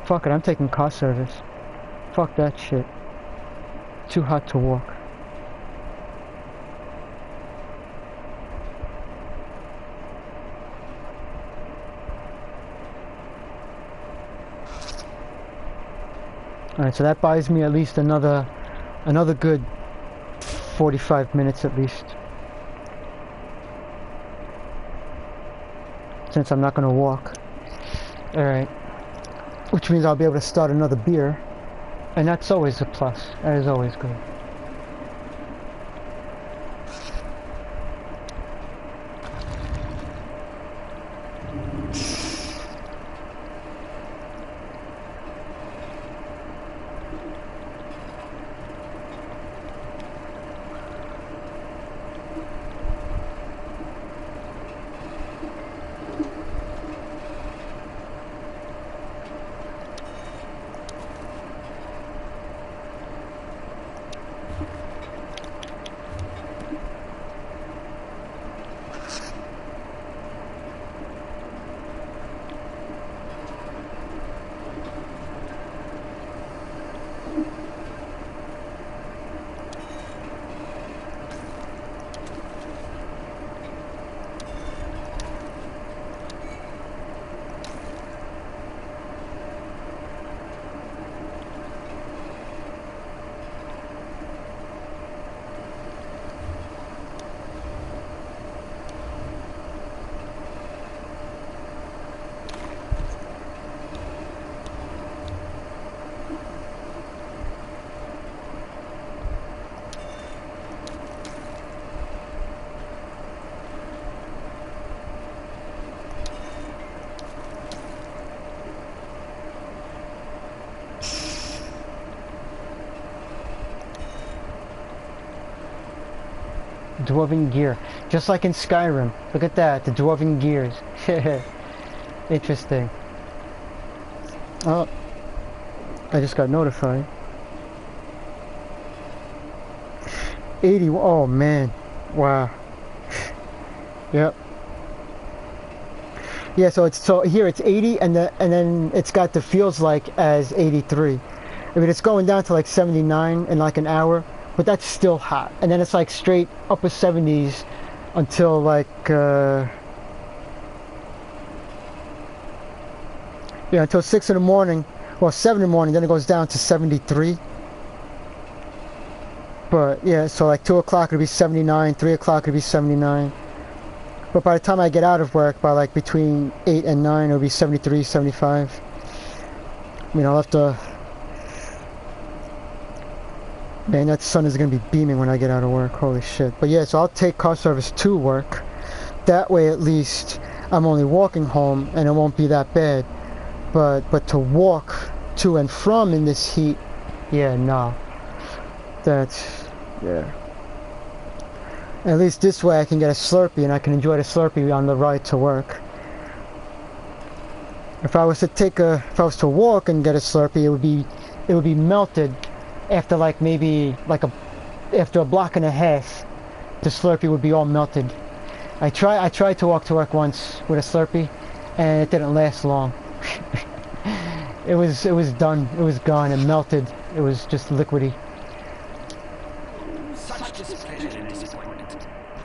Fuck it, I'm taking car service. Fuck that shit. Too hot to walk. Alright, so that buys me at least another good 45 minutes at least. Since I'm not gonna walk. Alright. Which means I'll be able to start another beer. And that's always a plus. That is always good. Dwarven gear. Just like in Skyrim. Look at that, the dwarven gears. Interesting. Oh. I just got notified. 80, oh man. Wow. Yep. Yeah, so here it's 80 and then it's got the feels like as 83. I mean, it's going down to like 79 in like an hour. But that's still hot. And then it's like straight upper 70s until like, yeah, until 6 in the morning, or 7 in the morning, then it goes down to 73. But yeah, so like 2 o'clock it'll be 79, 3 o'clock it'll be 79. But by the time I get out of work, by like between 8 and 9, it'll be 73, 75. I mean, I'll have to... Man, that sun is going to be beaming when I get out of work. Holy shit. But yeah, so I'll take car service to work. That way, at least, I'm only walking home, and it won't be that bad. But to walk to and from in this heat, yeah, no. That's... yeah. At least this way I can get a Slurpee, and I can enjoy the Slurpee on the ride to work. If I was to walk and get a Slurpee, it would be melted after like maybe after a block and a half. The Slurpee would be all melted. I tried to walk to work once with a Slurpee, and it didn't last long. It was done. It was gone and melted. It was just liquidy. Such displeasure and disappointment.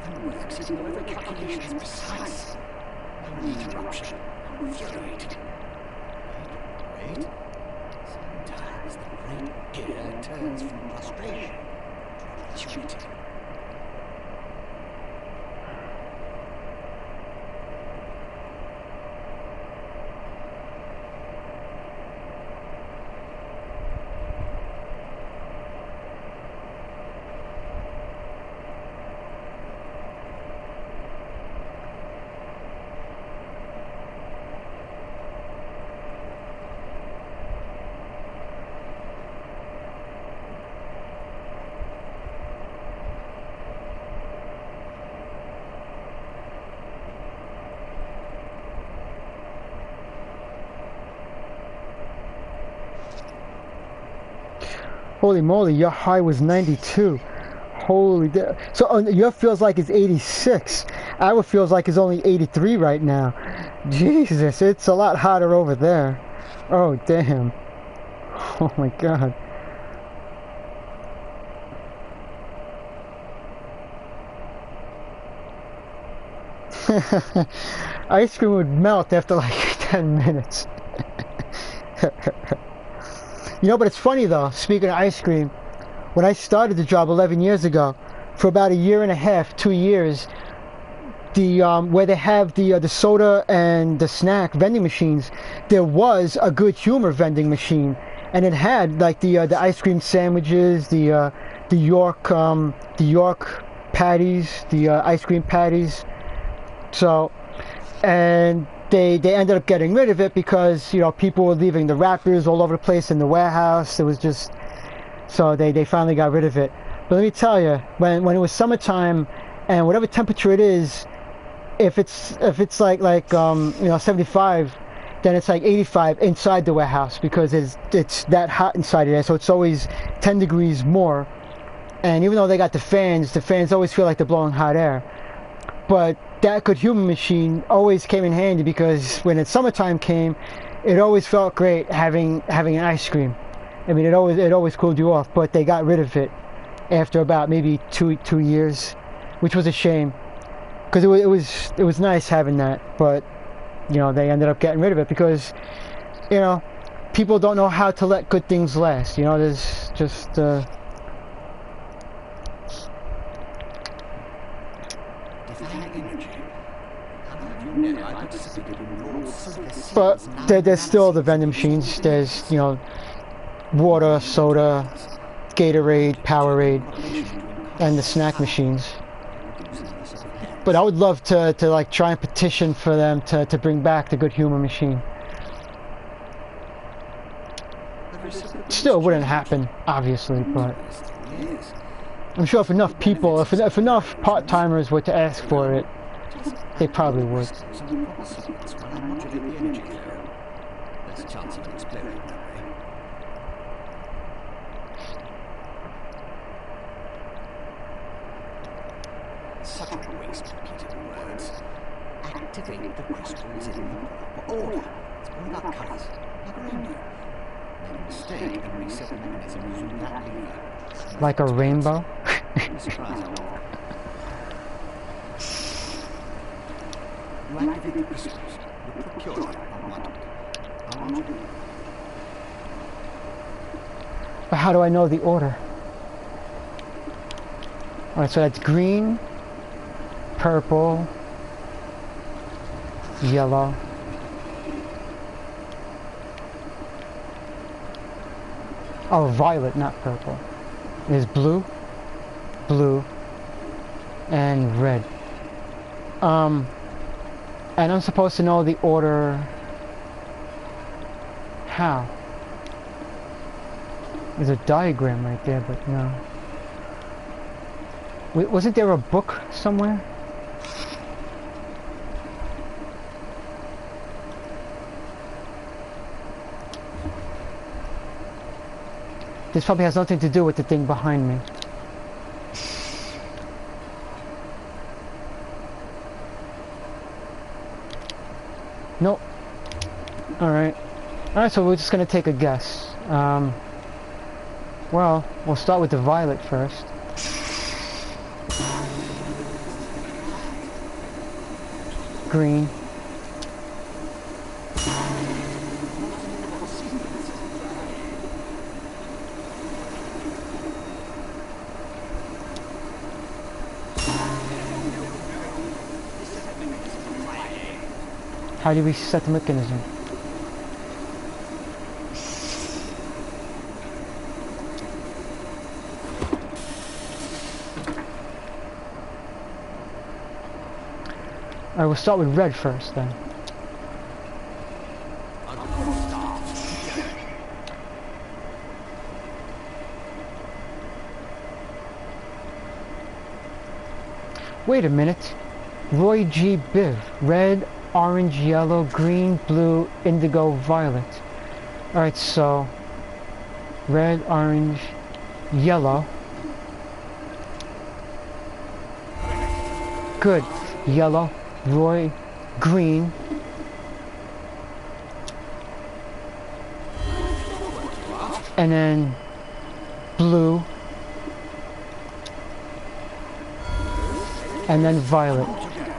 Nothing works as though every calculation is precise. No interruption. I'm infuriated. Wait. Sometimes the great gear turns from frustration to opportunity. Holy moly, your high was 92. Holy... So your feels like it's 86. Our feels like it's only 83 right now. Jesus, it's a lot hotter over there. Oh, damn. Oh my god. Ice cream would melt after like 10 minutes. You know, but it's funny though, speaking of ice cream, when I started the job 11 years ago, for about a year and a half, 2 years, where they have the soda and the snack vending machines, there was a good humor vending machine, and it had like the ice cream sandwiches, the York patties, the ice cream patties. So, and they ended up getting rid of it because, you know, people were leaving the wrappers all over the place in the warehouse. It was just, so they finally got rid of it. But let me tell you, when it was summertime and whatever temperature it is, if it's like 75, then it's like 85 inside the warehouse because it's that hot inside of there. So it's always 10 degrees more. And even though they got the fans always feel like they're blowing hot air. But that good humor machine always came in handy because when it's summertime came, it always felt great having an ice cream. I mean, it always cooled you off. But they got rid of it after about maybe two years, which was a shame because it was nice having that. But you know, they ended up getting rid of it because, you know, people don't know how to let good things last. You know, there's just. But there's still the vending machines. There's, you know, water, soda, Gatorade, Powerade, and the snack machines. But I would love to like try and petition for them to bring back the good humor machine. Still wouldn't happen, obviously, but I'm sure if enough people, if enough part-timers were to ask for it, they probably would. Such a waste of repeated words. Activate the crystals in the proper order. It's all about colors, like a rainbow. Make a mistake and reset the mechanism using that lever. Like a rainbow? You activate the crystals. You procure them. I want it. I want you. But how do I know the order? Alright, so that's green, purple, yellow. Oh, violet, not purple. There's blue, blue, and red. And I'm supposed to know the order. How? There's a diagram right there, but no. Wait, wasn't there a book somewhere? This probably has nothing to do with the thing behind me. Nope. Alright. Alright, so we're just gonna take a guess. Well, we'll start with the violet first. Green. How do we set the mechanism? Alright, we'll start with red first then. Wait a minute. Roy G. Biv. Red, orange, yellow, green, blue, indigo, violet. Alright, so red, orange, yellow. Good. Yellow, Roy, green. And then blue. And then violet.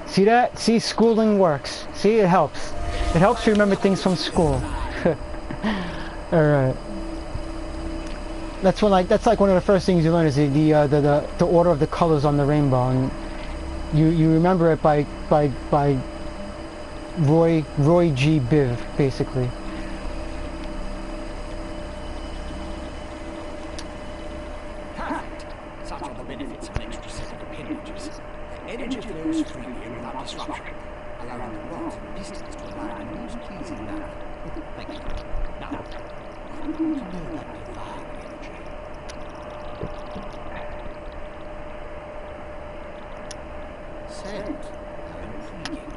See that? See, schooling works. See, it helps. It helps you remember things from school. Alright. That's like one of the first things you learn is the order of the colors on the rainbow, and you remember it by Roy G. Biv, basically. Perfect. Such are the benefits of an extra set of appendages. Energy flows freely and without disruption, allowing the rods and pistons to align in a most pleasing manner. Thank you. Now, I want to know that divine energy. Scent. How intriguing.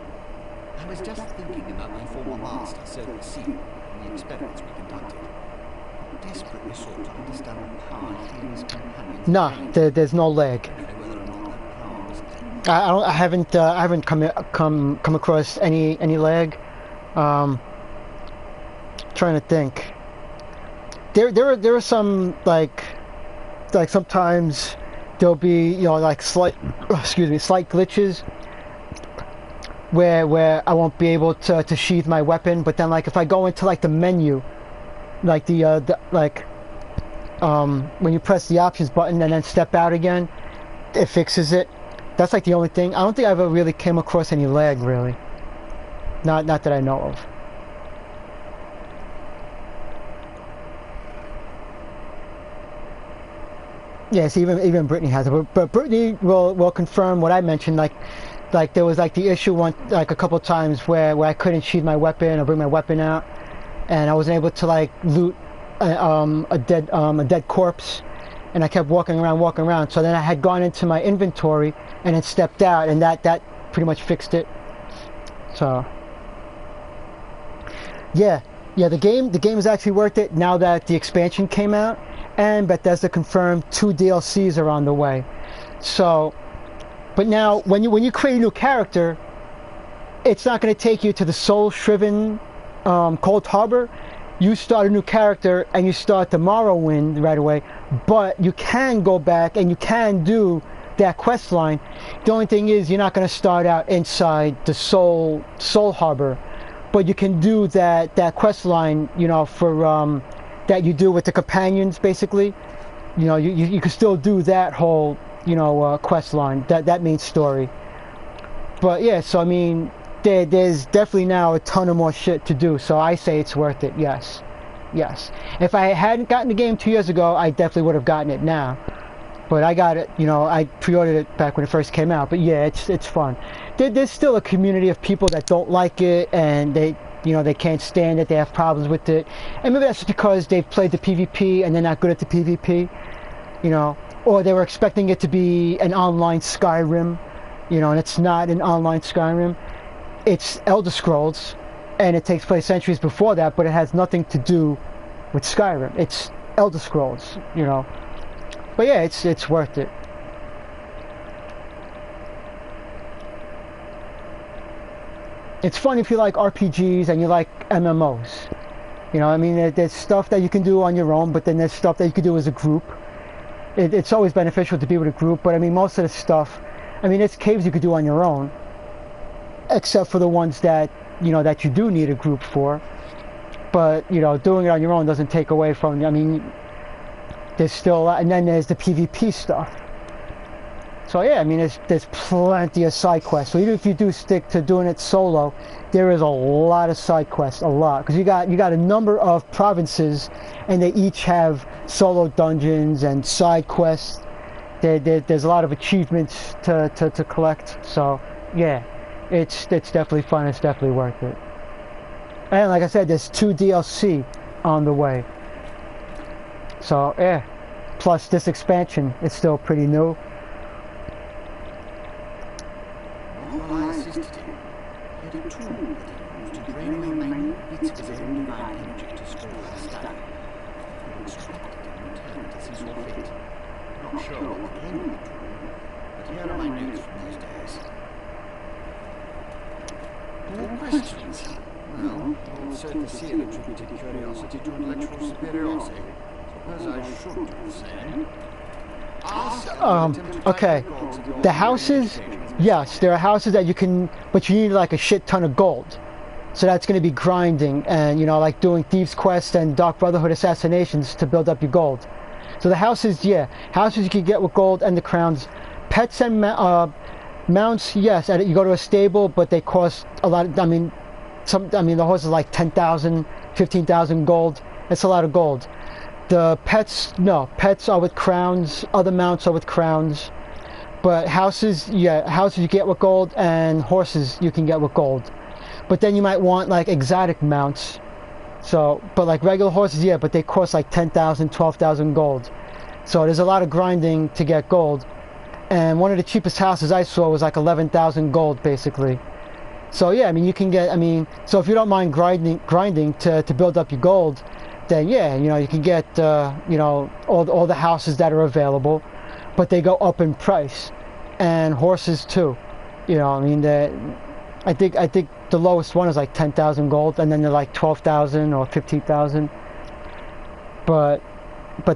I was just thinking about my former master, Silver Sea, and the experiments we conducted. I desperately sought to understand the power he and his companions... Nah, there's no lag. I haven't come across any lag. Trying to think. There are some like sometimes there'll be like slight glitches where I won't be able to sheath my weapon, but then like if I go into like the menu, like when you press the options button and then step out again, it fixes it. That's like the only thing. I don't think I ever really came across any lag, really. Not that I know of. Yes, even Brittany has it. But Brittany will confirm what I mentioned. Like there was like the issue a couple times where I couldn't sheath my weapon or bring my weapon out, and I wasn't able to like loot a dead corpse. And I kept walking around. So then I had gone into my inventory and then stepped out, and that pretty much fixed it. So yeah, the game is actually worth it now that the expansion came out, and Bethesda confirmed 2 DLCs are on the way. So, but now when you create a new character, it's not going to take you to the soul-shriven Cold Harbor. You start a new character and you start the Morrowind right away, but you can go back and you can do that quest line. The only thing is you're not going to start out inside the Soul Harbor, but you can do that quest line, for that you do with the companions, basically. You can still do that whole quest line, that main story. But yeah, so I mean, there's definitely now a ton of more shit to do, so I say it's worth it, yes. Yes. If I hadn't gotten the game 2 years ago, I definitely would have gotten it now. But I got it, you know, I pre-ordered it back when it first came out. But yeah, it's fun. There's still a community of people that don't like it, and they can't stand it, they have problems with it. And maybe that's because they've played the PvP and they're not good at the PvP, you know, or they were expecting it to be an online Skyrim, you know, and it's not an online Skyrim. It's Elder Scrolls, and it takes place centuries before that, but it has nothing to do with Skyrim. It's Elder Scrolls, you know. But yeah, it's worth it. It's fun if you like RPGs and you like MMOs. You know, I mean, there's stuff that you can do on your own, but then there's stuff that you can do as a group. It's always beneficial to be with a group, but I mean, most of the stuff, I mean, there's caves you could do on your own, except for the ones that, you know, that you do need a group for. But, you know, doing it on your own doesn't take away from, I mean, there's still a lot, and then there's the PvP stuff. So yeah, I mean, there's plenty of side quests. So even if you do stick to doing it solo, there is a lot of side quests, a lot, because you got a number of provinces, and they each have solo dungeons and side quests. There's a lot of achievements to collect. So yeah, it's definitely fun. It's definitely worth it. And like I said, there's 2 DLC on the way. So yeah, plus this expansion is still pretty new. While I assisted him, he had a tool that he used to drain away minute bits of his own divine energy to store and study. He would extract it and return it as he saw fit. Not sure what became of the tool, but here are my notes from those days. More questions? Well, you'll certainly see an attributed curiosity to intellectual superiority. Suppose I should do the same. Okay, the houses, yes, there are houses that you can, but you need like a shit ton of gold. So that's going to be grinding and, you know, like doing Thieves' Quest and Dark Brotherhood assassinations to build up your gold. So the houses, yeah, houses you can get with gold and the crowns. Pets and mounts, yes, and you go to a stable, but they cost a lot. I mean, the horse is like 10,000, 15,000 gold. That's a lot of gold. The pets, no, pets are with crowns, other mounts are with crowns, but houses, yeah, houses you get with gold, and horses you can get with gold. But then you might want like exotic mounts, so, but like regular horses, yeah, but they cost like 10,000, 12,000 gold. So there's a lot of grinding to get gold, and one of the cheapest houses I saw was like 11,000 gold, basically. So yeah, I mean, you can get, I mean, so if you don't mind grinding to build up your gold, then yeah, you know, you can get, you know, all the houses that are available, but they go up in price, and horses too. You know, I mean, I think the lowest one is like 10,000 gold, and then they're like 12,000 or 15,000. But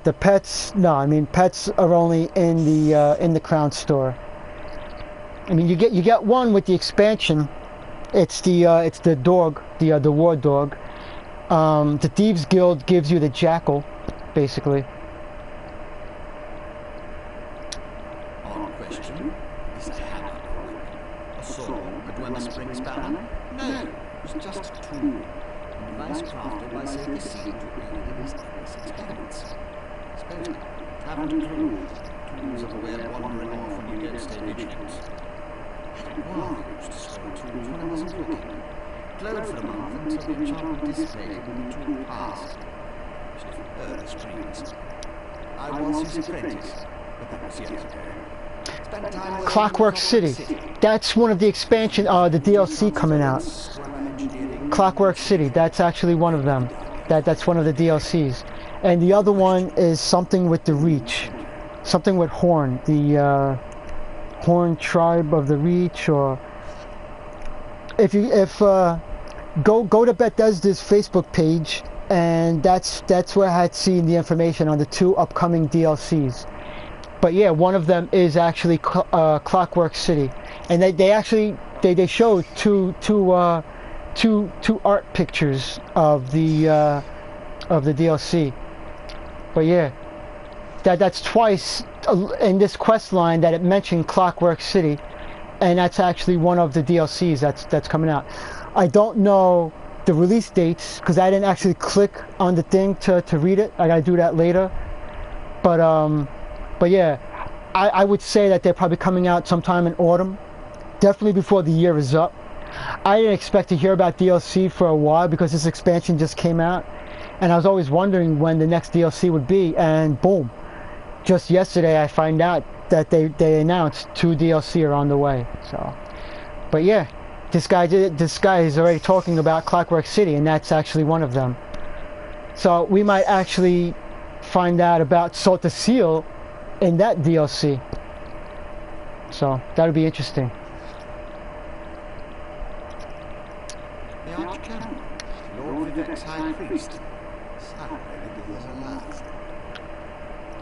the pets, no, I mean, pets are only in the crown store. I mean, you get one with the expansion. It's the dog, the war dog. The Thieves Guild gives you the jackal, basically. Odd question. Is a hammer a saw, a Dwemer spring spanner? No, it was just a tool. A device crafted by Sacred Seed to aid in his endless experiments. Supposedly, tavern crew. Tools are the way of wandering off when you don't stay vigilant. Well, I used to store tools when I wasn't looking. Glowed for a month until the enchantment dissipated when the tool passed. Should have heard the screams. I was his apprentice, but that was years ago. Spent time Clockwork City. That's one of the expansion, the DLC coming out. Clockwork City. That's actually one of them. That's one of the DLCs. And the other one is something with the Reach, something with Horn, the Horn Tribe of the Reach, or if go to Bethesda's Facebook page, and that's where I had seen the information on the 2 upcoming DLCs. But yeah, one of them is actually Clockwork City, and they actually showed two art pictures of the DLC. But yeah, that's twice in this quest line that it mentioned Clockwork City, and that's actually one of the DLCs that's coming out. I don't know the release dates because I didn't actually click on the thing to read it. I gotta do that later. But yeah, I would say that they're probably coming out sometime in autumn, definitely before the year is up. I didn't expect to hear about DLC for a while because this expansion just came out, and I was always wondering when the next DLC would be, and boom, just yesterday I find out that they announced 2 DLC are on the way. So, but yeah, this guy is already talking about Clockwork City, and that's actually one of them. So we might actually find out about Salt the Seal in that DLC. So that'll be interesting. The Archcanon, Lord Vivek's High Priest. Sadly, he is alive.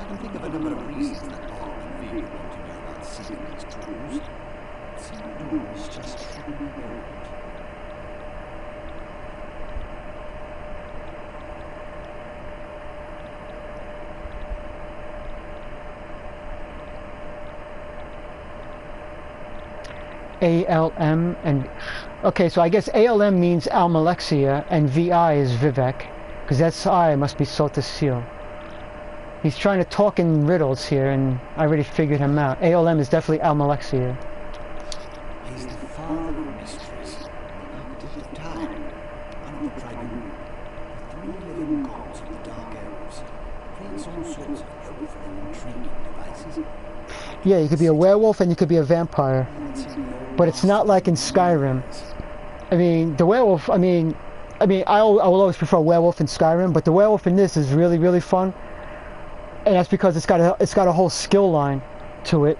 I can think of a number of reasons that Paul and Vega want to know about seeing these tools. Some doors just shouldn't be opened. ALM and okay, so I guess ALM means Almalexia and VI is Vivek, because that's I must be Salt the Seal. He's trying to talk in riddles here, and I already figured him out. ALM is definitely Almalexia. He's the father of mysteries, the architect of time, and of the tribunal. The 3 living gods of the Dark Elves creates all sorts of helpful and intriguing devices. Yeah, you could be a werewolf and you could be a vampire. But it's not like in Skyrim. I mean, the werewolf, I will always prefer werewolf in Skyrim, but the werewolf in this is really, really fun. And that's because it's got a whole skill line to it.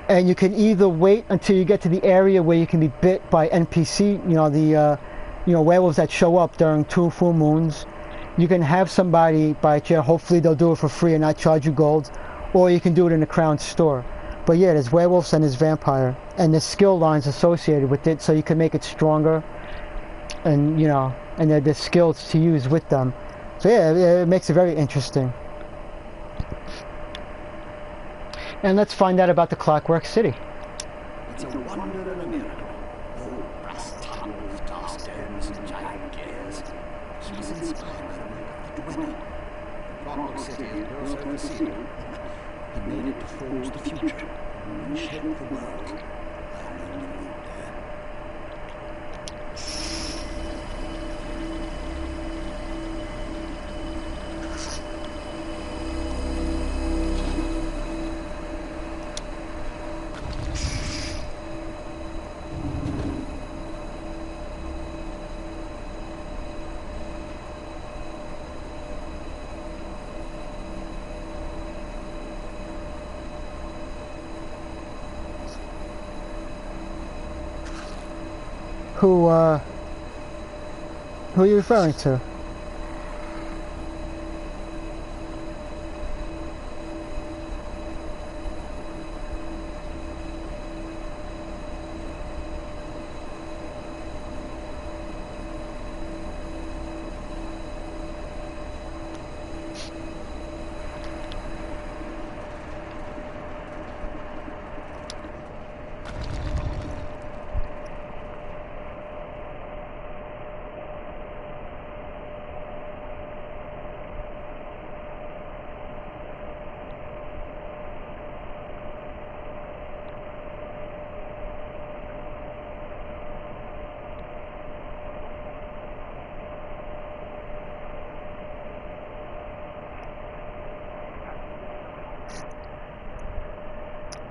And you can either wait until you get to the area where you can be bit by NPC, the werewolves that show up during 2 full moons. You can have somebody bite you, hopefully they'll do it for free and not charge you gold. Or you can do it in the Crown store. But yeah, there's werewolves and there's vampire. And there's skill lines associated with it, so you can make it stronger. And, and there's skills to use with them. So yeah, it makes it very interesting. And let's find out about the Clockwork City. It's a wonder and a miracle. Oh, brass tunnels, dark stones, and giant gears. She was inspired by the work of the Dweller. The Clockwork City is built so for Seal. He made it to forge the future and reshape the world. I learned to live there. Who are you referring to?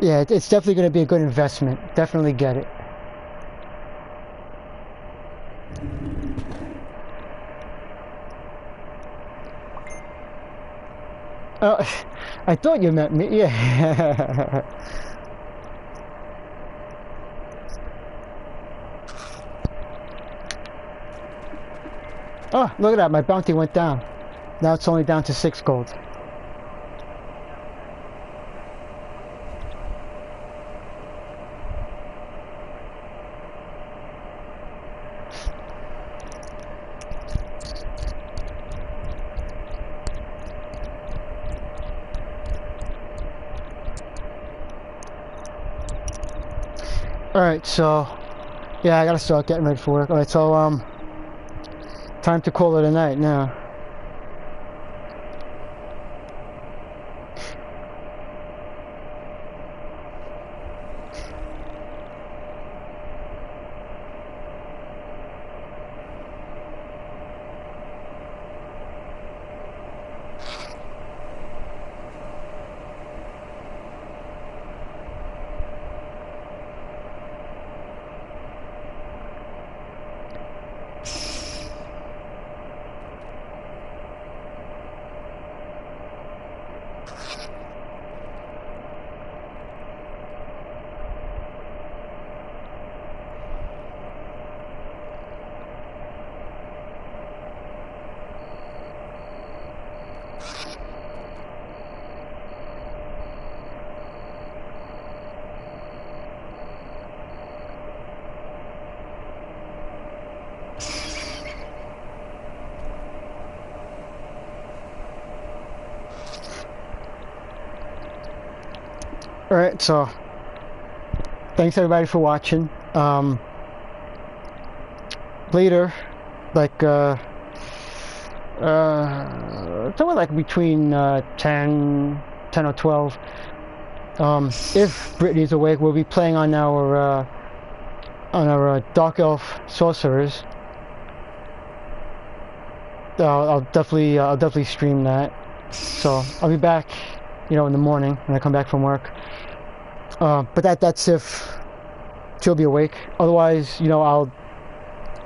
Yeah, it's definitely going to be a good investment. Definitely get it. I thought you meant me. Yeah. Oh, look at that. My bounty went down. Now it's only down to 6 gold. Alright, so yeah, I gotta start getting ready for work. Alright, so time to call it a night now. Alright, so thanks everybody for watching. Later, like somewhere like between 10 or 12, if Brittany's awake, we'll be playing on our Dark Elf sorcerers. I'll definitely stream that. So I'll be back, you know, in the morning when I come back from work. But that's if she'll be awake. Otherwise, you know, I'll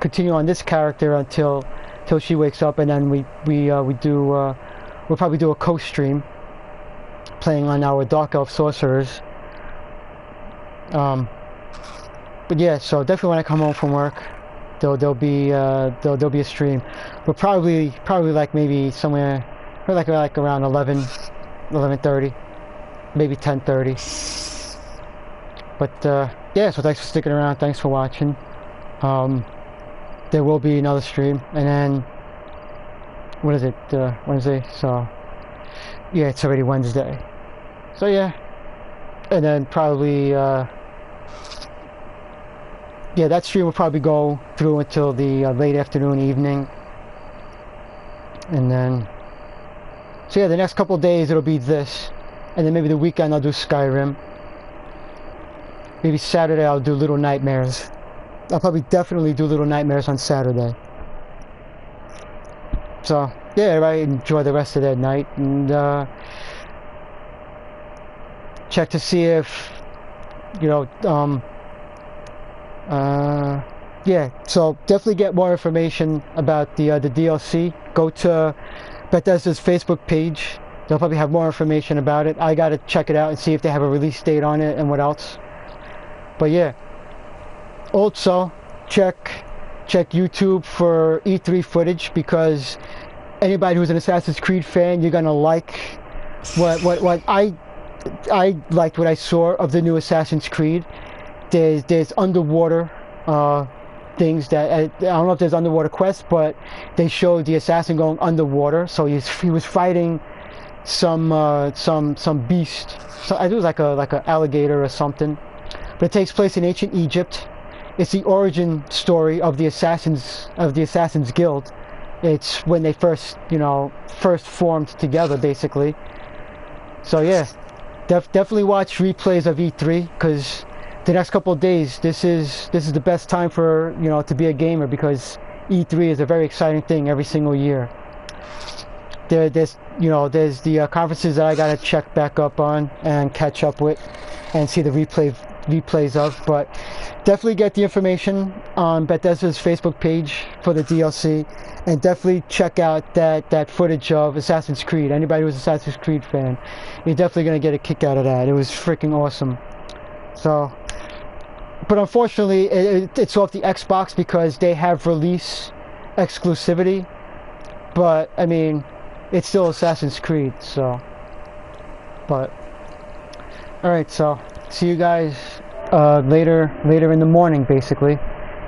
continue on this character until she wakes up, and then we'll probably do a co-stream playing on our Dark Elf sorcerers. But yeah, so definitely when I come home from work, there'll be a stream. But probably like maybe somewhere like around 11:30, maybe 10:30. But yeah, so thanks for sticking around. Thanks for watching. There will be another stream, and then what is it? Wednesday. So yeah, it's already Wednesday. So yeah, and then probably yeah, that stream will probably go through until the late afternoon, evening, and then so yeah, the next couple of days it'll be this, and then maybe the weekend I'll do Skyrim. Maybe Saturday I'll do Little Nightmares. I'll probably definitely do Little Nightmares on Saturday. So yeah, everybody enjoy the rest of that night, and check to see if, you know, yeah, so definitely get more information about the DLC. Go to Bethesda's Facebook page. They'll probably have more information about it. I gotta check it out and see if they have a release date on it and what else. But yeah, also check YouTube for E3 footage, because anybody who's an Assassin's Creed fan, you're gonna like what I liked what I saw of the new Assassin's Creed. There's underwater things that I don't know if there's underwater quests, but they showed the assassin going underwater. So he was fighting some beast. So I think it was like a alligator or something. But it takes place in ancient Egypt. It's the origin story of the Assassins Guild. It's when they first formed together, basically. So yeah, definitely watch replays of E3, because the next couple of days, this is the best time for, you know, to be a gamer, because E3 is a very exciting thing every single year. There's the conferences that I gotta check back up on and catch up with and see the replays of, but definitely get the information on Bethesda's Facebook page for the DLC, and definitely check out that footage of Assassin's Creed. Anybody who's an Assassin's Creed fan, you're definitely gonna get a kick out of that. It was freaking awesome. So, but unfortunately it's off the Xbox because they have release exclusivity, but I mean, it's still Assassin's Creed. So, but alright, so see you guys later in the morning, basically,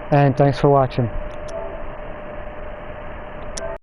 and thanks for watching.